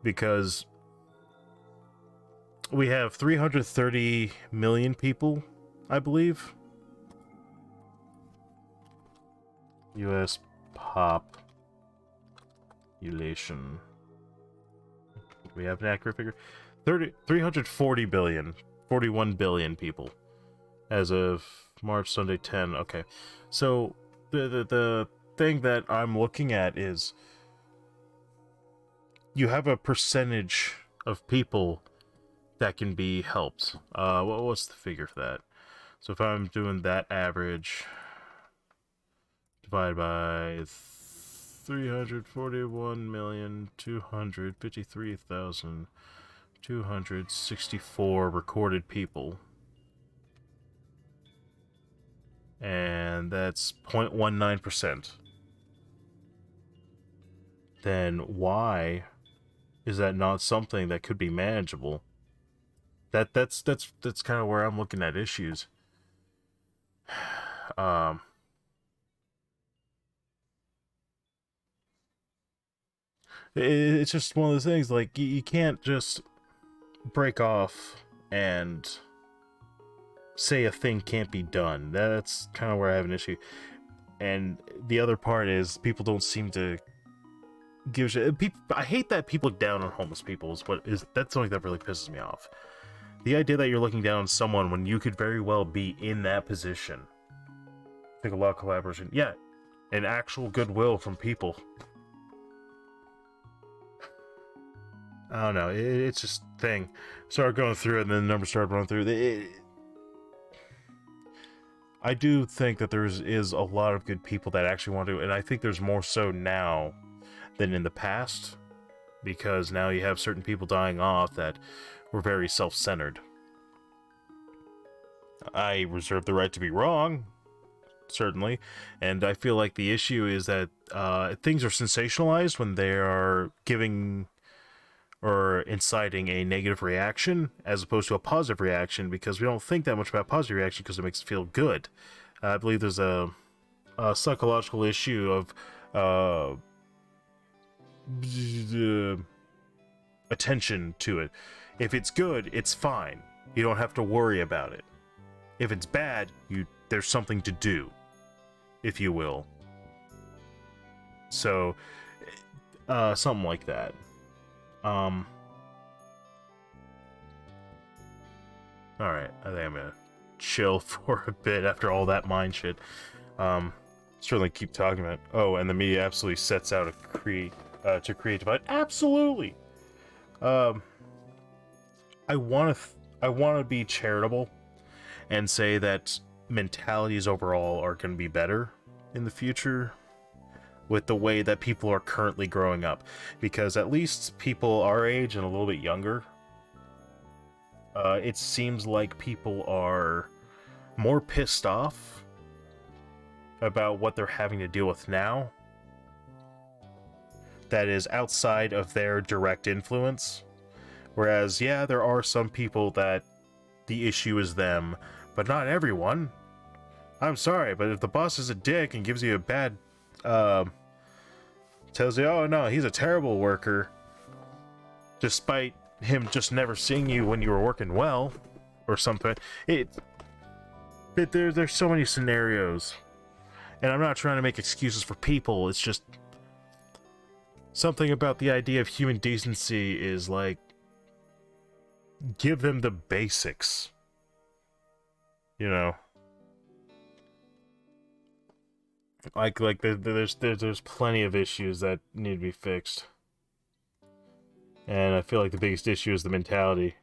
Because we have 330 million people, I believe. US population. Do we have an accurate figure? 340 billion. 41 billion people. As of March Sunday 10. Okay. So the thing that I'm looking at is you have a percentage of people that can be helped. What's the figure for that? So if I'm doing that average divided by 341,253,264 recorded people. And that's 0.19%. Then why is that not something that could be manageable? That's kind of where I'm looking at issues. It's just one of those things, like, you can't just break off and say a thing can't be done. That's kind of where I have an issue. And the other part is people don't seem to give a shit. I hate that people look down on homeless people. That's something that really pisses me off. The idea that you're looking down on someone when you could very well be in that position. I think a lot of collaboration. Yeah, and actual goodwill from people. I don't know. It's just a thing. Started going through it, and then the numbers started running through. I do think that there is a lot of good people that actually want to, and I think there's more so now than in the past, because now you have certain people dying off that were very self-centered. I reserve the right to be wrong, certainly, and I feel like the issue is that things are sensationalized when they are giving or inciting a negative reaction as opposed to a positive reaction, because we don't think that much about positive reaction because it makes us feel good. I believe there's a psychological issue of attention to it. If it's good, it's fine. You don't have to worry about it. If it's bad, there's something to do, if you will. So, something like that. Alright, I think I'm gonna chill for a bit after all that mind shit. Certainly keep talking about it. Oh, and the media absolutely sets out to create divide. Absolutely! I wanna be charitable and say that mentalities overall are gonna be better in the future with the way that people are currently growing up, because at least people our age and a little bit younger, it seems like people are more pissed off about what they're having to deal with now that is outside of their direct influence. Whereas, yeah, there are some people that the issue is them, but not everyone. I'm sorry, but if the boss is a dick and gives you a bad tells you, oh no, he's a terrible worker, despite him just never seeing you when you were working well, or something. There's so many scenarios, and I'm not trying to make excuses for people. It's just something about the idea of human decency is like, give them the basics, you know. Like there's plenty of issues that need to be fixed, and I feel like the biggest issue is the mentality.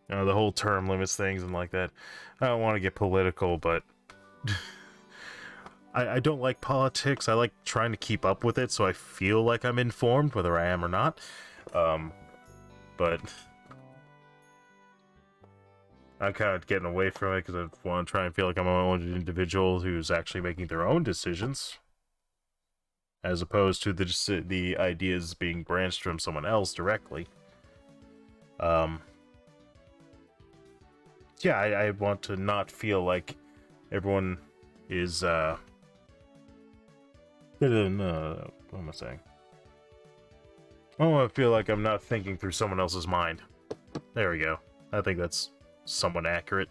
The whole term limits things and like that. I don't want to get political, but I don't like politics. I like trying to keep up with it so I feel like I'm informed, whether I am or not. But I'm kind of getting away from it because I want to try and feel like I'm my own individual who's actually making their own decisions, as opposed to the ideas being branched from someone else directly. Yeah, I want to not feel like everyone is No, what am I saying? Oh, I feel like I'm not thinking through someone else's mind. There we go. I think that's somewhat accurate.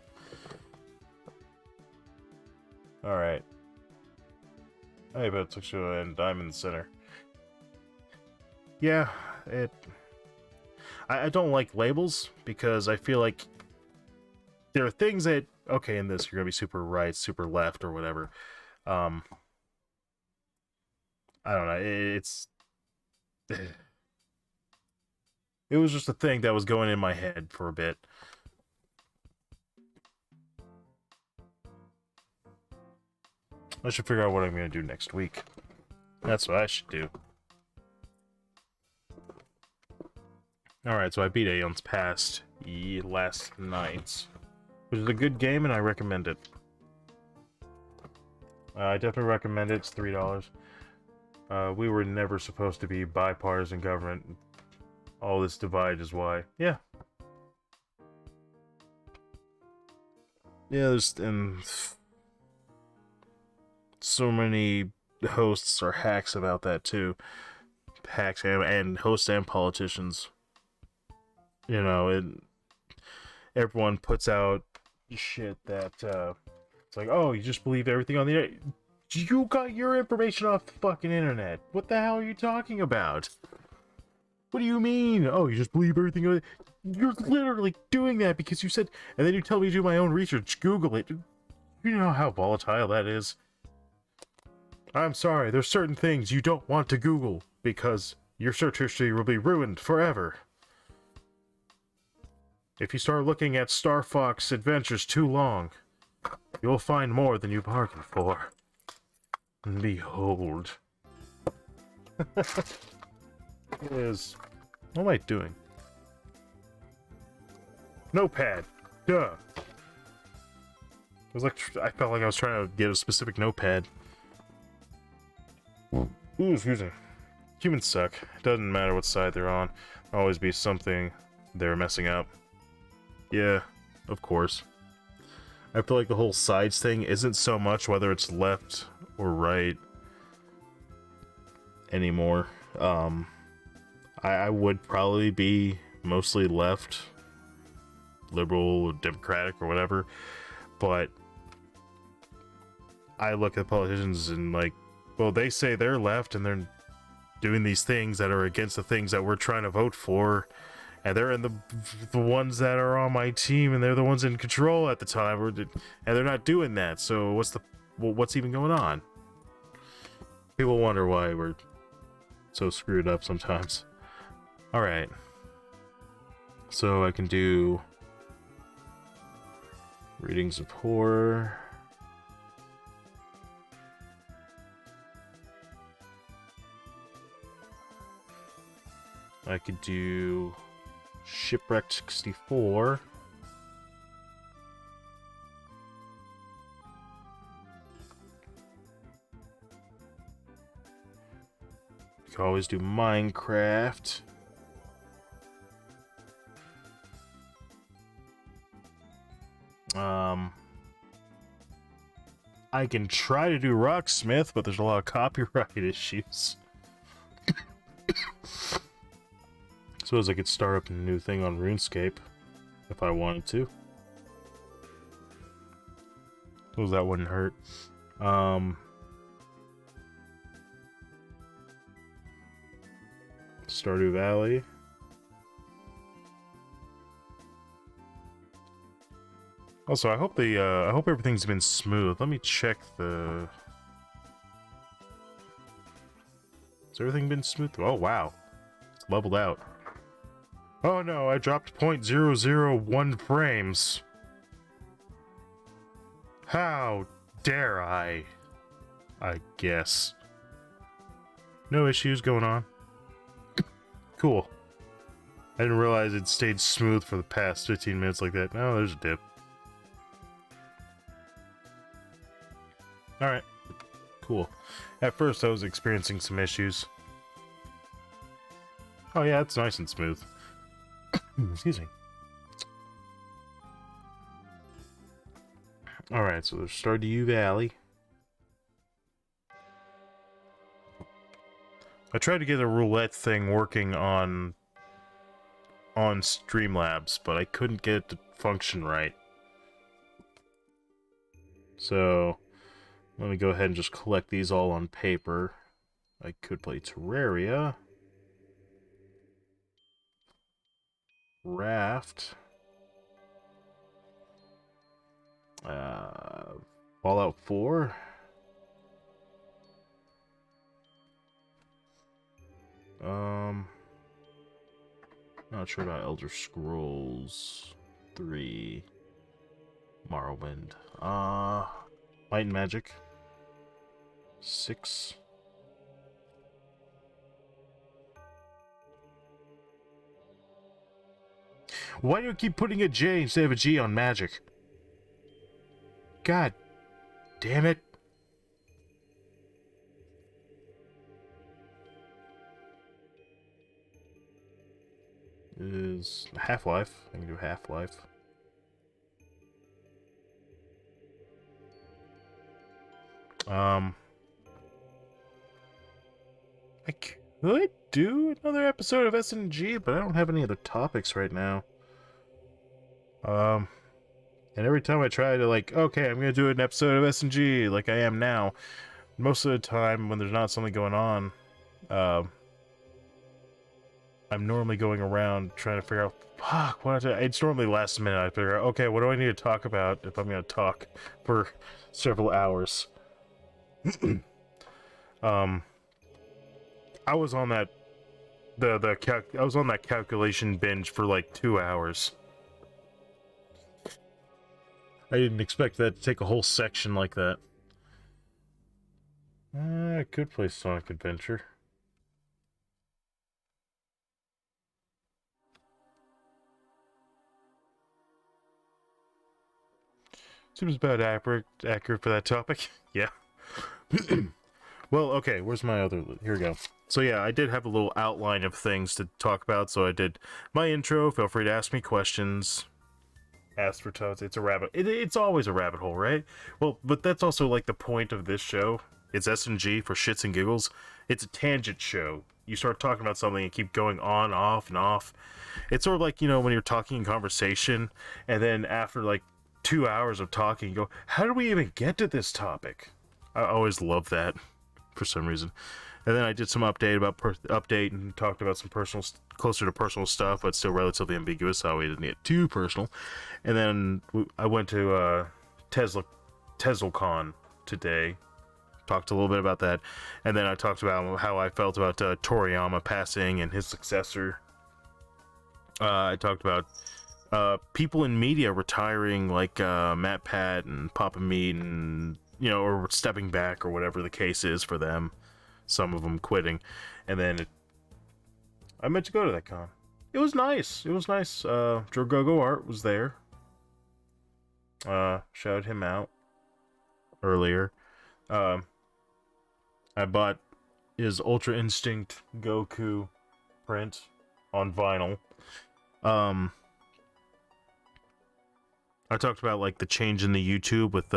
Alright. Hey, but it's actually, and I'm in the center. Yeah, I don't like labels because I feel like there are things that, okay, in this you're gonna be super right, super left, or whatever. I don't know. It's it was just a thing that was going in my head for a bit. I should figure out what I'm gonna do next week. That's what I should do. Alright, so I beat Aeon's Past last night, which is a good game and I recommend it. I definitely recommend it. It's $3. We were never supposed to be bipartisan government. All this divide is why. Yeah. Yeah, there's so many hosts are hacks about that too. Hacks and hosts and politicians. You know, everyone puts out shit that it's like, oh, you just believe everything on the internet. You got your information off the fucking internet. What the hell are you talking about? What do you mean? Oh, you just believe everything on the... You're literally doing that because you said, and then you tell me to do my own research. Google it. You know how volatile that is. I'm sorry, there's certain things you don't want to Google because your search history will be ruined forever. If you start looking at Star Fox Adventures too long, you'll find more than you bargained for. And behold. What am I doing? Notepad. Duh. I felt like I was trying to get a specific notepad. Ooh, excuse me. Humans suck. It doesn't matter what side they're on. There'll always be something they're messing up. Yeah, of course. I feel like the whole sides thing isn't so much whether it's left or right anymore. I would probably be mostly left, liberal, democratic, or whatever, but I look at politicians and like, well, they say they're left and they're doing these things that are against the things that we're trying to vote for, and they're in the ones that are on my team and they're the ones in control at the time, and they're not doing that. So what's even going on? People wonder why we're so screwed up sometimes. Alright. So I can do readings of horror. I could do Shipwrecked 64. You can always do Minecraft. I can try to do Rocksmith, but there's a lot of copyright issues. Suppose I could start up a new thing on RuneScape if I wanted to. Suppose that wouldn't hurt. Stardew Valley. Also, I hope I hope everything's been smooth. Let me check the... Has everything been smooth? Oh, wow. It's leveled out. Oh no, I dropped 0.001 frames. How dare I guess. No issues going on. Cool. I didn't realize it stayed smooth for the past 15 minutes like that. No, there's a dip. Alright. Cool. At first I was experiencing some issues. Oh yeah, it's nice and smooth. Excuse me. Alright, so there's Stardew Valley. I tried to get a roulette thing working on Streamlabs, but I couldn't get it to function right. So let me go ahead and just collect these all on paper. I could play Terraria, Raft, Fallout 4. Not sure about Elder Scrolls 3, Morrowind. Might and Magic 6. Why do you keep putting a J instead of a G on Magic? God damn it. Is Half-Life. I can do Half-Life. I could do another episode of S&G, but I don't have any other topics right now. And every time I try to, like, okay, I'm gonna do an episode of S&G like I am now, most of the time when there's not something going on, I'm normally going around trying to figure out, fuck, what it's normally last minute I figure out, okay, what do I need to talk about if I'm gonna talk for several hours? I was on that I was on that calculation binge for like 2 hours. I didn't expect that to take a whole section like that. I could play Sonic Adventure. Seems about accurate for that topic. Yeah. Well, okay, where's my other... Here we go. So yeah, I did have a little outline of things to talk about, so I did my intro. Feel free to ask me questions. Ask for toads. It's a rabbit... It's always a rabbit hole, right? Well, but that's also, like, the point of this show. It's S&G for shits and giggles. It's a tangent show. You start talking about something and keep going on, off, and off. It's sort of like, you know, when you're talking in conversation, and then after, like, 2 hours of talking, you go, how did we even get to this topic? I always love that for some reason. And then I did some update and talked about some personal, closer to personal stuff, but still relatively ambiguous, so we didn't get too personal. And then I went to TeslaCon today, talked a little bit about that, and then I talked about how I felt about Toriyama passing and his successor. I talked about people in media retiring, like Matt Pat and Papa Meat, and you know, or stepping back, or whatever the case is for them. Some of them quitting, and then I meant to go to that con. It was nice. It was nice. Drogogo Art was there. Shouted him out earlier. I bought his Ultra Instinct Goku print on vinyl. I talked about like the change in the YouTube with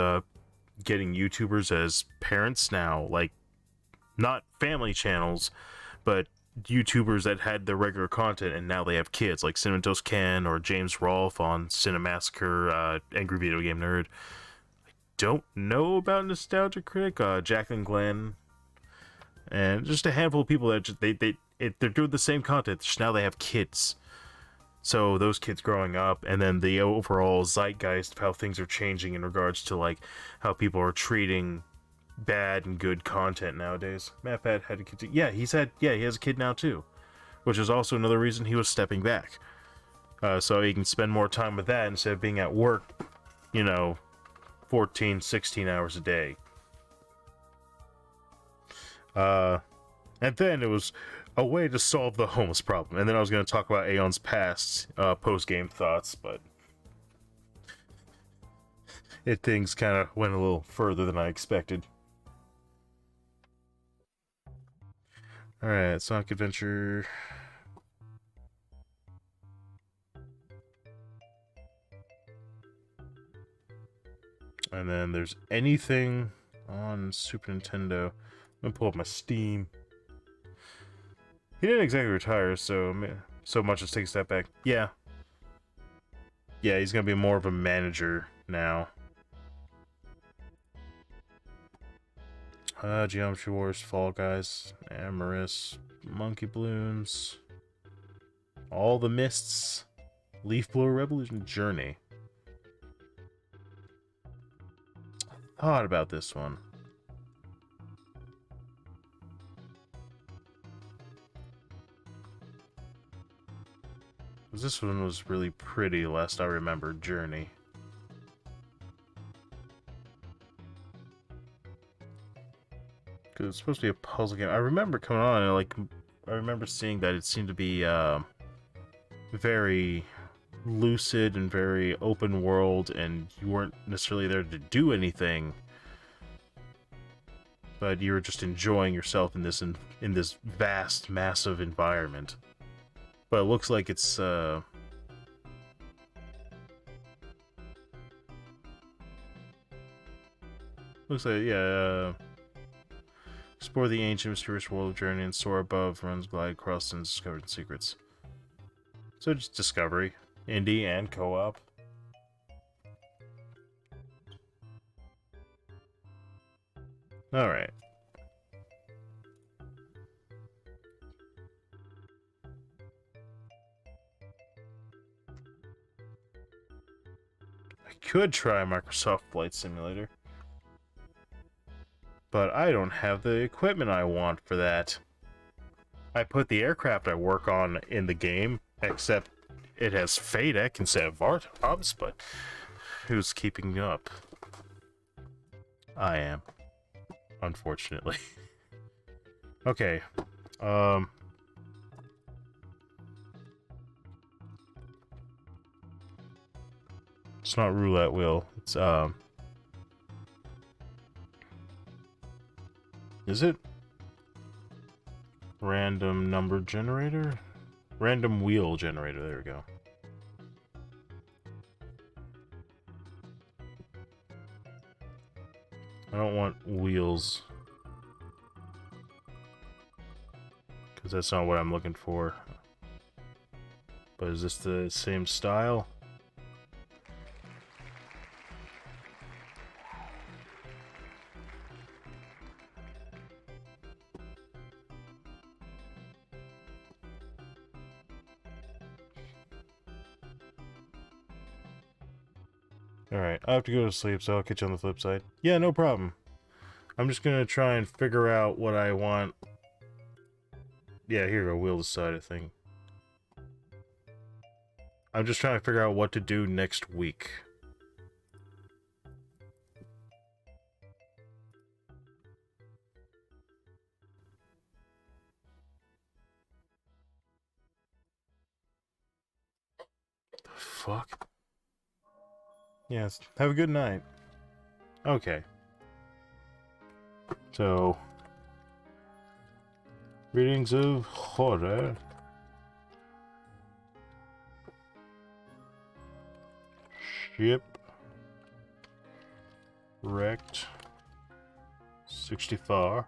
getting YouTubers as parents now, like not family channels, but YouTubers that had their regular content and now they have kids, like Cinnamon Ken or James Rolfe on Cinemassacre, Angry Video Game Nerd. I don't know about Nostalgia Critic, Jacqueline Glenn, and just a handful of people that just, they're doing the same content, just now they have kids. So those kids growing up, and then the overall zeitgeist of how things are changing in regards to like how people are treating bad and good content nowadays. Matt Pat had a kid. Yeah, he has a kid now too, which is also another reason he was stepping back. So he can spend more time with that instead of being at work, you know, 14, 16 hours a day. And then it was a way to solve the homeless problem. And then I was going to talk about Aeon's past post-game thoughts, but things kind of went a little further than I expected. Alright, Sonic Adventure. And then there's anything on Super Nintendo. I'm gonna pull up my Steam. He didn't exactly retire, so much as take a step back. Yeah. Yeah, he's gonna be more of a manager now. Geometry Wars, Fall Guys, Amorous, Monkey Balloons, All the Mists, Leaf Blower Revolution, Journey. Thought about this one. This one was really pretty, last I remember, Journey. Because it's supposed to be a puzzle game. I remember coming on and I remember seeing that it seemed to be very lucid and very open world, and you weren't necessarily there to do anything, but you were just enjoying yourself in this vast, massive environment. But it looks like it's explore the ancient, mysterious world of Journey and soar above, runs, glide across, and discover secrets. So just discovery, indie, and co-op. Alright. I could try Microsoft Flight Simulator, but I don't have the equipment I want for that. I put the aircraft I work on in the game, except it has FADEC instead of VARTOPS, but who's keeping up? I am, unfortunately. Okay, it's not roulette wheel, it's, is it? Random number generator? Random wheel generator, there we go. I don't want wheels, because that's not what I'm looking for. But is this the same style? Alright, I have to go to sleep, so I'll catch you on the flip side. Yeah, no problem. I'm just gonna try and figure out what I want. Yeah, here we go, wheel decide, I think. I'm just trying to figure out what to do next week. The fuck? Yes, have a good night. Okay. So, readings of horror. Ship. Wrecked. 64.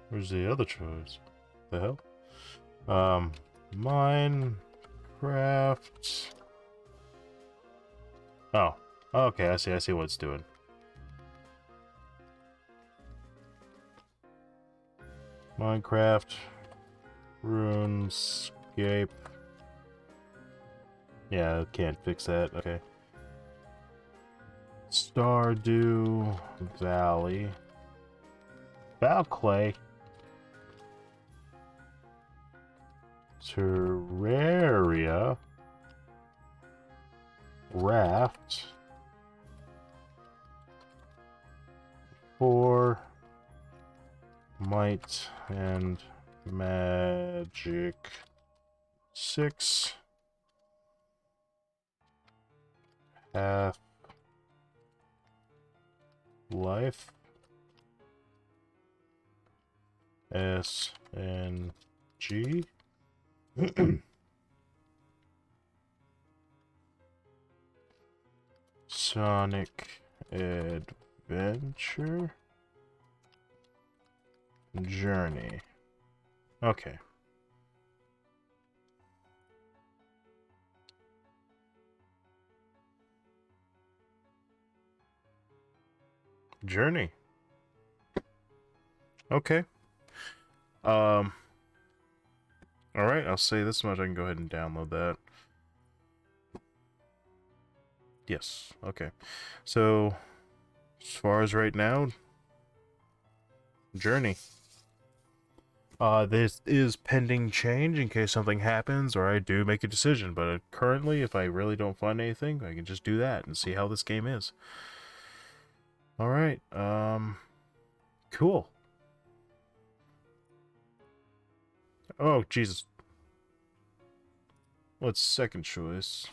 Where's the other choice? The hell? Minecraft. Oh, okay, I see what it's doing. Minecraft, RuneScape. Yeah, can't fix that. Okay. Stardew Valley. Valclay. Terraria. Raft. 4. Might and Magic. 6. Half Life. S and G. Sonic Adventure. Adventure Journey. Okay. Journey. Okay. All right, I'll say this much. I can go ahead and download that. Yes. Okay. So, as far as right now, Journey. This is pending change in case something happens or I do make a decision, but currently, if I really don't find anything, I can just do that and see how this game is. Alright, cool. Oh, Jesus. What's second choice?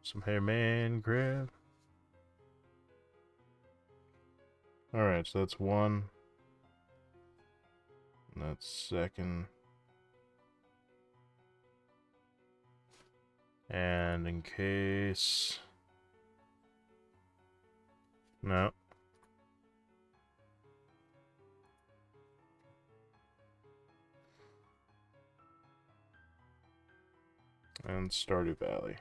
Some hairman grab. Alright, so that's one. And that's second. And in case... No. And Stardew Valley.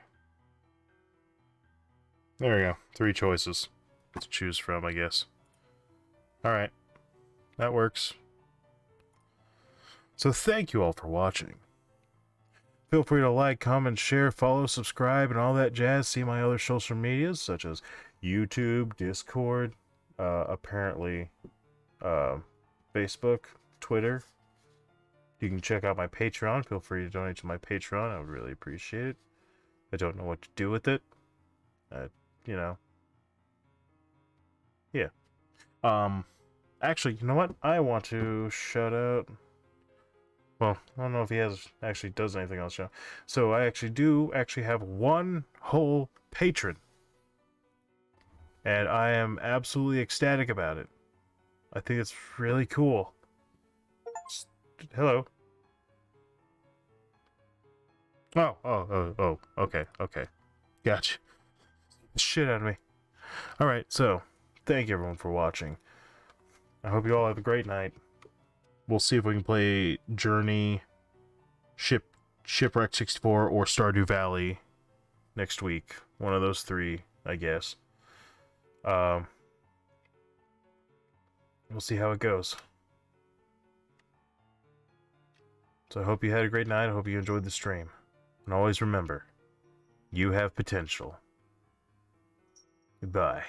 There we go. 3 choices to choose from, I guess. Alright. That works. So thank you all for watching. Feel free to like, comment, share, follow, subscribe, and all that jazz. See my other social medias, such as YouTube, Discord, apparently Facebook, Twitter. You can check out my Patreon. Feel free to donate to my Patreon. I would really appreciate it. I don't know what to do with it. You know. Yeah. Actually, you know what? I want to shout out... Well, I don't know if he actually does anything else now. So I do have one whole patron. And I am absolutely ecstatic about it. I think it's really cool. Hello. Oh, okay. Gotcha. Shit out of me. Alright, so, thank you everyone for watching. I hope you all have a great night. We'll see if we can play Journey, Shipwreck 64, or Stardew Valley next week. One of those 3, I guess. We'll see how it goes. So I hope you had a great night. I hope you enjoyed the stream. And always remember, you have potential. Goodbye.